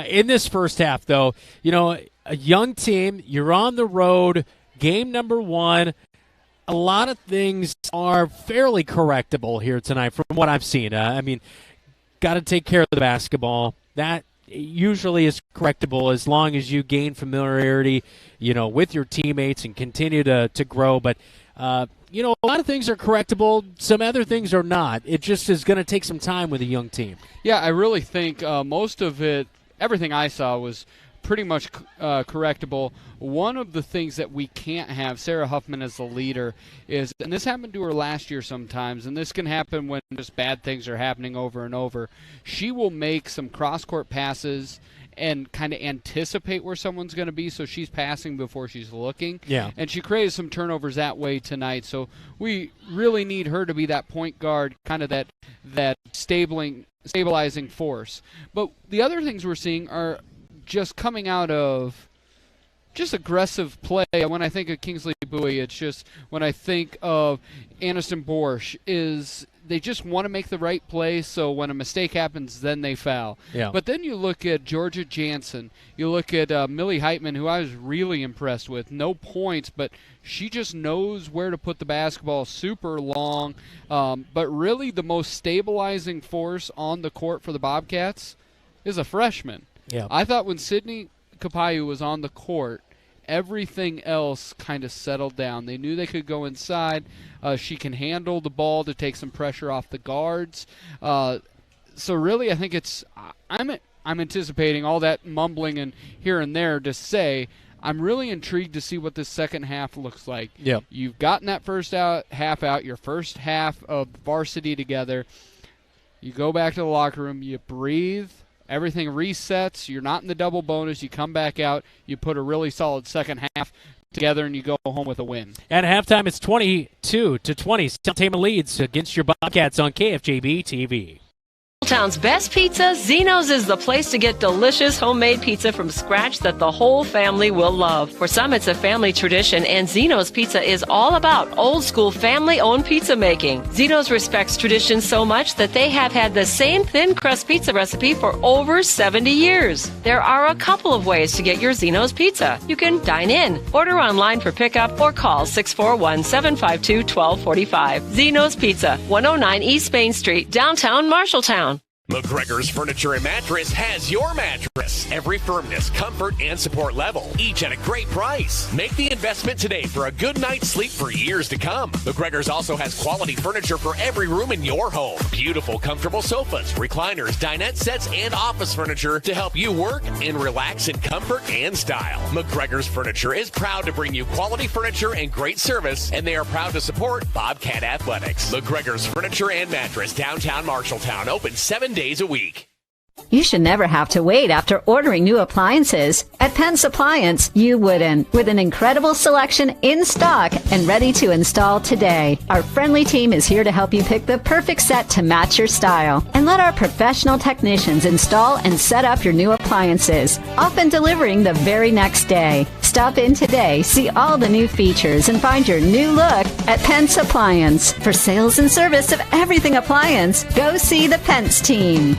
In this first half, though, you know, a young team, you're on the road, game number 1. A lot of things are fairly correctable here tonight from what I've seen. I mean, got to take care of the basketball. That usually is correctable as long as you gain familiarity, you know, with your teammates and continue to grow. But A lot of things are correctable. Some other things are not. It just is going to take some time with a young team. Yeah, I really think most of it, everything I saw was pretty much correctable. One of the things that we can't have, Sarah Huffman as the leader, is, and this happened to her last year sometimes, and this can happen when just bad things are happening over and over, she will make some cross-court passes and kind of anticipate where someone's going to be, so she's passing before she's looking. Yeah. And she created some turnovers that way tonight, so we really need her to be that point guard, kind of that stabilizing force. But the other things we're seeing are just coming out of just aggressive play. When I think of Kingsley Bowie, it's just when I think of Aniston Borsch, they just want to make the right play, so when a mistake happens, then they foul. Yeah. But then you look at Georgia Jansen, you look at Millie Heitman, who I was really impressed with. No points, but she just knows where to put the basketball, super long. But really the most stabilizing force on the court for the Bobcats is a freshman. Yeah. I thought when Sydney Kapayu was on the court, everything else kind of settled down. They knew they could go inside. She can handle the ball to take some pressure off the guards. So really, I think I'm anticipating all that mumbling and here and there to say I'm really intrigued to see what this second half looks like. Yeah. You've gotten that first half out, your first half of varsity together. You go back to the locker room, you breathe. Everything resets. You're not in the double bonus. You come back out. You put a really solid second half together, and you go home with a win. At halftime, it's 22-20. Tama leads against your Bobcats on KFJB-TV. Town's best pizza, Zeno's is the place to get delicious homemade pizza from scratch that the whole family will love. For some, it's a family tradition, and Zeno's Pizza is all about old-school family-owned pizza making. Zeno's respects tradition so much that they have had the same thin crust pizza recipe for over 70 years. There are a couple of ways to get your Zeno's Pizza. You can dine in, order online for pickup, or call 641-752-1245. Zeno's Pizza, 109 East Main Street, downtown Marshalltown. McGregor's Furniture and Mattress has your mattress. Every firmness, comfort, and support level, each at a great price. Make the investment today for a good night's sleep for years to come. McGregor's also has quality furniture for every room in your home. Beautiful, comfortable sofas, recliners, dinette sets, and office furniture to help you work and relax in comfort and style. McGregor's Furniture is proud to bring you quality furniture and great service, and they are proud to support Bobcat Athletics. McGregor's Furniture and Mattress, downtown Marshalltown, open 7 days a week. You should never have to wait after ordering new appliances. At Penn's Appliance, you wouldn't. With an incredible selection in stock and ready to install today. Our friendly team is here to help you pick the perfect set to match your style. And let our professional technicians install and set up your new appliances, often delivering the very next day. Stop in today, see all the new features, and find your new look at Penn's Appliance. For sales and service of everything appliance, go see the Pence team.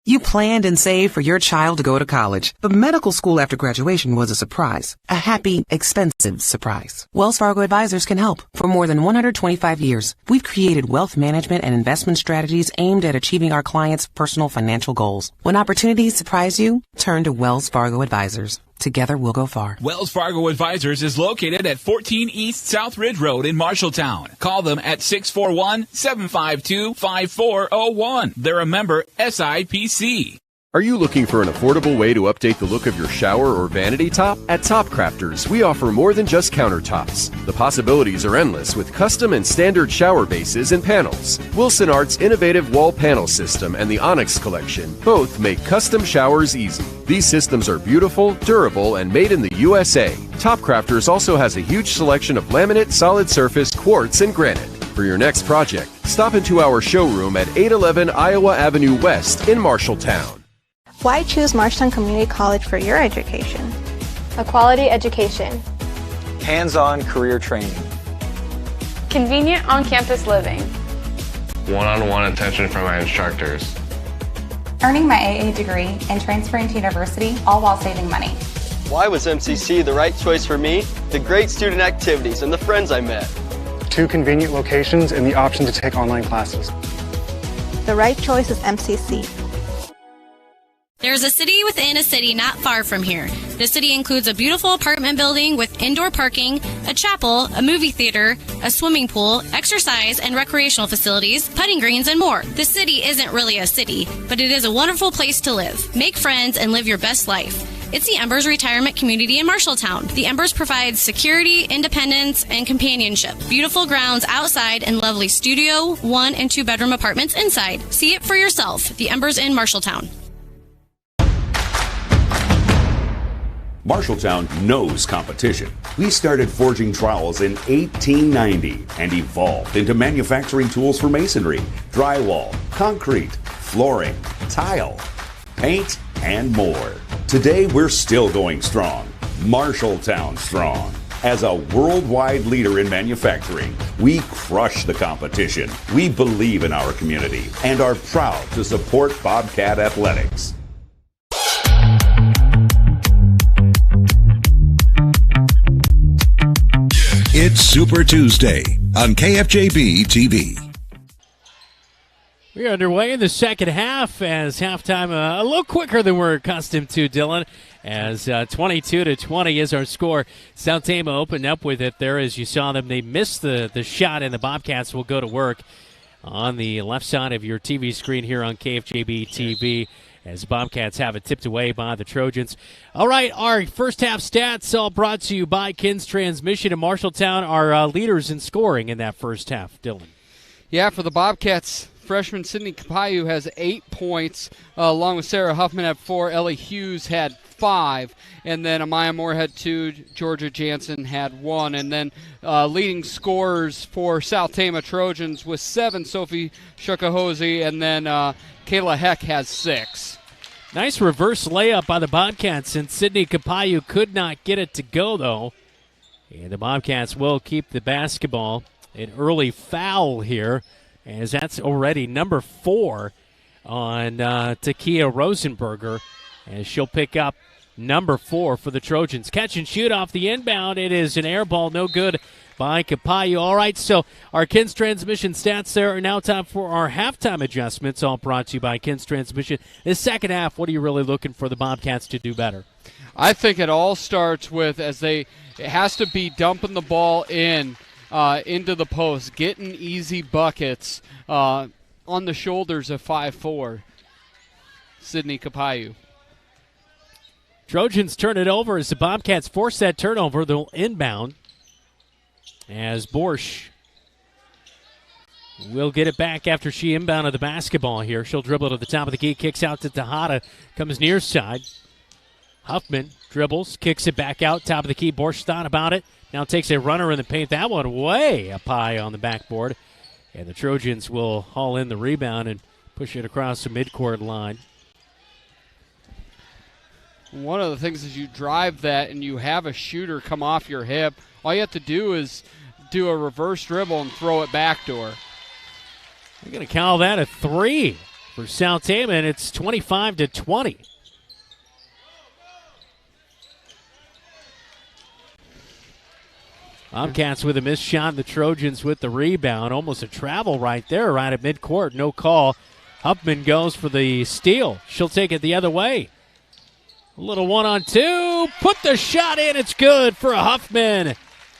You planned and saved for your child to go to college, but medical school after graduation was a surprise. A happy, expensive surprise. Wells Fargo Advisors can help. For more than 125 years, we've created wealth management and investment strategies aimed at achieving our clients' personal financial goals. When opportunities surprise you, turn to Wells Fargo Advisors. Together we'll go far. Wells Fargo Advisors is located at 14 East South Ridge Road in Marshalltown. Call them at 641-752-5401. They're a member SIPC. Are you looking for an affordable way to update the look of your shower or vanity top? At Top Crafters, we offer more than just countertops. The possibilities are endless with custom and standard shower bases and panels. Wilson Art's innovative wall panel system and the Onyx collection both make custom showers easy. These systems are beautiful, durable, and made in the USA. Top Crafters also has a huge selection of laminate, solid surface, quartz, and granite. For your next project, stop into our showroom at 811 Iowa Avenue West in Marshalltown. Why choose Marshalltown Community College for your education? A quality education. Hands-on career training. Convenient on-campus living. One-on-one attention from my instructors. Earning my AA degree and transferring to university, all while saving money. Why was MCC the right choice for me? The great student activities and the friends I met. 2 convenient locations and the option to take online classes. The right choice is MCC. There's a city within a city not far from here. The city includes a beautiful apartment building with indoor parking, a chapel, a movie theater, a swimming pool, exercise and recreational facilities, putting greens, and more. The city isn't really a city, but it is a wonderful place to live. Make friends and live your best life. It's the Embers Retirement Community in Marshalltown. The Embers provides security, independence, and companionship. Beautiful grounds outside and lovely studio, 1 and 2 bedroom apartments inside. See it for yourself. The Embers in Marshalltown. Marshalltown knows competition. We started forging trowels in 1890 and evolved into manufacturing tools for masonry, drywall, concrete, flooring, tile, paint, and more. Today, we're still going strong. Marshalltown strong. As a worldwide leader in manufacturing, we crush the competition. We believe in our community and are proud to support Bobcat Athletics. It's Super Tuesday on KFJB-TV. We're underway in the second half as halftime a little quicker than we're accustomed to, Dylan, as 22-20 is our score. South Tama opened up with it there as you saw them. They missed the shot, and the Bobcats will go to work on the left side of your TV screen here on KFJB-TV as Bobcats have it tipped away by the Trojans. All right, our first half stats all brought to you by Kins Transmission in Marshalltown, our leaders in scoring in that first half, Dylan. Yeah, for the Bobcats, freshman Sydney Kapayu has 8 points, along with Sarah Huffman had 4. Ellie Hughes had 5. And then Amaya Moore had 2. Georgia Jansen had 1. And then leading scorers for South Tama Trojans with 7, Sophie Shukahosi. And then Kayla Heck has 6. Nice reverse layup by the Bobcats, and Sydney Kapayu could not get it to go, though. And the Bobcats will keep the basketball. An early foul here, as that's already number 4 on Takia Rosenberger, as she'll pick up number 4 for the Trojans. Catch and shoot off the inbound. It is an air ball, no good by Kapayu. All right, so our Kins Transmission stats there are now time for our halftime adjustments, all brought to you by Kins Transmission. This second half, what are you really looking for the Bobcats to do better? I think it all starts with it has to be dumping the ball into the post, getting easy buckets on the shoulders of 5'4", Sydney Kapayu. Trojans turn it over as the Bobcats force that turnover. They'll inbound as Borsch will get it back after she inbounded the basketball here. She'll dribble to the top of the key, kicks out to Tejada, comes near side. Huffman dribbles, kicks it back out, top of the key. Borsch thought about it, now takes a runner in the paint. That one way up high on the backboard. And the Trojans will haul in the rebound and push it across the midcourt line. One of the things is you drive that and you have a shooter come off your hip. All you have to do is do a reverse dribble and throw it back to her. We're going to call that a 3 for South Tama, and it's 25-20. Bobcats with a missed shot, the Trojans with the rebound. Almost a travel right there, right at midcourt. No call. Huffman goes for the steal. She'll take it the other way. A little 1-on-2. Put the shot in. It's good for a Huffman.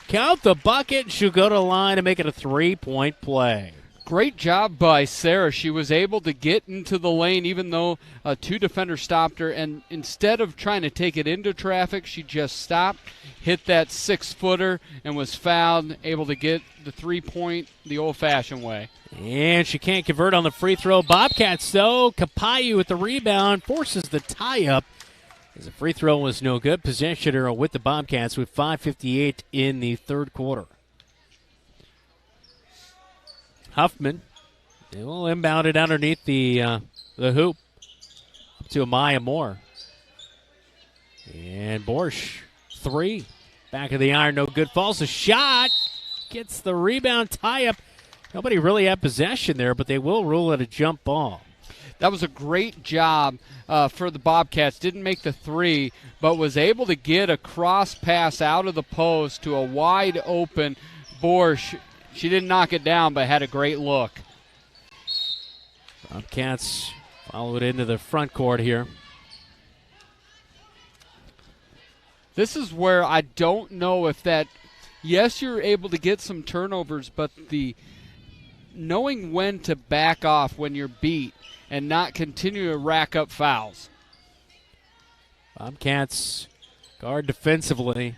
Count the bucket. She'll go to the line and make it a 3-point play. Great job by Sarah. She was able to get into the lane even though 2 defenders stopped her. And instead of trying to take it into traffic, she just stopped, hit that 6-footer, and was fouled, able to get the 3-point the old-fashioned way. And she can't convert on the free throw. Bobcats, though. Kapayu with the rebound forces the tie-up. As the free throw was no good. Possession arrow with the Bobcats with 5:58 in the third quarter. Huffman, they will inbound it underneath the hoop up to Amaya Moore. And Borsch, 3. Back of the iron, no good. Falls a shot. Gets the rebound tie-up. Nobody really had possession there, but they will rule it a jump ball. That was a great job for the Bobcats. Didn't make the 3, but was able to get a cross pass out of the post to a wide open Borsch. She didn't knock it down, but had a great look. Bobcats follow it into the front court here. This is where I don't know if that, yes, you're able to get some turnovers, but the knowing when to back off when you're beat and not continue to rack up fouls. Bobcats guard defensively.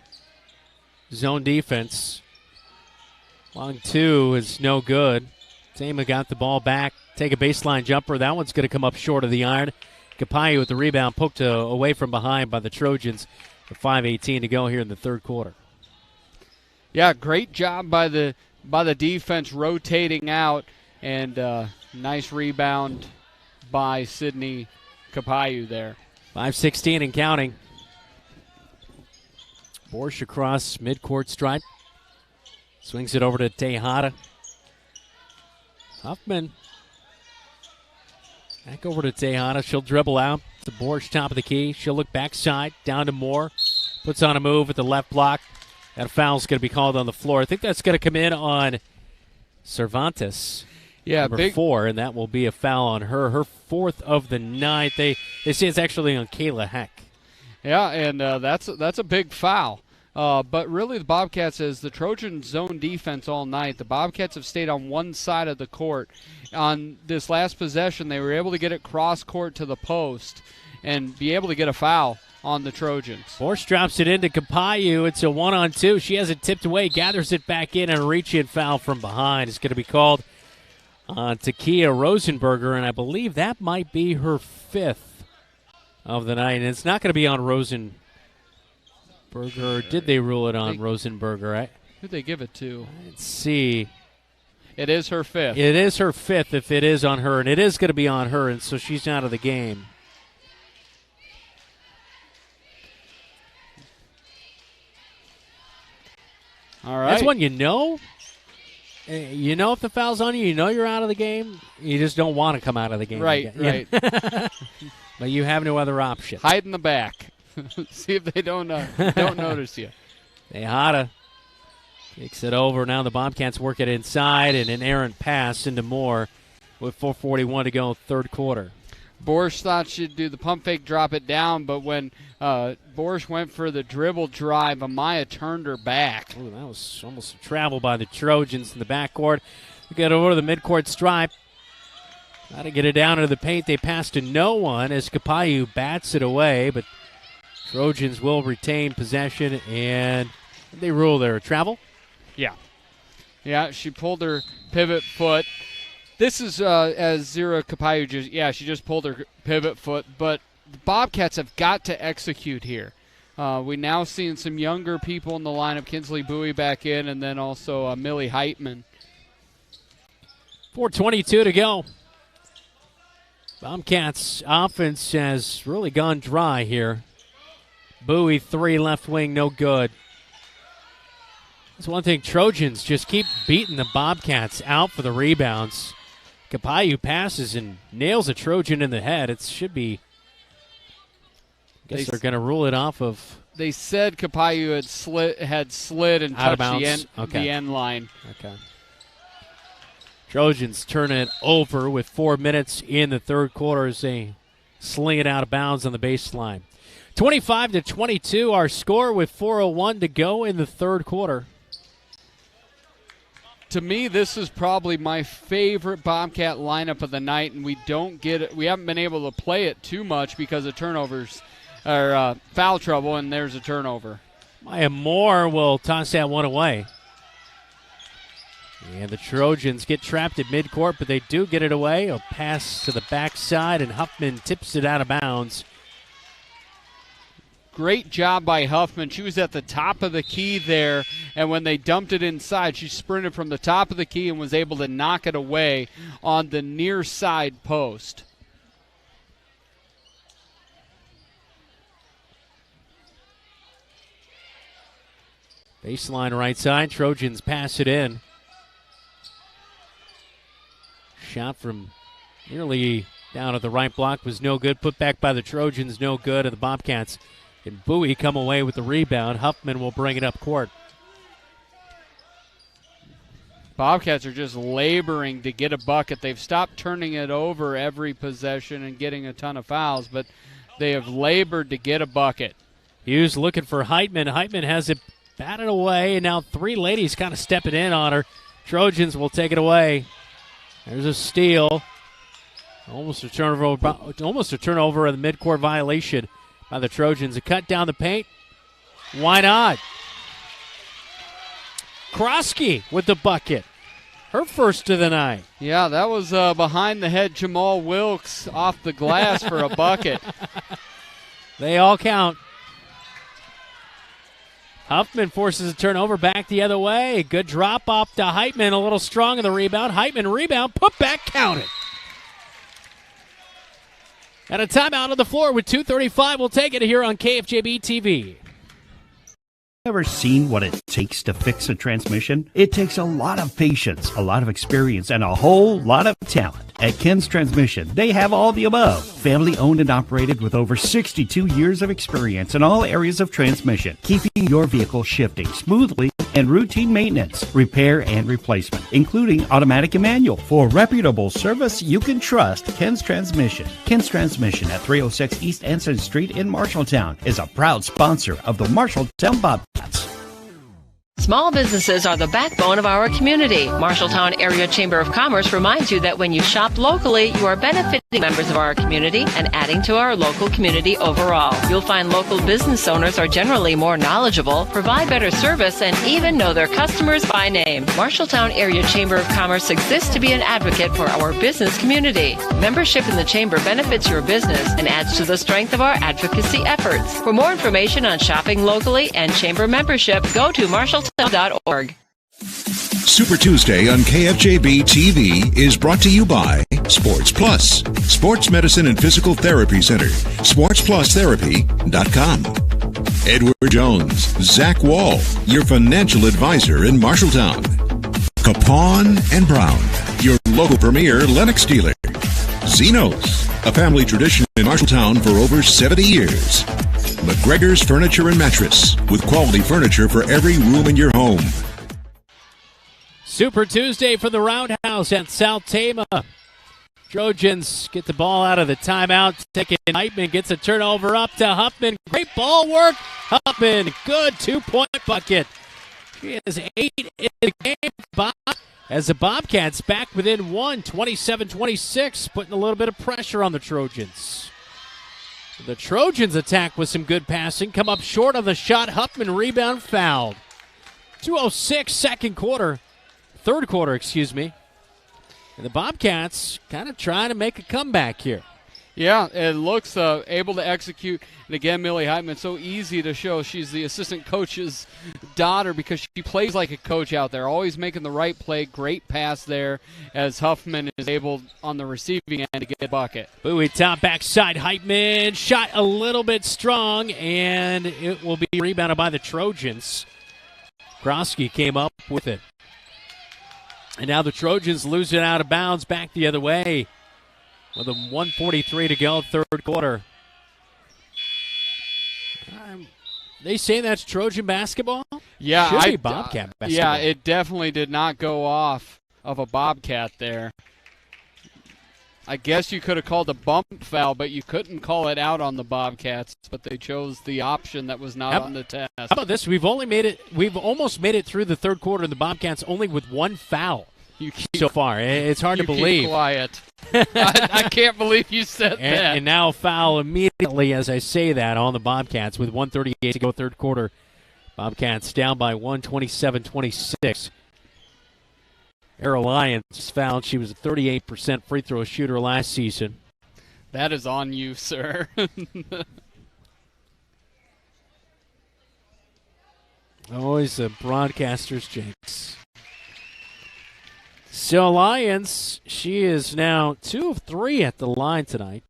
Zone defense. Long two is no good. Tama got the ball back. Take a baseline jumper. That one's going to come up short of the iron. Kapayu with the rebound, poked away from behind by the Trojans. With 5:18 to go here in the third quarter. Yeah, great job by the defense rotating out, and nice rebound by Sydney Kapayu there. 5:16 and counting. Borsch across midcourt stripe. Swings it over to Tejada. Huffman. Back over to Tejada. She'll dribble out to Borsch, top of the key. She'll look backside, down to Moore. Puts on a move at the left block. That foul's going to be called on the floor. I think that's going to come in on Cervantes. Yeah, number 4, and that will be a foul on her. Her 4th of the night. They say it's actually on Kayla Heck. Yeah, and that's a big foul. But really the Bobcats, as the Trojans zone defense all night, the Bobcats have stayed on one side of the court. On this last possession, they were able to get it cross-court to the post and be able to get a foul on the Trojans. Borsch drops it into Kapayu. It's a 1-on-2. She has it tipped away, gathers it back in, and a reach-in foul from behind. It's going to be called on Takia Rosenberger, and I believe that might be her 5th of the night. And it's not going to be on Rosenberger. Did they rule it on Rosenberger? Right? Who'd they give it to? Let's see. It is her 5th. It is her 5th if it is on her, and it is going to be on her, and so she's out of the game. All right. That's when you know. You know if the foul's on you, you know you're out of the game. You just don't want to come out of the game. Right, right. But you have no other option. Hide in the back. See if they don't notice you. Tejada kicks it over. Now the Bobcats work it inside, and an errant pass into Moore with 4:41 to go, third quarter. Borsch thought she'd do the pump fake, drop it down, but when Borsch went for the dribble drive, Amaya turned her back. Ooh, that was almost a travel by the Trojans in the backcourt. We get over to the midcourt stripe. Got to get it down into the paint. They pass to no one as Kapayu bats it away, but Trojans will retain possession, and they rule there. Travel? Yeah. Yeah, she pulled her pivot foot. This is as Zira Kapayu she just pulled her pivot foot, but the Bobcats have got to execute here. We now seeing some younger people in the lineup, Kinsley Bowie back in, and then also Millie Heitman. 4:22 to go. Bobcats offense has really gone dry here. Bowie 3 left wing, no good. That's one thing, Trojans just keep beating the Bobcats out for the rebounds. Kapayu passes and nails a Trojan in the head. It should be, I guess they're going to rule it off of. They said Kapayu had slid and touched the end line. Okay. Trojans turn it over with 4 minutes in the third quarter as they sling it out of bounds on the baseline. 25-22 our score with 4:01 to go in the third quarter. To me, this is probably my favorite Bobcat lineup of the night, and we haven't been able to play it too much because of turnovers or foul trouble, and there's a turnover. Maya Moore will toss that one away. And the Trojans get trapped at midcourt, but they do get it away. A pass to the backside, and Huffman tips it out of bounds. Great job by Huffman. She was at the top of the key there, and when they dumped it inside, she sprinted from the top of the key and was able to knock it away on the near side post. Baseline right side. Trojans pass it in. Shot from nearly down at the right block was no good. Put back by the Trojans, no good. And the Bobcats and Bowie come away with the rebound. Huffman will bring it up court. Bobcats are just laboring to get a bucket. They've stopped turning it over every possession and getting a ton of fouls, but they have labored to get a bucket. Hughes looking for Heitman. Heitman has it batted away, and now three ladies kind of stepping in on her. Trojans will take it away. There's a steal. Almost a turnover of the midcourt violation by the Trojans. A cut down the paint. Why not? Krosky with the bucket. Her first of the night. Yeah, that was behind the head Jamal Wilkes off the glass for a bucket. They all count. Huffman forces a turnover back the other way. Good drop off to Heitman. A little strong in the rebound. Heitman rebound. Put back. Count it. And a timeout on the floor with 2:35. We'll take it here on KFJB-TV. Ever seen what it takes to fix a transmission? It takes a lot of patience, a lot of experience, and a whole lot of talent. At Ken's Transmission, they have all the above. Family owned and operated with over 62 years of experience in all areas of transmission, keeping your vehicle shifting smoothly and routine maintenance, repair, and replacement, including automatic and manual. For reputable service you can trust, Ken's Transmission. Ken's Transmission at 306 East Anson Street in Marshalltown is a proud sponsor of the Marshalltown Bobcats. Small businesses are the backbone of our community. Marshalltown Area Chamber of Commerce reminds you that when you shop locally, you are benefiting members of our community and adding to our local community overall. You'll find local business owners are generally more knowledgeable, provide better service, and even know their customers by name. Marshalltown Area Chamber of Commerce exists to be an advocate for our business community. Membership in the Chamber benefits your business and adds to the strength of our advocacy efforts. For more information on shopping locally and Chamber membership, go to marshalltown.org. Super Tuesday on KFJB-TV is brought to you by Sports Plus, Sports Medicine and Physical Therapy Center, sportsplusTherapy.com. Edward Jones, Zach Wall, your financial advisor in Marshalltown. Capon and Brown, your local premier Lennox dealer. Zeno's, a family tradition in Marshalltown for over 70 years. McGregor's Furniture and Mattress, with quality furniture for every room in your home. Super Tuesday for the Roundhouse at South Tama. Trojans get the ball out of the timeout. Taking Heitman gets a turnover up to Huffman. Great ball work. Huffman, good 2-point bucket. She has 8 in the game. As the Bobcats back within one, 27-26, putting a little bit of pressure on the Trojans. The Trojans attack with some good passing. Come up short on the shot. Huffman rebound fouled. 2:06 third quarter, And the Bobcats kind of trying to make a comeback here. Yeah, it looks able to execute. And again, Millie Heitman, so easy to show. She's the assistant coach's daughter because she plays like a coach out there, always making the right play. Great pass there as Huffman is able on the receiving end to get a bucket. Bowie top backside. Heitman shot a little bit strong, and it will be rebounded by the Trojans. Krosky came up with it. And now the Trojans lose it out of bounds back the other way with a 1:43 to go, third quarter. They say that's Trojan basketball? Yeah, Should be Bobcat basketball. Yeah, it definitely did not go off of a Bobcat there. I guess you could have called a bump foul, but you couldn't call it out on the Bobcats, but they chose the option that was not on the test. How about this? We've almost made it through the third quarter, and the Bobcats only with one foul so far. It's hard to believe. Keep quiet. I can't believe you said that. And now foul immediately as I say that on the Bobcats with 1:38 to go, third quarter. Bobcats down by 1, 27-26. Errol Lyons fouled. She was a 38% free throw shooter last season. That is on you, sir. Always a broadcaster's jinx. So Lyons, she is now 2 of 3 at the line tonight.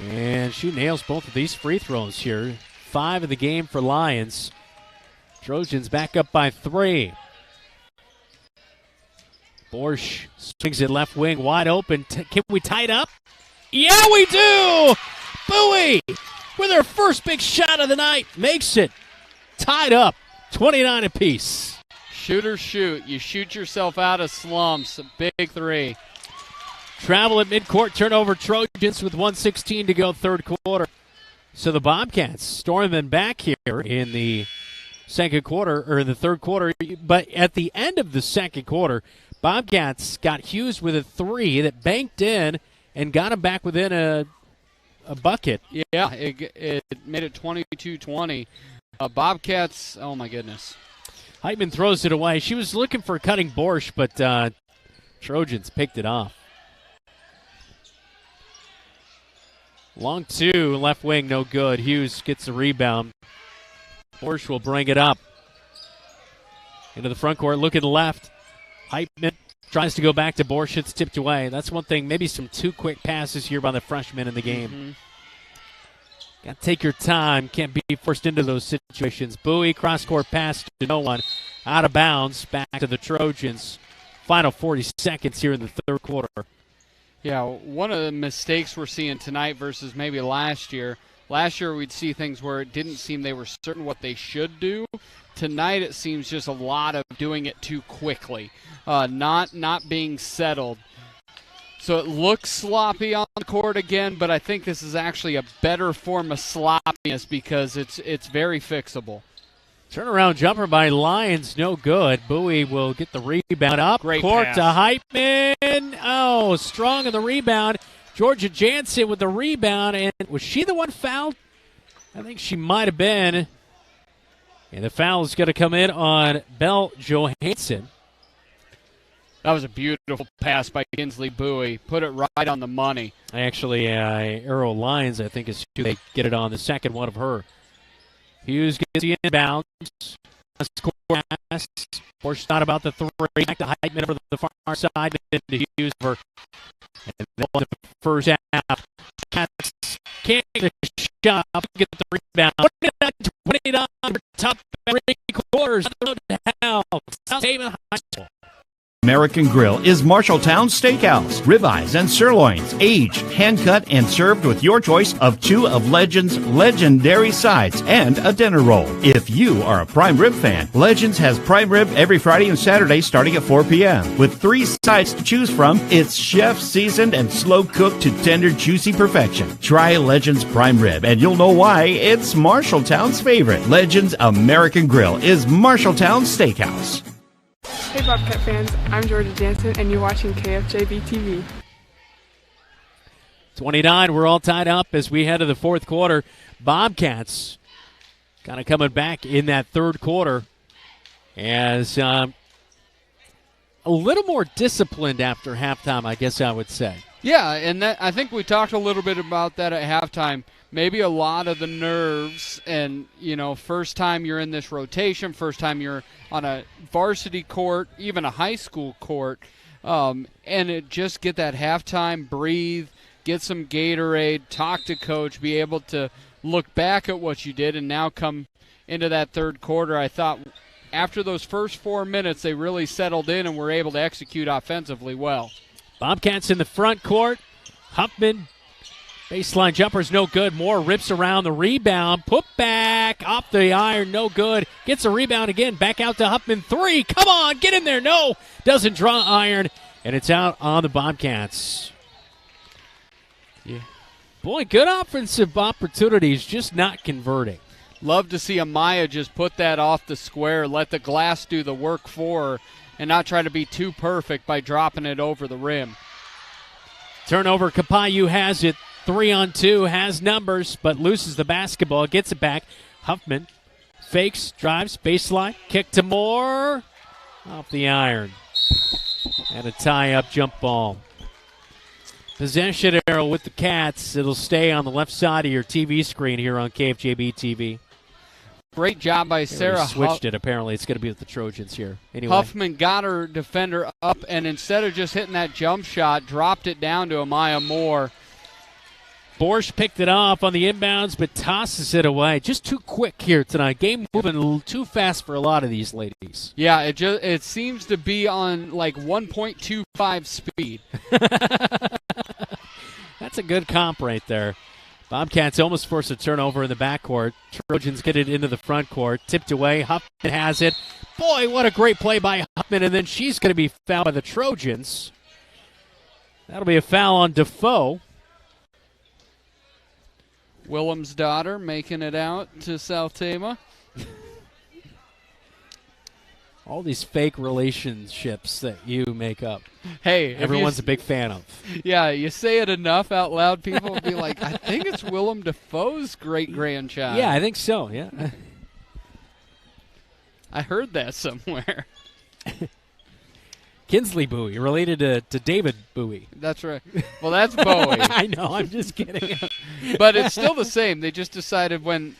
And she nails both of these free throws here. 5 in the game for Lyons. Trojans back up by 3. Borsch swings it left wing, wide open. Can we tie it up? Yeah, we do! Bowie with her first big shot of the night. Makes it tied up, 29 apiece. Shoot or shoot. You shoot yourself out of slumps. A big 3. Travel at midcourt, turnover Trojans with 1:16 to go, third quarter. So the Bobcats storming back here in the second quarter, or the third quarter. But at the end of the second quarter, Bobcats got Hughes with a three that banked in and got him back within a bucket. Yeah, it made it 22-20. Bobcats, oh my goodness. Heitman throws it away. She was looking for cutting Borsch, but Trojans picked it off. Long two, left wing, no good. Hughes gets the rebound. Borsch will bring it up. Into the front court, looking left. Heitman tries to go back to Borsch. It's tipped away. That's one thing. Maybe some too quick passes here by the freshman in the game. Mm-hmm. Got to take your time. Can't be forced into those situations. Bowie, cross-court pass to no one. Out of bounds. Back to the Trojans. Final 40 seconds here in the third quarter. Yeah, one of the mistakes we're seeing tonight versus maybe last year. Last year we'd see things where it didn't seem they were certain what they should do. Tonight it seems just a lot of doing it too quickly, not being settled. So it looks sloppy on the court again, but I think this is actually a better form of sloppiness because it's very fixable. Turnaround jumper by Lyons, no good. Bowie will get the rebound up. Great court pass. to Heitman. Oh, strong on the rebound. Georgia Jansen with the rebound, and was she the one fouled? I think she might have been. And the foul is going to come in on Belle Johansson. That was a beautiful pass by Kinsley Bowie. Put it right on the money. Actually, Arrow Lyons, I think, is who they get it on, the second one of her. Hughes gets the inbounds. Pass. Borsch thought about the three. Back to Heitman over the far side. To Hughes for and the first half. Cats can't get the shot. Get the rebound. 29 top 3 quarters. South Haven High School. American Grill is Marshalltown Steakhouse. Ribeyes and sirloins, aged, hand-cut, and served with your choice of 2 of Legends' legendary sides and a dinner roll. If you are a prime rib fan, Legends has prime rib every Friday and Saturday starting at 4 p.m. With 3 sides to choose from, it's chef-seasoned and slow-cooked to tender, juicy perfection. Try Legends prime rib, and you'll know why it's Marshalltown's favorite. Legends American Grill is Marshalltown Steakhouse. Hey Bobcat fans, I'm Georgia Jansen, and you're watching KFJB-TV. 29, we're all tied up as we head to the fourth quarter. Bobcats kind of coming back in that third quarter as a little more disciplined after halftime, I guess I would say. Yeah, and I think we talked a little bit about that at halftime. Maybe a lot of the nerves and, first time you're in this rotation, first time you're on a varsity court, even a high school court, and just get that halftime, breathe, get some Gatorade, talk to coach, be able to look back at what you did, and now come into that third quarter. I thought after those first 4 minutes, they really settled in and were able to execute offensively well. Bobcats in the front court. Huffman, baseline jumper's no good. Moore rips around the rebound. Put back off the iron, no good. Gets a rebound again. Back out to Huffman. 3. Come on, get in there. No. Doesn't draw iron. And it's out on the Bobcats. Yeah. Boy, good offensive opportunities, just not converting. Love to see Amaya just put that off the square, let the glass do the work for her, and not try to be too perfect by dropping it over the rim. Turnover, Kapayu has it. 3-on-2, has numbers, but loses the basketball, gets it back. Huffman fakes, drives, baseline, kick to Moore. Off the iron. And a tie-up jump ball. Possession arrow with the Cats. It'll stay on the left side of your TV screen here on KFJB-TV. Great job by Sarah. Switched it, apparently. It's going to be with the Trojans here. Anyway. Huffman got her defender up, and instead of just hitting that jump shot, dropped it down to Amaya Moore. Borsch picked it off on the inbounds, but tosses it away. Just too quick here tonight. Game moving a little too fast for a lot of these ladies. Yeah, it seems to be on like 1.25 speed. That's a good comp right there. Bobcats almost force a turnover in the backcourt. Trojans get it into the front court. Tipped away. Huffman has it. Boy, what a great play by Huffman, and then she's going to be fouled by the Trojans. That'll be a foul on Defoe. Willem's daughter making it out to South Tama. All these fake relationships that you make up. Hey, everyone's a big fan of. Yeah, you say it enough out loud, people will be like, I think it's Willem Dafoe's great-grandchild. Yeah, I think so, yeah. I heard that somewhere. Kinsley Bowie, related to David Bowie. That's right. Well, that's Bowie. I know, I'm just kidding. But it's still the same. They just decided when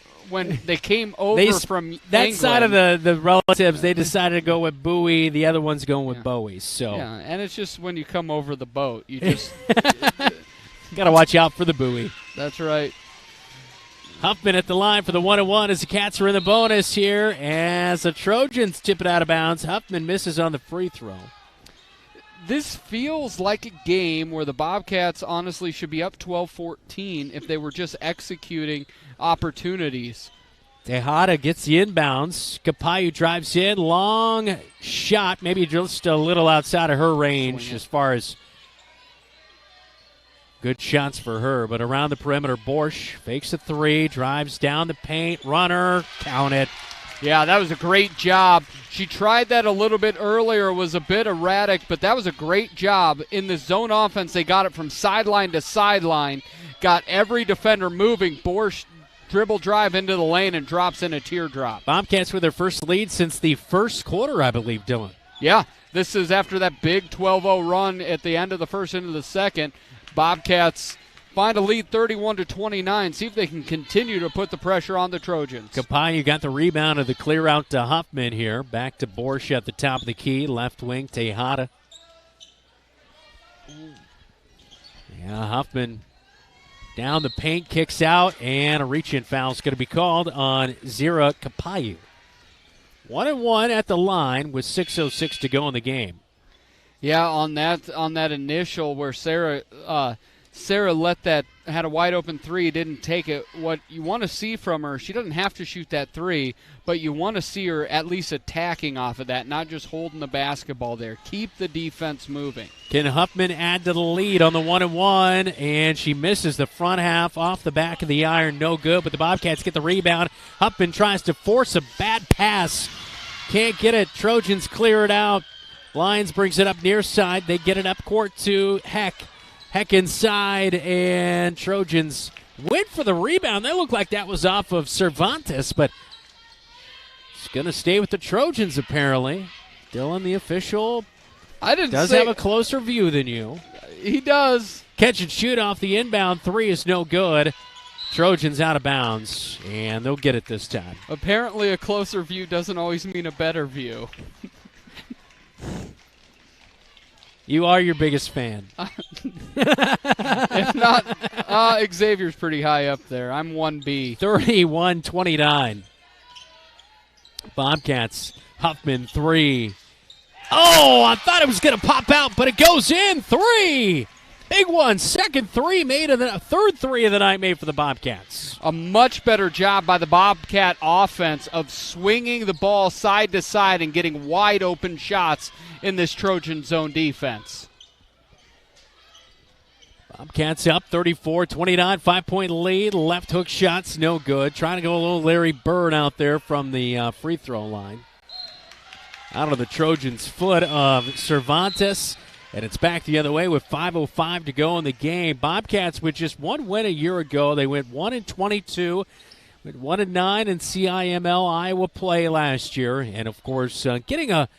they came over from that England, side of the relatives, they decided to go with Bowie. The other one's going with Bowie. So yeah, and it's just when you come over the boat, you just got to watch out for the Bowie. That's right. Huffman at the line for the 1-1 as the Cats are in the bonus here. As the Trojans tip it out of bounds, Huffman misses on the free throw. This feels like a game where the Bobcats honestly should be up 12-14 if they were just executing opportunities. Tejada gets the inbounds. Kapayu drives in. Long shot, maybe just a little outside of her range as far as good shots for her. But around the perimeter, Borsch fakes a three, drives down the paint. Runner, count it. Yeah, that was a great job. She tried that a little bit earlier, was a bit erratic, but that was a great job. In the zone offense, they got it from sideline to sideline, got every defender moving. Borsch dribble drive into the lane and drops in a teardrop. Bobcats with their first lead since the first quarter, I believe, Dylan. Yeah, this is after that big 12-0 run at the end of the first, into the second. Bobcats find a lead 31-29. See if they can continue to put the pressure on the Trojans. Kapayu got the rebound of the clear out to Huffman here. Back to Borsch at the top of the key. Left wing, Tejada. Yeah, Huffman down the paint, kicks out, and a reach-in foul is going to be called on Zira Kapayu. 1-1 at the line with 6:06 to go in the game. Yeah, on that initial where Sarah had a wide open three, didn't take it. What you want to see from her, she doesn't have to shoot that three, but you want to see her at least attacking off of that, not just holding the basketball there. Keep the defense moving. Can Huffman add to the lead on the 1-1? And she misses the front half off the back of the iron. No good, but the Bobcats get the rebound. Huffman tries to force a bad pass. Can't get it. Trojans clear it out. Lyons brings it up near side. They get it up court to Heck. Heck inside, and Trojans went for the rebound. That looked like that was off of Cervantes, but it's going to stay with the Trojans apparently. Dylan, the official, does have a closer view than you. He does. Catch and shoot off the inbound three is no good. Trojans out of bounds, and they'll get it this time. Apparently a closer view doesn't always mean a better view. You are your biggest fan. If not, Xavier's pretty high up there. I'm 1B. 31-29. Bobcats, Huffman, three. Oh, I thought it was going to pop out, but it goes in. Three. Big one. Second three made of the third three of the night made for the Bobcats. A much better job by the Bobcat offense of swinging the ball side to side and getting wide open shots in this Trojan zone defense. Bobcats up 34-29, 5-point lead. Left hook shots, no good. Trying to go a little Larry Bird out there from the free throw line. Out of the Trojans' foot of Cervantes. And it's back the other way with 5:05 to go in the game. Bobcats with just one win a year ago. They went 1-22, went 1-9 in CIML Iowa play last year. And, of course, getting a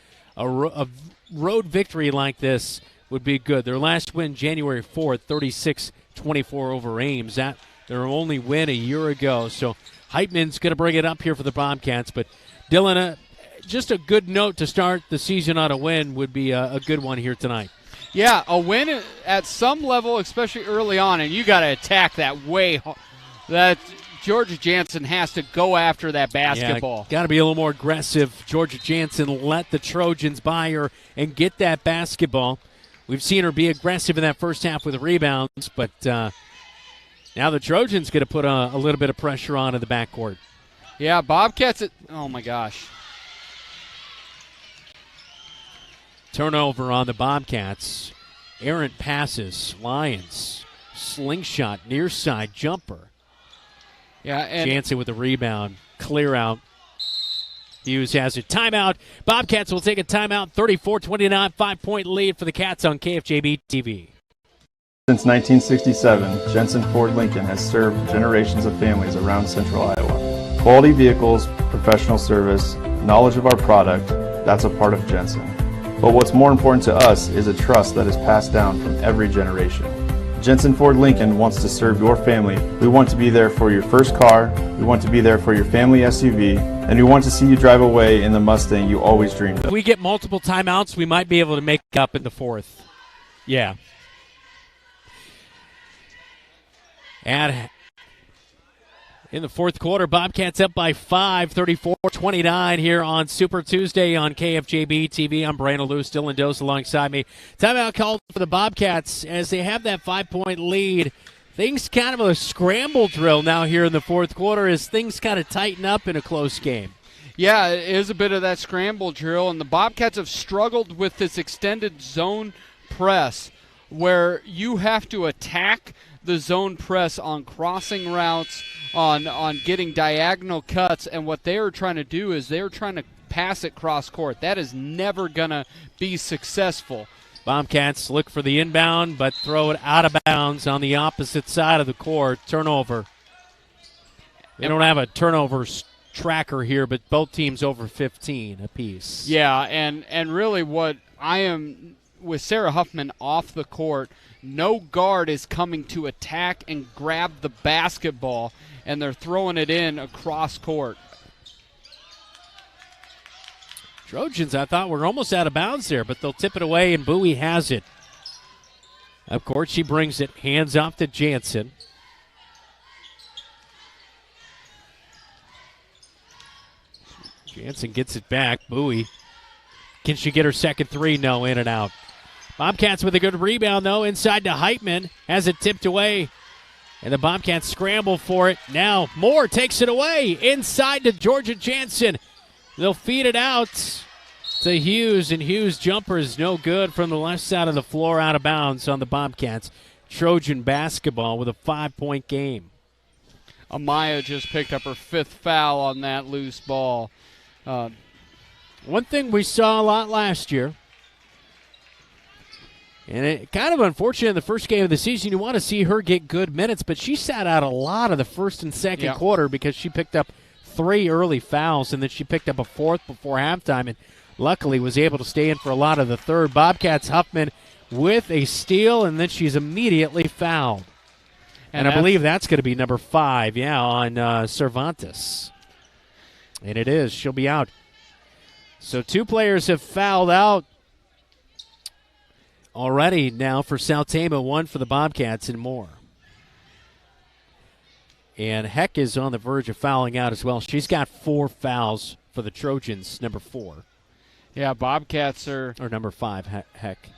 road victory like this would be good. Their last win January 4th, 36-24 over Ames. That their only win a year ago. So Heitman's going to bring it up here for the Bobcats. But, Dylan, just a good note to start the season on a win would be a good one here tonight. Yeah, a win at some level, especially early on, and you got to attack that way. That Georgia Jansen has to go after that basketball. Got to be a little more aggressive. Georgia Jansen let the Trojans by her and get that basketball. We've seen her be aggressive in that first half with rebounds, but now the Trojans going to put a little bit of pressure on in the backcourt. Yeah, Bobcats, oh my gosh. Turnover on the Bobcats. Errant passes. Lions. Slingshot. Near side jumper. Yeah, and Jansen with the rebound. Clear out. Hughes has it. Timeout. Bobcats will take a timeout. 34-29. 5-point lead for the Cats on KFJB-TV. Since 1967, Jensen Ford Lincoln has served generations of families around central Iowa. Quality vehicles, professional service, knowledge of our product, that's a part of Jensen. But what's more important to us is a trust that is passed down from every generation. Jensen Ford Lincoln wants to serve your family. We want to be there for your first car, we want to be there for your family SUV, and we want to see you drive away in the Mustang you always dreamed of. If we get multiple timeouts, we might be able to make up in the fourth. Yeah. And in the fourth quarter, Bobcats up by 5, 34-29 here on Super Tuesday on KFJB-TV. I'm Brandon Lewis, Dylan Dose alongside me. Timeout called for the Bobcats as they have that 5-point lead. Things kind of a scramble drill now here in the fourth quarter as things kind of tighten up in a close game. Yeah, it is a bit of that scramble drill, and the Bobcats have struggled with this extended zone press where you have to attack the zone press on crossing routes, on getting diagonal cuts, and what they are trying to do is they're trying to pass it cross court. That is never going to be successful. Bobcats look for the inbound, but throw it out of bounds on the opposite side of the court. Turnover. They don't have a turnovers tracker here, but both teams over 15 apiece. Yeah, and really what I am with Sarah Huffman off the court, no guard is coming to attack and grab the basketball, and they're throwing it in across court. Trojans, I thought, were almost out of bounds there, but they'll tip it away, and Bowie has it. Of course, she brings it hands off to Jansen. Jansen gets it back. Bowie. Can she get her second three? No, in and out. Bobcats with a good rebound, though, inside to Heitman. Has it tipped away. And the Bobcats scramble for it. Now Moore takes it away. Inside to Georgia Jansen. They'll feed it out to Hughes, and Hughes' jumper is no good from the left side of the floor, out of bounds on the Bobcats. Trojan basketball with a 5-point game. Amaya just picked up her fifth foul on that loose ball. One thing we saw a lot last year, and it kind of unfortunate in the first game of the season, you want to see her get good minutes, but she sat out a lot of the first and second quarter because she picked up 3 early fouls, and then she picked up a fourth before halftime, and luckily was able to stay in for a lot of the third. Bobcats Huffman with a steal, and then she's immediately fouled. And I believe that's going to be number 5, on Cervantes. And it is. She'll be out. So 2 players have fouled out already now for South Tama, 1 for the Bobcats and more. And Heck is on the verge of fouling out as well. She's got 4 fouls for the Trojans, number 4. Yeah, Bobcats are... Or number 5, Heck.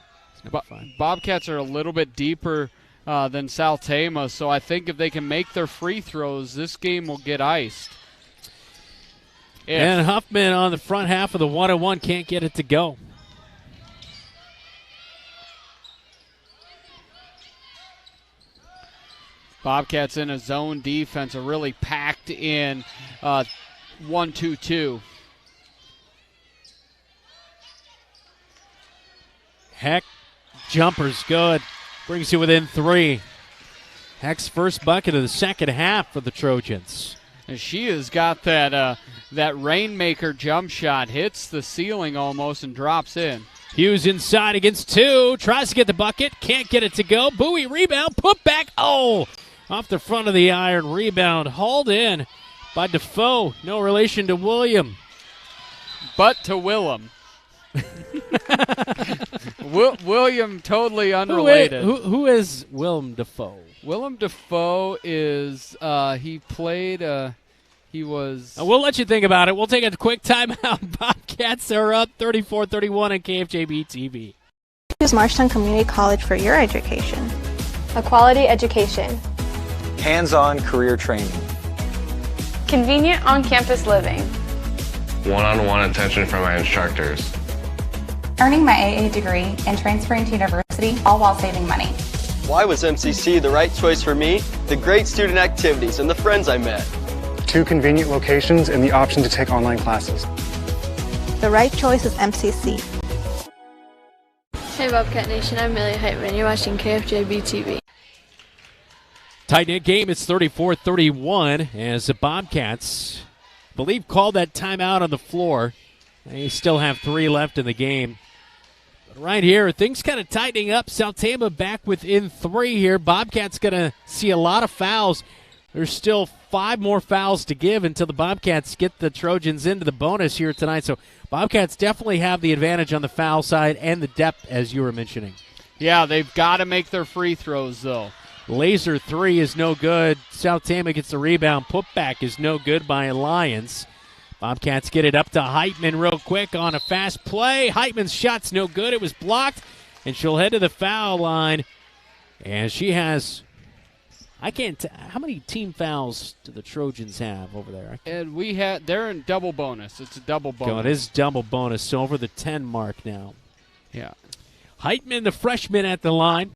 Number 5. Bobcats are a little bit deeper than South Tama, so I think if they can make their free throws, this game will get iced. And Huffman on the front half of the 1-on-1 can't get it to go. Bobcats in a zone defense, a really packed in 1-2-2. Heck, jumper's good. Brings you within 3. Heck's first bucket of the second half for the Trojans. And she has got that rainmaker jump shot, hits the ceiling almost and drops in. Hughes inside against 2, tries to get the bucket, can't get it to go. Bowie rebound, put back, off the front of the iron, rebound hauled in by Defoe. No relation to William. But to Willem. William totally unrelated. Who is Willem Defoe? Willem Defoe is he played he was we'll let you think about it. We'll take a quick timeout. Bobcats are up 34-31 on KFJB-TV. Choose Marshalltown Community College for your education. A quality education. Hands-on career training. Convenient on-campus living. One-on-one attention from my instructors. earning my AA degree and transferring to university, all while saving money. Why was MCC the right choice for me? The great student activities and the friends I met. 2 convenient locations and the option to take online classes. The right choice is MCC. Hey Bobcat Nation, I'm Millie Heitman. You're watching KFJB-TV. Tight-knit game. It's 34-31 as the Bobcats, I believe, called that timeout on the floor. They still have 3 left in the game. But right here, things kind of tightening up. South Tama back within 3 here. Bobcats going to see a lot of fouls. There's still 5 more fouls to give until the Bobcats get the Trojans into the bonus here tonight. So Bobcats definitely have the advantage on the foul side and the depth, as you were mentioning. Yeah, they've got to make their free throws, though. Laser 3 is no good. South Tama gets the rebound. Putback is no good by Alliance. Bobcats get it up to Heitman real quick on a fast play. Heitman's shot's no good. It was blocked, and she'll head to the foul line. And she has, how many team fouls do the Trojans have over there? And they're in double bonus. It's a double bonus. It is double bonus, so over the 10 mark now. Yeah. Heitman, the freshman, at the line.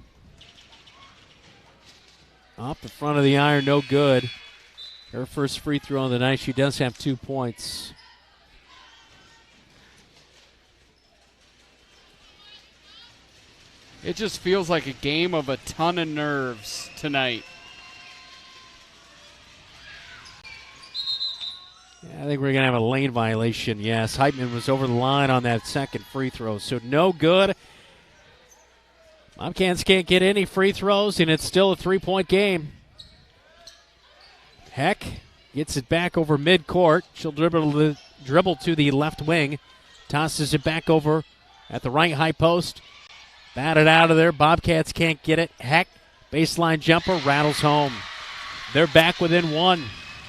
Off the front of the iron, no good. Her first free throw of the night. She does have 2 points. It just feels like a game of a ton of nerves tonight. Yeah, I think we're going to have a lane violation, yes. Heitman was over the line on that second free throw, so no good. Bobcats can't get any free throws, and it's still a 3-point game. Heck gets it back over midcourt. She'll dribble to the left wing. Tosses it back over at the right high post. Batted out of there. Bobcats can't get it. Heck, baseline jumper, rattles home. They're back within 1.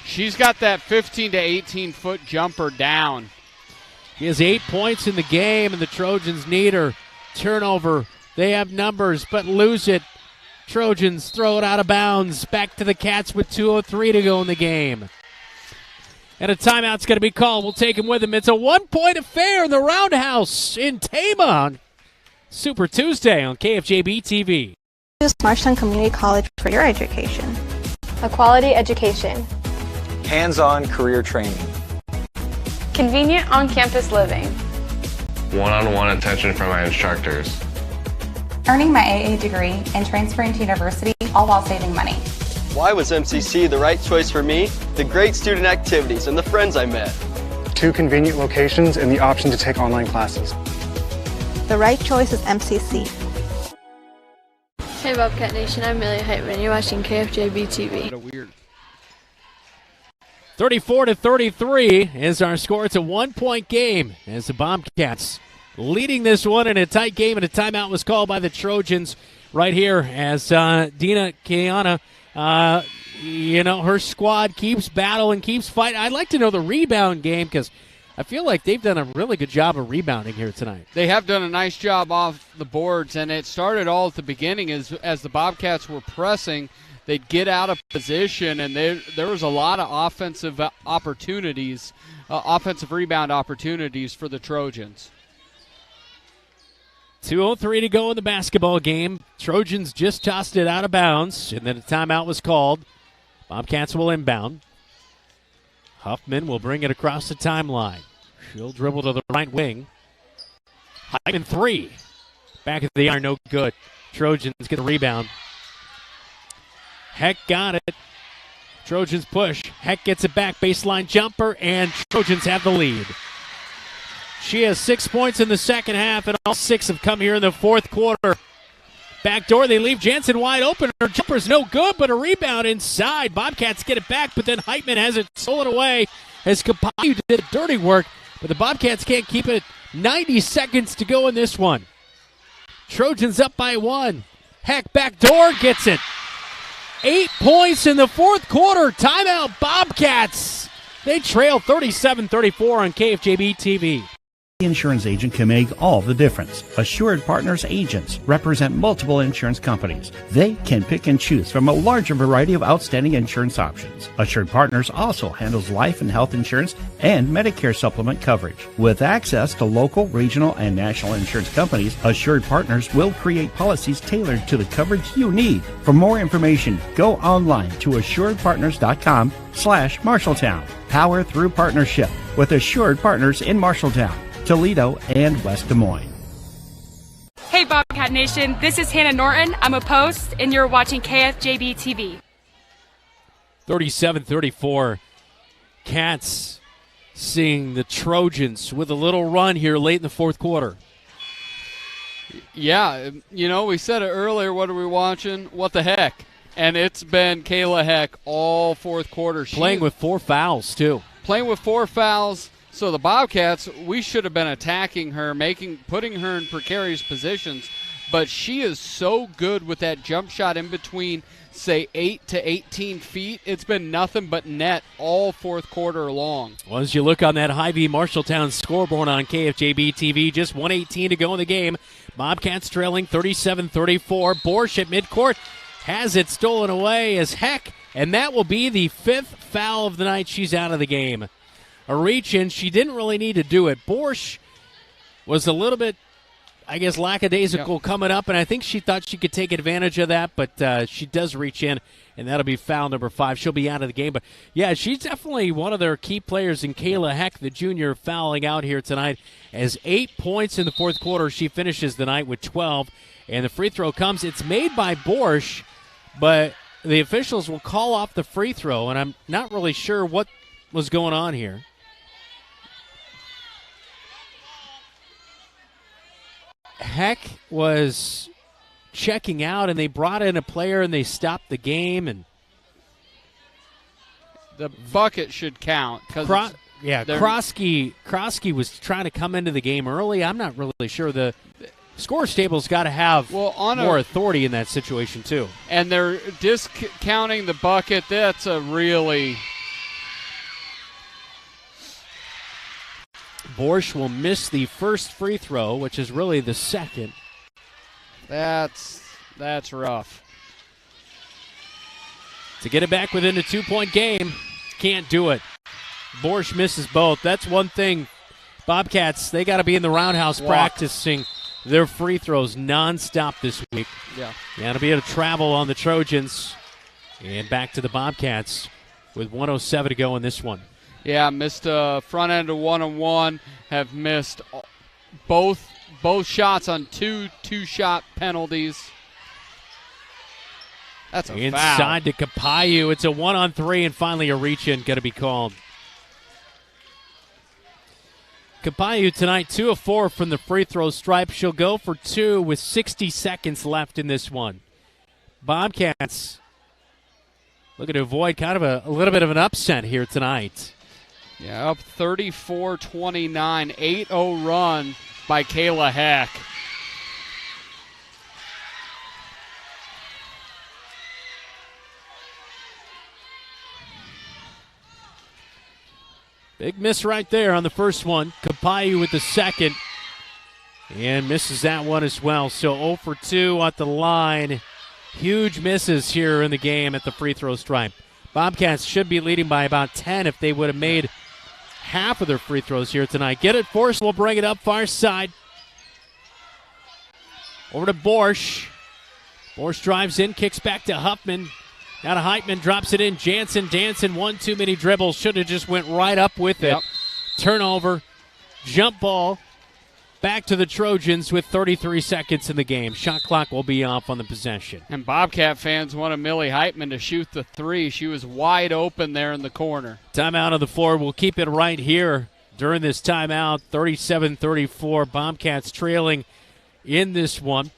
She's got that 15 to 18-foot jumper down. She has 8 points in the game, and the Trojans need her. Turnover. They have numbers, but lose it. Trojans throw it out of bounds. Back to the Cats with 2:03 to go in the game. And a timeout's going to be called. We'll take him with him. It's a 1-point affair in the Roundhouse in Tama on Super Tuesday on KFJB-TV. Choose Marshalltown Community College for your education. A quality education. Hands-on career training. Convenient on-campus living. One-on-one attention from my instructors. Earning my AA degree and transferring to university, all while saving money. Why was MCC the right choice for me? The great student activities and the friends I met. 2 convenient locations and the option to take online classes. The right choice is MCC. Hey Bobcat Nation, I'm Millie Heitman. You're watching KFJB-TV. What a weird. 34-33 is our score. It's a 1-point game as the Bobcats leading this one in a tight game, and a timeout was called by the Trojans right here as Dina Kiana, her squad keeps battling, keeps fighting. I'd like to know the rebound game because I feel like they've done a really good job of rebounding here tonight. They have done a nice job off the boards, and it started all at the beginning as the Bobcats were pressing. They'd get out of position, and there was a lot of offensive opportunities, offensive rebound opportunities for the Trojans. 2:03 to go in the basketball game. Trojans just tossed it out of bounds, and then a timeout was called. Bobcats will inbound. Huffman will bring it across the timeline. She'll dribble to the right wing. Heitman 3. Back of the iron, no good. Trojans get the rebound. Heck got it. Trojans push. Heck gets it back. Baseline jumper, and Trojans have the lead. She has 6 points in the second half, and all 6 have come here in the fourth quarter. Backdoor, they leave Jansen wide open. Her jumper's no good, but a rebound inside. Bobcats get it back, but then Heitman has it stolen away as Kapayu did dirty work, but the Bobcats can't keep it. 90 seconds to go in this one. Trojans up by 1. Heck, backdoor gets it. 8 points in the fourth quarter. Timeout, Bobcats. They trail 37-34 on KFJB-TV. insurance agent can make all the difference. Assured Partners agents represent multiple insurance companies. They can pick and choose from a larger variety of outstanding insurance options. Assured Partners also handles life and health insurance and Medicare supplement coverage. With access to local, regional, and national insurance companies, Assured Partners will create policies tailored to the coverage you need. For more information, go online to assuredpartners.com/Marshalltown. Power through partnership with Assured Partners in Marshalltown, Toledo, and West Des Moines. Hey Bobcat Nation, this is Hannah Norton. I'm a post, and you're watching KFJB-TV. 37-34. Cats seeing the Trojans with a little run here late in the fourth quarter. Yeah, we said it earlier. What are we watching? What the heck? And it's been Kayla Heck all fourth quarter. Playing with 4 fouls, too. Playing with 4 fouls. So the Bobcats, we should have been attacking her, putting her in precarious positions. But she is so good with that jump shot in between, say, 8 to 18 feet. It's been nothing but net all fourth quarter long. Well, as you look on that Hy-Vee Marshalltown scoreboard on KFJB-TV, just 1:18 to go in the game. Bobcats trailing 37-34. Borsch at midcourt has it stolen away as Heck, and that will be the 5th foul of the night. She's out of the game. A reach-in, she didn't really need to do it. Borsch was a little bit, lackadaisical coming up, and I think she thought she could take advantage of that, but she does reach in, and that'll be foul number 5. She'll be out of the game. But, yeah, she's definitely one of their key players in Kayla Heck, the junior, fouling out here tonight. As 8 points in the fourth quarter, she finishes the night with 12, and the free throw comes. It's made by Borsch, but the officials will call off the free throw, and I'm not really sure what was going on here. Heck was checking out, and they brought in a player, and they stopped the game. And the bucket should count. Krosky was trying to come into the game early. I'm not really sure. The scorer's table's got to have more authority in that situation, too. And they're discounting the bucket. That's a really... Borsch will miss the first free throw, which is really the second. That's rough. To get it back within a 2-point game, can't do it. Borsch misses both. That's one thing. Bobcats, they got to be in the roundhouse practicing their free throws nonstop this week. Yeah. Got to be able to travel on the Trojans. And back to the Bobcats with 1:07 to go in this one. Yeah, missed front end of 1-on-1. Have missed both shots on two-shot penalties. That's a inside foul. to Kapayu. It's a 1-on-3, and finally a reach-in going to be called. Kapayu tonight 2 of 4 from the free throw stripe. She'll go for 2 with 60 seconds left in this one. Bobcats looking to avoid kind of a little bit of an upset here tonight. Yeah, up 34-29, 8-0 run by Kayla Heck. Big miss right there on the first one. Kapayu with the second. And misses that one as well. So 0 for 2 at the line. Huge misses here in the game at the free throw stripe. Bobcats should be leading by about 10 if they would have made half of their free throws here tonight. Get it, Force will bring it up far side. Over to Borsch. Borsch drives in, kicks back to Huffman. Now to Heitman, drops it in. Jansen dancing, 1 too many dribbles. Should have just went right up with it. Turnover, jump ball. Back to the Trojans with 33 seconds in the game. Shot clock will be off on the possession. And Bobcat fans wanted Millie Heitman to shoot the 3. She was wide open there in the corner. Timeout on the floor. We'll keep it right here during this timeout. 37-34. Bobcats trailing in this one.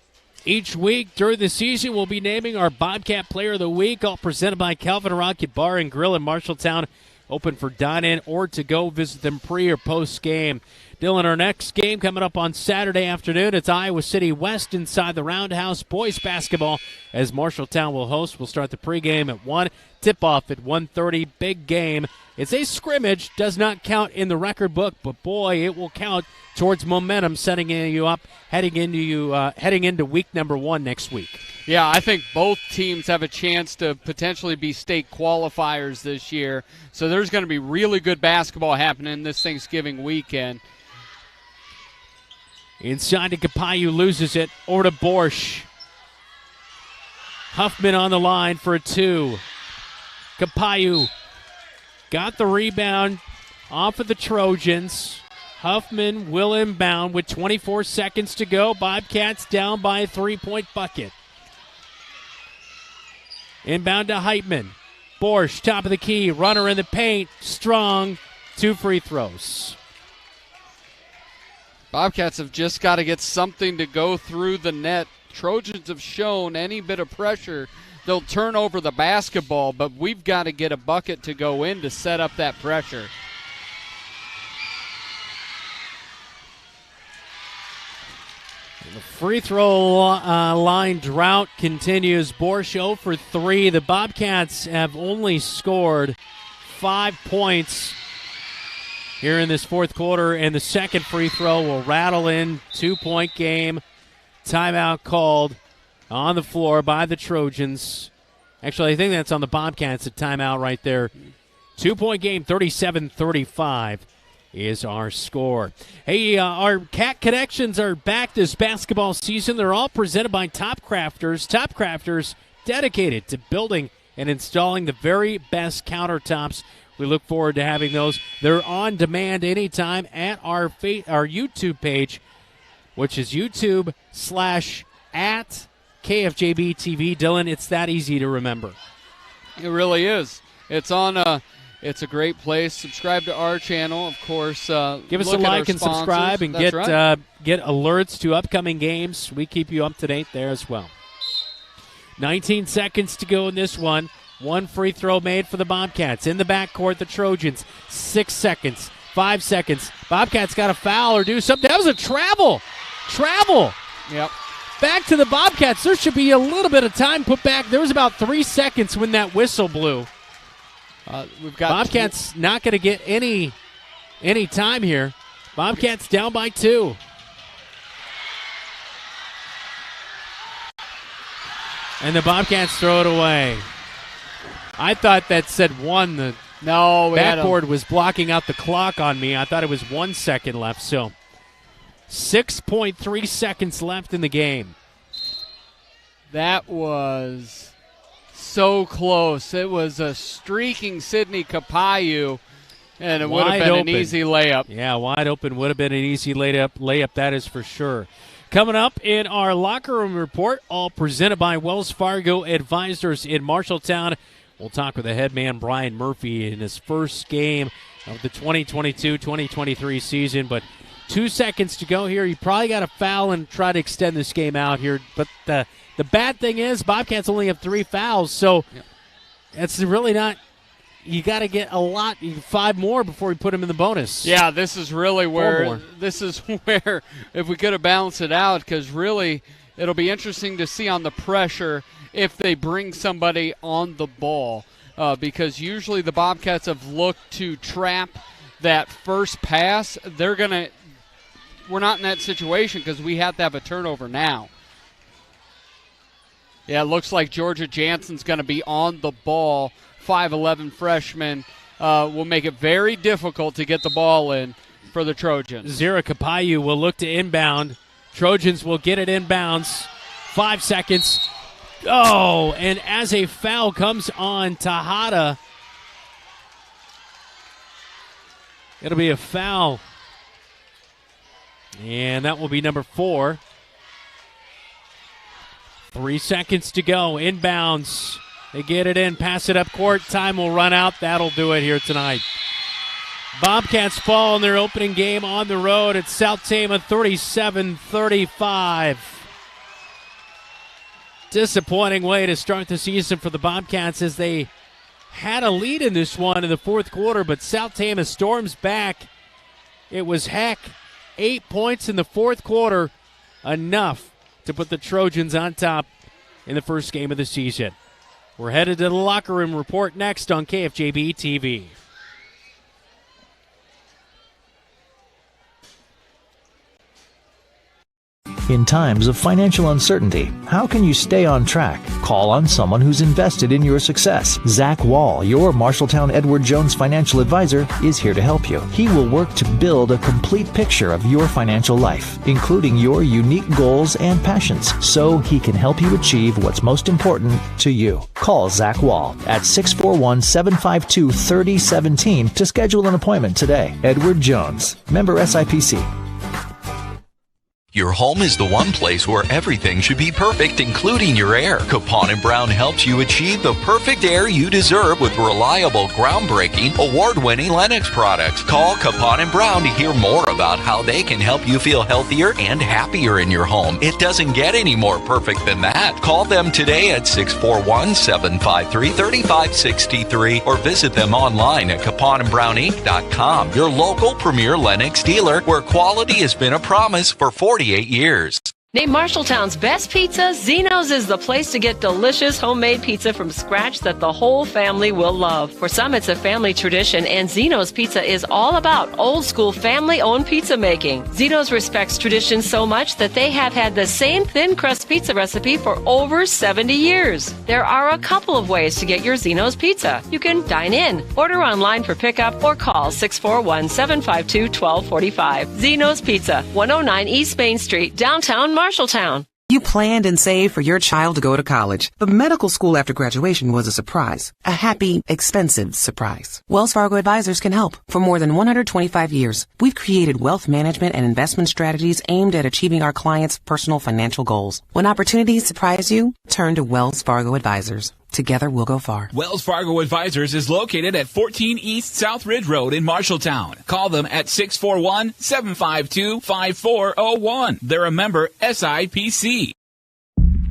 Each week during the season, we'll be naming our Bobcat Player of the Week, all presented by Calvin Rocket Bar and Grill in Marshalltown. Open for dine-in or to go. Visit them pre or post game. Dylan, our next game coming up on Saturday afternoon. It's Iowa City West inside the Roundhouse boys basketball as Marshalltown will host. We'll start the pregame at 1, tip-off at 1:30. Big game. It's a scrimmage, does not count in the record book, but boy, it will count towards momentum setting you up heading into week number 1 next week. Yeah, I think both teams have a chance to potentially be state qualifiers this year. So there's going to be really good basketball happening this Thanksgiving weekend. Inside to Capayu, loses it. Over to Borsch. Huffman on the line for a 2. Capayu got the rebound off of the Trojans. Huffman will inbound with 24 seconds to go. Bobcats down by a 3-point bucket. Inbound to Heitman. Borsch, top of the key. Runner in the paint. Strong. 2 free throws. Bobcats have just got to get something to go through the net. Trojans have shown any bit of pressure, they'll turn over the basketball, but we've got to get a bucket to go in to set up that pressure. The free throw line drought continues. Borsch 0 for 3. The Bobcats have only scored 5 points here in this fourth quarter, and the second free throw will rattle in. 2-point game. Timeout called on the floor by the Trojans. Actually, I think that's on the Bobcats, a timeout right there. 2-point game, 37-35 is our score. Hey, our Cat Connections are back this basketball season. They're all presented by Top Crafters. Top Crafters dedicated to building and installing the very best countertops. We look forward to having those. They're on demand anytime at our YouTube page, which is YouTube/@KFJB-TV. Dylan, it's that easy to remember. It really is. It's on. It's a great place. Subscribe to our channel, of course. Give us a like and subscribe, and get alerts to upcoming games. We keep you up to date there as well. 19 seconds to go in this one. 1 free throw made for the Bobcats. In the backcourt, the Trojans. 6 seconds. 5 seconds. Bobcats got a foul or do something. That was a travel. Yep. Back to the Bobcats. There should be a little bit of time put back. There was about 3 seconds when that whistle blew. We've got Bobcats not going to get any time here. Bobcats down by 2. And the Bobcats throw it away. I thought that said 1. The backboard was blocking out the clock on me. I thought it was 1 second left. So 6.3 seconds left in the game. That was so close. It was a streaking Sidney Capayu, and it would have been an easy layup. Yeah, wide open would have been an easy layup, that is for sure. Coming up in our locker room report, all presented by Wells Fargo Advisors in Marshalltown. We'll talk with the head man, Brian Murphy, in his first game of the 2022-2023 season. But 2 seconds to go here. You probably got to foul and try to extend this game out here. But the bad thing is Bobcats only have 3 fouls, so it's really not – you got to get a lot, 5 more before we put them in the bonus. Yeah, this is really where if we could have balanced it out, because really it'll be interesting to see on the pressure if they bring somebody on the ball, because usually the Bobcats have looked to trap that first pass. We're not in that situation because we have to have a turnover now. Yeah, it looks like Georgia Jansen's going to be on the ball. 5'11 freshman will make it very difficult to get the ball in for the Trojans. Zira Capayu will look to inbound. Trojans will get it inbounds. 5 seconds. Oh, and as a foul comes on Tejada, it'll be a foul. And that will be number 4. 3 seconds to go. Inbounds. They get it in, pass it up court. Time will run out. That'll do it here tonight. Bobcats fall in their opening game on the road at South Tama, 37-35. Disappointing way to start the season for the Bobcats, as they had a lead in this one in the fourth quarter, but South Tama storms back. It was Heck 8 points in the fourth quarter, enough to put the Trojans on top in the first game of the season. We're headed to the locker room report next on KFJB-TV. In times of financial uncertainty, how can you stay on track? Call on someone who's invested in your success. Zach Wall, your Marshalltown Edward Jones financial advisor, is here to help you. He will work to build a complete picture of your financial life, including your unique goals and passions, so he can help you achieve what's most important to you. Call Zach Wall at 641-752-3017 to schedule an appointment today. Edward Jones, member SIPC. Your home is the one place where everything should be perfect, including your air. Capon & Brown helps you achieve the perfect air you deserve with reliable, groundbreaking, award-winning Lennox products. Call Capon & Brown to hear more about how they can help you feel healthier and happier in your home. It doesn't get any more perfect than that. Call them today at 641-753-3563 or visit them online at caponandbrowninc.com. Your local premier Lennox dealer, where quality has been a promise for 48 years. Named Marshalltown's best pizza, Zeno's is the place to get delicious homemade pizza from scratch that the whole family will love. For some, it's a family tradition, and Zeno's Pizza is all about old-school family-owned pizza making. Zeno's respects tradition so much that they have had the same thin crust pizza recipe for over 70 years. There are a couple of ways to get your Zeno's Pizza. You can dine in, order online for pickup, or call 641-752-1245. Zeno's Pizza, 109 East Main Street, downtown Marshalltown. You planned and saved for your child to go to college, but medical school after graduation was a surprise. A happy, expensive surprise. Wells Fargo Advisors can help. For more than 125 years, we've created wealth management and investment strategies aimed at achieving our clients' personal financial goals. When opportunities surprise you, turn to Wells Fargo Advisors. Together we'll go far. Wells Fargo Advisors is located at 14 East South Ridge Road in Marshalltown. Call them at 641-752-5401. They're a member SIPC.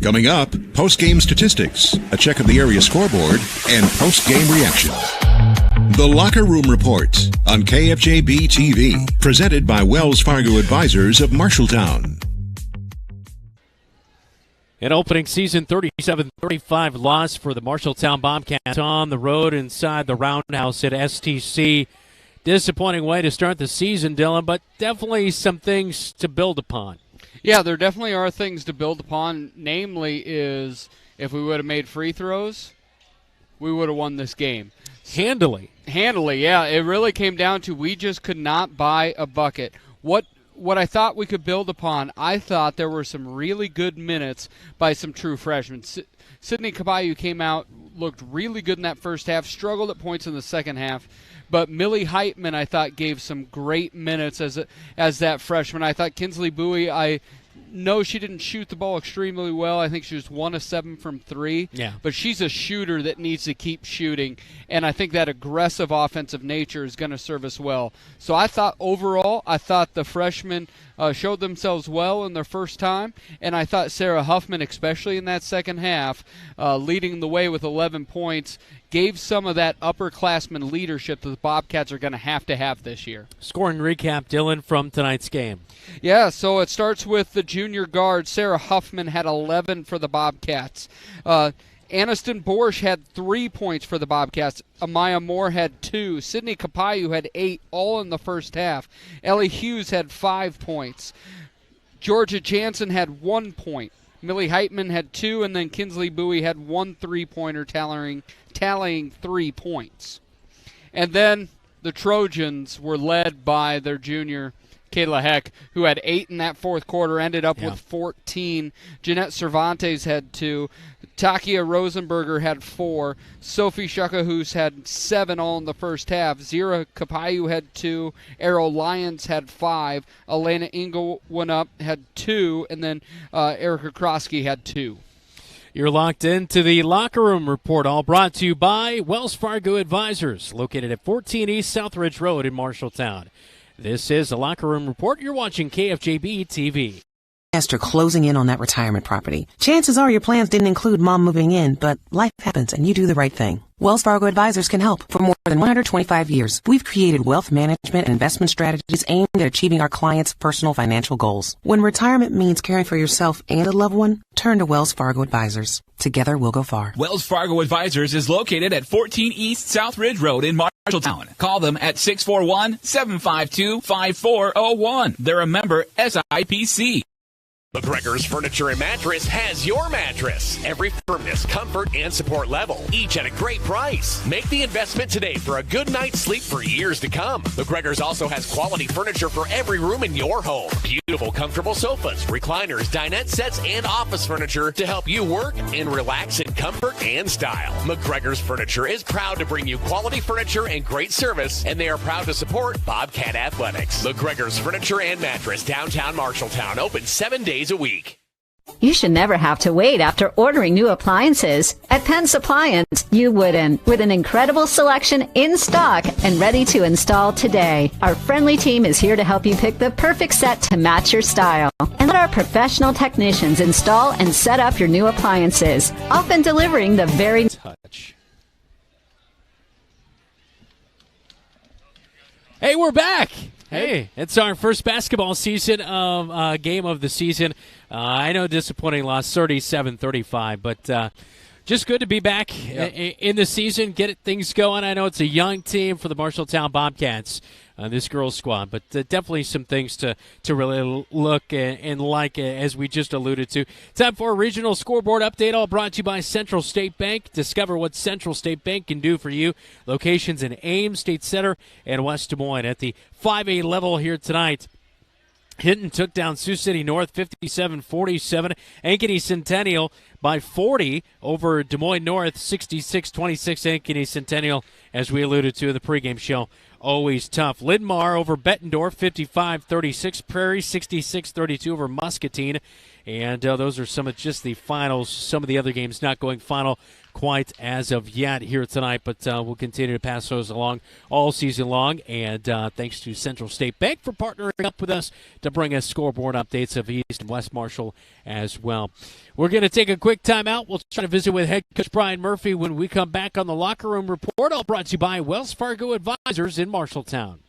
Coming up, post-game statistics, a check of the area scoreboard, and post-game reactions. The Locker Room Report on KFJB-TV, presented by Wells Fargo Advisors of Marshalltown. An opening season 37-35 loss for the Marshalltown Bobcats on the road inside the Roundhouse at STC. Disappointing way to start the season, Dylan, but definitely some things to build upon. Yeah, there definitely are things to build upon. Namely is if we would have made free throws, we would have won this game. Handily, yeah. It really came down to we just could not buy a bucket. What I thought we could build upon, I thought there were some really good minutes by some true freshmen. Sydney Caballo came out, looked really good in that first half, struggled at points in the second half. But Millie Heitman, I thought, gave some great minutes as that freshman. I thought Kinsley Bowie, I know she didn't shoot the ball extremely well. I think she was 1 of 7 from 3. Yeah. But she's a shooter that needs to keep shooting, and I think that aggressive offensive nature is going to serve us well. So I thought overall, the freshmen showed themselves well in their first time, and I thought Sarah Huffman, especially in that second half, leading the way with 11 points, gave some of that upperclassmen leadership that the Bobcats are going to have this year. Scoring recap, Dylan, from tonight's game. Yeah, so it starts with the junior guard. Sarah Huffman had 11 for the Bobcats. Aniston Borsch had 3 points for the Bobcats. Amaya Moore had 2. Sydney Capayu had 8, all in the first half. Ellie Hughes had 5 points. Georgia Jansen had 1 point. Millie Heitman had 2, and then Kinsley Bowie had 1 3-pointer, tallying 3 points. And then the Trojans were led by their junior, Kayla Heck, who had 8 in that fourth quarter, ended up with 14. Jeanette Cervantes had 2. Takia Rosenberger had 4. Sophie Shuckahus had 7, all in the first half. Zira Kapayu had 2. Errol Lyons had 5. Elena Engel went up, had 2. And then Erica Krosky had 2. You're locked into the Locker Room Report, all brought to you by Wells Fargo Advisors, located at 14 East Southridge Road in Marshalltown. This is the Locker Room Report. You're watching KFJB-TV. After closing in on that retirement property, chances are your plans didn't include mom moving in, but life happens and you do the right thing. Wells Fargo Advisors can help. For more than 125 years, we've created wealth management and investment strategies aimed at achieving our clients' personal financial goals. When retirement means caring for yourself and a loved one, turn to Wells Fargo Advisors. Together, we'll go far. Wells Fargo Advisors is located at 14 East South Ridge Road in Marshalltown. Call them at 641-752-5401. They're a member SIPC. McGregor's Furniture and Mattress has your mattress. Every firmness, comfort, and support level, each at a great price. Make the investment today for a good night's sleep for years to come. McGregor's also has quality furniture for every room in your home. Beautiful, comfortable sofas, recliners, dinette sets, and office furniture to help you work and relax in comfort and style. McGregor's Furniture is proud to bring you quality furniture and great service, and they are proud to support Bobcat Athletics. McGregor's Furniture and Mattress, downtown Marshalltown, open 7 days a week. You should never have to wait after ordering new appliances. At Penn's Appliance, you wouldn't. With an incredible selection in stock and ready to install today. Our friendly team is here to help you pick the perfect set to match your style. And let our professional technicians install and set up your new appliances, often delivering the very touch. Hey, we're back. Hey, it's our first basketball season of game of the season. I know disappointing loss, 37-35, but just good to be back in the season, get things going. I know it's a young team for the Marshalltown Bobcats, this girls squad, but definitely some things to really look and like, as we just alluded to. Time for a regional scoreboard update, all brought to you by Central State Bank. Discover what Central State Bank can do for you. Locations in Ames, State Center, and West Des Moines. At the 5A level here tonight, Hinton took down Sioux City North 57-47. Ankeny Centennial by 40 over Des Moines North 66-26. Ankeny Centennial, as we alluded to in the pregame show, always tough. Lidmar over Bettendorf 55-36. Prairie 66-32 over Muscatine. And those are some of just the finals. Some of the other games not going final quite as of yet here tonight, but we'll continue to pass those along all season long. And thanks to Central State Bank for partnering up with us to bring us scoreboard updates of East and West Marshall as well. We're going to take a quick timeout. We'll try to visit with head coach Brian Murphy when we come back on the Locker Room Report, all brought to you by Wells Fargo Advisors in Marshalltown.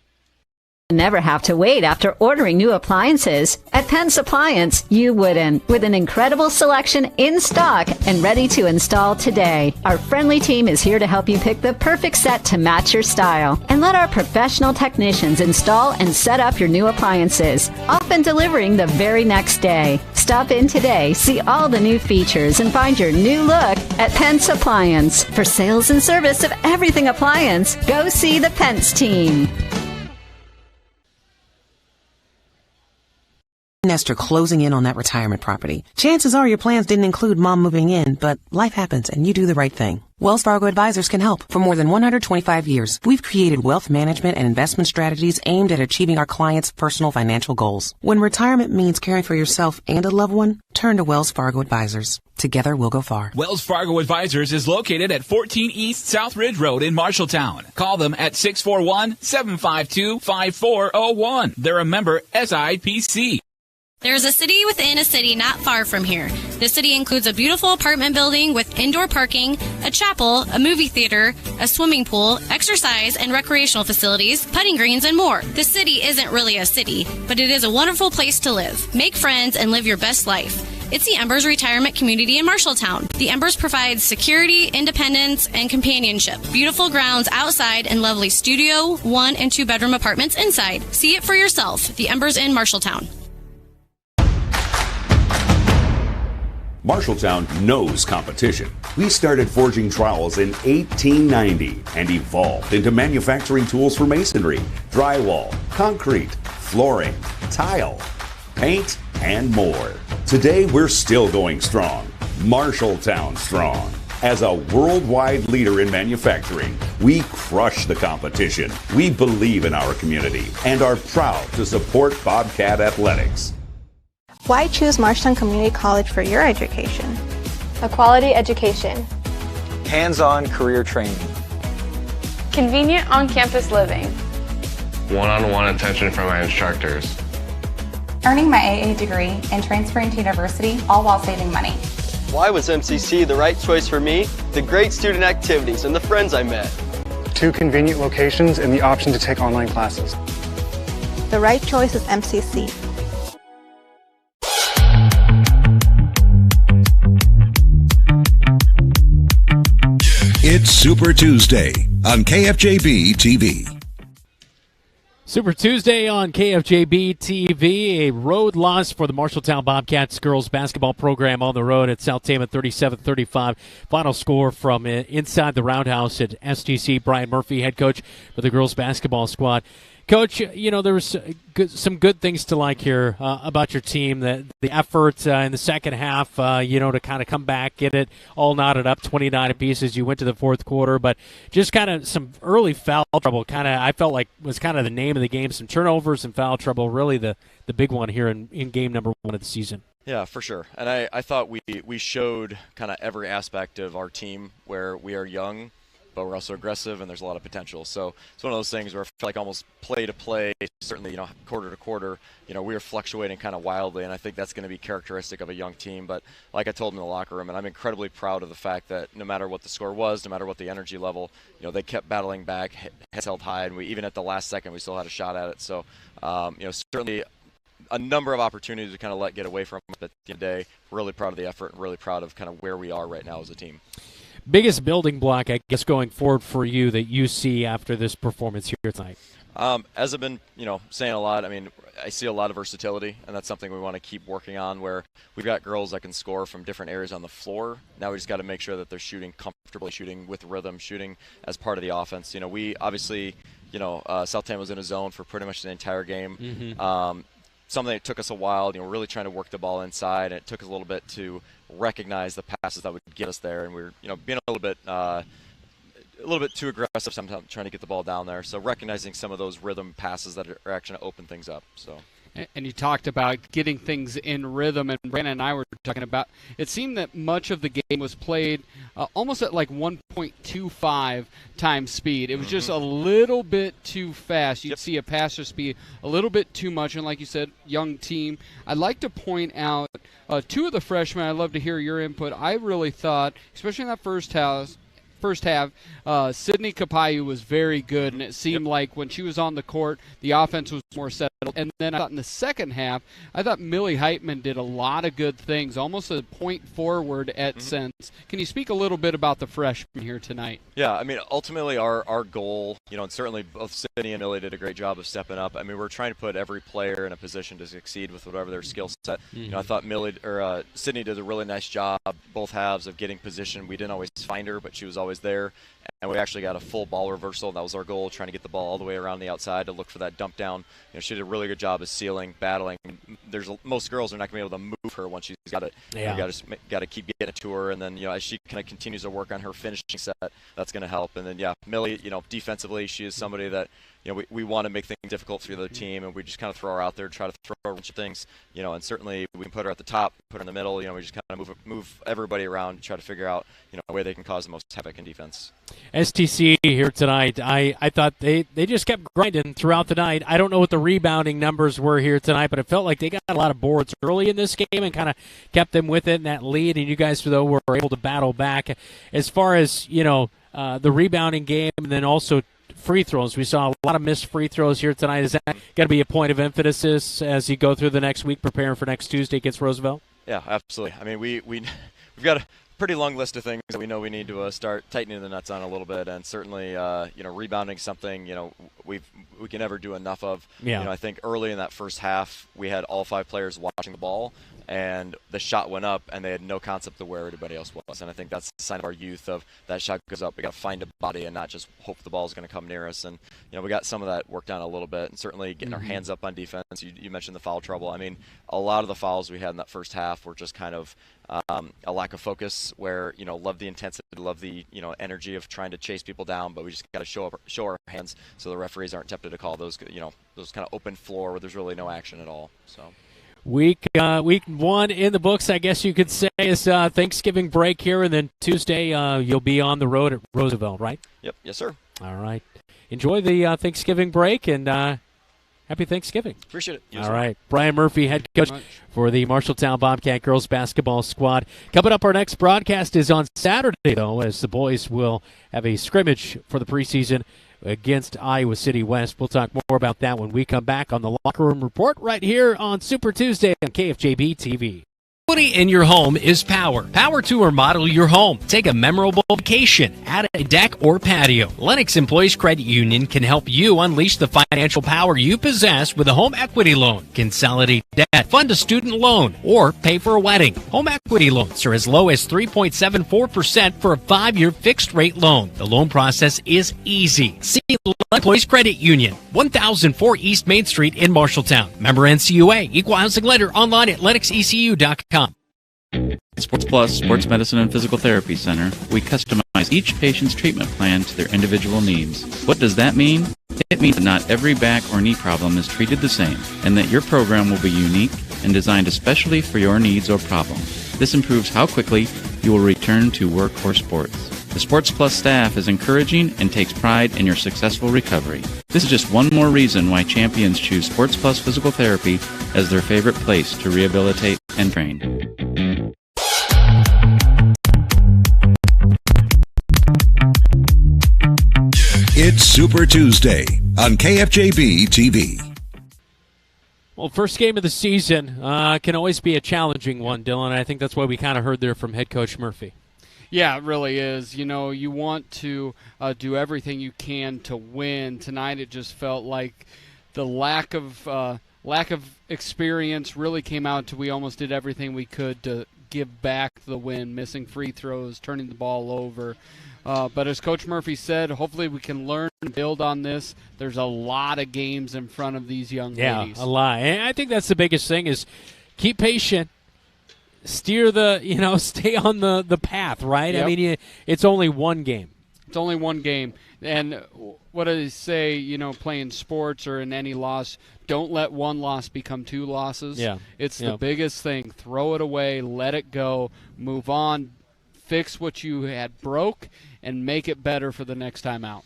Never have to wait after ordering new appliances. At Penn's Appliance, you wouldn't. With an incredible selection in stock and ready to install today. Our friendly team is here to help you pick the perfect set to match your style. And let our professional technicians install and set up your new appliances, often delivering the very next day. Stop in today, see all the new features, and find your new look at Penn's Appliance. For sales and service of everything appliance, go see the Pence team. Nester closing in on that retirement property. Chances are your plans didn't include mom moving in, but life happens and you do the right thing. Wells Fargo Advisors can help. For more than 125 years, we've created wealth management and investment strategies aimed at achieving our clients' personal financial goals. When retirement means caring for yourself and a loved one, turn to Wells Fargo Advisors. Together, we'll go far. Wells Fargo Advisors is located at 14 East South Ridge Road in Marshalltown. Call them at 641-752-5401. They're a member SIPC. There's a city within a city not far from here. The city includes a beautiful apartment building with indoor parking, a chapel, a movie theater, a swimming pool, exercise and recreational facilities, putting greens, and more. The city isn't really a city, but it is a wonderful place to live. Make friends and live your best life. It's the Embers Retirement Community in Marshalltown. The Embers provides security, independence, and companionship. Beautiful grounds outside and lovely studio, 1- and 2-bedroom apartments inside. See it for yourself. The Embers in Marshalltown. Marshalltown knows competition. We started forging trowels in 1890 and evolved into manufacturing tools for masonry, drywall, concrete, flooring, tile, paint, and more. Today, we're still going strong. Marshalltown strong. As a worldwide leader in manufacturing, we crush the competition. We believe in our community and are proud to support Bobcat Athletics. Why choose Marshalltown Community College for your education? A quality education. Hands-on career training. Convenient on-campus living. One-on-one attention from my instructors. Earning my AA degree and transferring to university, all while saving money. Why was MCC the right choice for me? The great student activities and the friends I met. 2 convenient locations and the option to take online classes. The right choice is MCC. It's Super Tuesday on KFJB-TV. Super Tuesday on KFJB-TV. A road loss for the Marshalltown Bobcats girls basketball program on the road at South Tama, 37-35. Final score from inside the Roundhouse at STC. Brian Murphy, head coach for the girls basketball squad. Coach, you know, there was some good things to like here about your team. The effort in the second half, to kind of come back, get it all knotted up, 29 apiece as you went to the fourth quarter. But just kind of some early foul trouble, I felt like was kind of the name of the game. Some turnovers and foul trouble, really the big one here in game number 1 of the season. Yeah, for sure. And I thought we showed kind of every aspect of our team where we are young, but we're also aggressive, and there's a lot of potential. So it's one of those things where I feel like almost play to play, certainly, quarter to quarter, we are fluctuating kind of wildly, and I think that's going to be characteristic of a young team. But like I told them in the locker room, and I'm incredibly proud of the fact that no matter what the score was, no matter what the energy level, they kept battling back, heads held high, and even at the last second, we still had a shot at it. So, certainly a number of opportunities to kind of let get away from it. But at the end of the day, really proud of the effort and really proud of kind of where we are right now as a team. Biggest building block, I guess, going forward for you that you see after this performance here tonight? As I've been, saying a lot, I see a lot of versatility, and that's something we want to keep working on, where we've got girls that can score from different areas on the floor. Now we just got to make sure that they're shooting comfortably, shooting with rhythm, shooting as part of the offense. We obviously, South Tama was in a zone for pretty much the entire game. Mm-hmm. Something that took us a while, we're really trying to work the ball inside, and it took us a little bit to recognize the passes that would get us there, and we're being a little bit too aggressive sometimes trying to get the ball down there. So recognizing some of those rhythm passes that are actually going to open things up. So. And you talked about getting things in rhythm, and Brandon and I were talking about, it seemed that much of the game was played almost at like 1.25 times speed. It was just a little bit too fast. You'd see a passer speed a little bit too much, and like you said, young team. I'd like to point out 2 of the freshmen. I'd love to hear your input. I really thought, especially in that first half, Sydney Kapayu was very good, and it seemed like when she was on the court, the offense was more settled. And then I thought in the second half, I thought Millie Heitman did a lot of good things, almost a point forward at sense. Can you speak a little bit about the freshmen here tonight? Yeah, ultimately our goal, and certainly both Sydney and Millie did a great job of stepping up. We're trying to put every player in a position to succeed with whatever their skill set. I thought Sydney did a really nice job, both halves, of getting position. We didn't always find her, but she was always there. And we actually got a full ball reversal. That was our goal, trying to get the ball all the way around the outside to look for that dump down. She did a really good job of sealing, battling. Most girls are not going to be able to move her once she's got it. Yeah. You got to keep getting it to her, and then as she kind of continues to work on her finishing set, that's going to help. And then Millie, defensively, she is somebody that we want to make things difficult for the other team, and we just kind of throw her out there, try to throw a bunch of things, and certainly we can put her at the top, put her in the middle. We just kind of move everybody around, try to figure out where they can cause the most havoc in defense. STC here tonight, I thought they just kept grinding throughout the night. I don't know what the rebounding numbers were here tonight, but it felt like they got a lot of boards early in this game and kind of kept them with it in that lead, and you guys, though, were able to battle back. As far as, the rebounding game, and then also free throws, we saw a lot of missed free throws here tonight. Is that going to be a point of emphasis as you go through the next week preparing for next Tuesday against Roosevelt? Yeah, absolutely. We've got a pretty long list of things that we know we need to start tightening the nuts on a little bit, and certainly rebounding something we can never do enough of. Yeah. I think early in that first half we had all 5 players watching the ball, and the shot went up, and they had no concept of where everybody else was. And I think that's a sign of our youth, of that shot goes up, we got to find a body and not just hope the ball is going to come near us. And we got some of that worked on a little bit, and certainly getting our hands up on defense. You mentioned the foul trouble. A lot of the fouls we had in that first half were just kind of a lack of focus, where love the intensity, love the energy of trying to chase people down, but we just got to show our hands so the referees aren't tempted to call those those kind of open floor where there's really no action at all. So. Week 1 in the books, I guess you could say, is Thanksgiving break here, and then Tuesday you'll be on the road at Roosevelt, right? Yep. Yes, sir. All right. Enjoy the Thanksgiving break, and Happy Thanksgiving. Appreciate it. All right. Brian Murphy, head coach for the Marshalltown Bobcat girls basketball squad. Coming up, our next broadcast is on Saturday, though, as the boys will have a scrimmage for the preseason against Iowa City West. We'll talk more about that when we come back on the Locker Room Report right here on Super Tuesday on KFJB-TV. In your home is power. Power to remodel your home. Take a memorable vacation. Add a deck or patio. Lennox Employees Credit Union can help you unleash the financial power you possess with a home equity loan. Consolidate debt, fund a student loan, or pay for a wedding. Home equity loans are as low as 3.74% for a 5-year fixed-rate loan. The loan process is easy. See Lennox Employees Credit Union, 1004 East Main Street in Marshalltown. Member NCUA. Equal housing lender. Online at lennoxecu.com. Sports Plus Sports Medicine and Physical Therapy Center, we customize each patient's treatment plan to their individual needs. What does that mean? It means that not every back or knee problem is treated the same, and that your program will be unique and designed especially for your needs or problem. This improves how quickly you will return to work or sports. The Sports Plus staff is encouraging and takes pride in your successful recovery. This is just one more reason why champions choose Sports Plus Physical Therapy as their favorite place to rehabilitate and train. It's Super Tuesday on KFJB-TV. Well, first game of the season can always be a challenging one, Dylan. I think that's what we kind of heard there from head coach Murphy. Yeah, it really is. You know, you want to do everything you can to win. Tonight it just felt like the lack of experience really came out to we almost did everything we could to give back the win, missing free throws, turning the ball over. But as Coach Murphy said, hopefully we can learn and build on this. There's a lot of games in front of these young ladies. Yeah, a lot. And I think that's the biggest thing is keep patient. Steer stay on the path, right? Yep. I mean, it's only one game. It's only one game. And what do they say, playing sports or in any loss, don't let one loss become two losses. Yeah. It's the biggest thing. Throw it away, let it go, move on, fix what you had broke, and make it better for the next time out.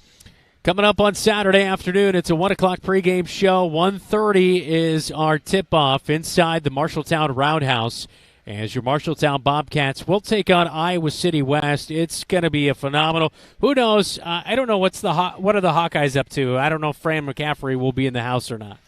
Coming up on Saturday afternoon, it's a 1 o'clock pregame show. 1:30 is our tip-off inside the Marshalltown Roundhouse. As your Marshalltown Bobcats will take on Iowa City West. It's going to be a phenomenal. Who knows? I don't know what are the Hawkeyes up to. I don't know if Fran McCaffrey will be in the house or not.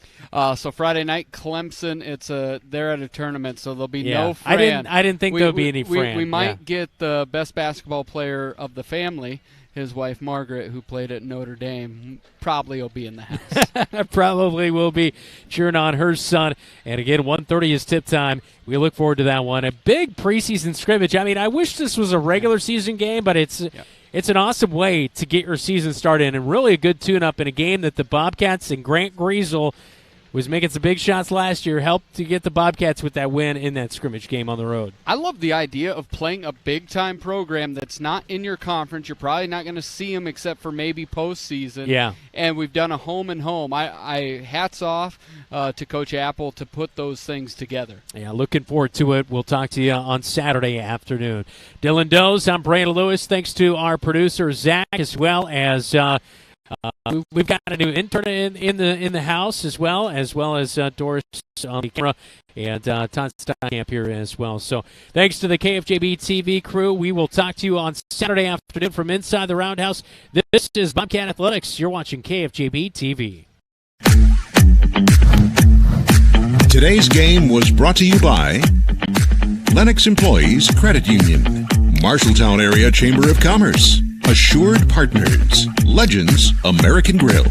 So Friday night, Clemson. They're at a tournament, so there'll be no Fran. I didn't think there'll be any Fran. We might get the best basketball player of the family, his wife Margaret, who played at Notre Dame. Probably will be in the house. Probably will be cheering on her son. And again, 1:30 is tip time. We look forward to that one. A big preseason scrimmage. I mean, I wish this was a regular season game, but it's an awesome way to get your season started and really a good tune-up in a game that the Bobcats and Grant Griesel was making some big shots last year, helped to get the Bobcats with that win in that scrimmage game on the road. I love the idea of playing a big-time program that's not in your conference. You're probably not going to see them except for maybe postseason. Yeah. And we've done a home and home. I hats off to Coach Apple to put those things together. Yeah, looking forward to it. We'll talk to you on Saturday afternoon. Dylan Doze, I'm Brandon Lewis. Thanks to our producer, Zach, as well as we've got a new intern in the house as well as Doris on the camera and Todd Steinkamp here as well. So thanks to the KFJB-TV crew. We will talk to you on Saturday afternoon from inside the Roundhouse. This is Bobcat Athletics. You're watching KFJB-TV. Today's game was brought to you by Lennox Employees Credit Union, Marshalltown Area Chamber of Commerce, Assured Partners, Legends American Grill,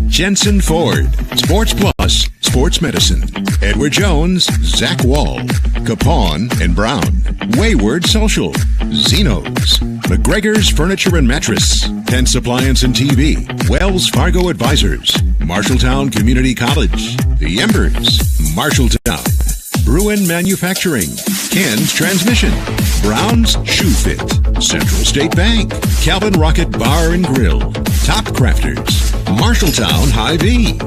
Jensen Ford, Sports Plus, Sports Medicine, Edward Jones, Zach Wall, Capone and Brown, Wayward Social, Zeno's, McGregor's Furniture and Mattress, Pence Appliance and TV, Wells Fargo Advisors, Marshalltown Community College, The Embers, Marshalltown, Bruin Manufacturing, Ken's Transmission, Brown's Shoe Fit, Central State Bank, Calvin Rocket Bar and Grill, Top Crafters, Marshalltown Hy-Vee.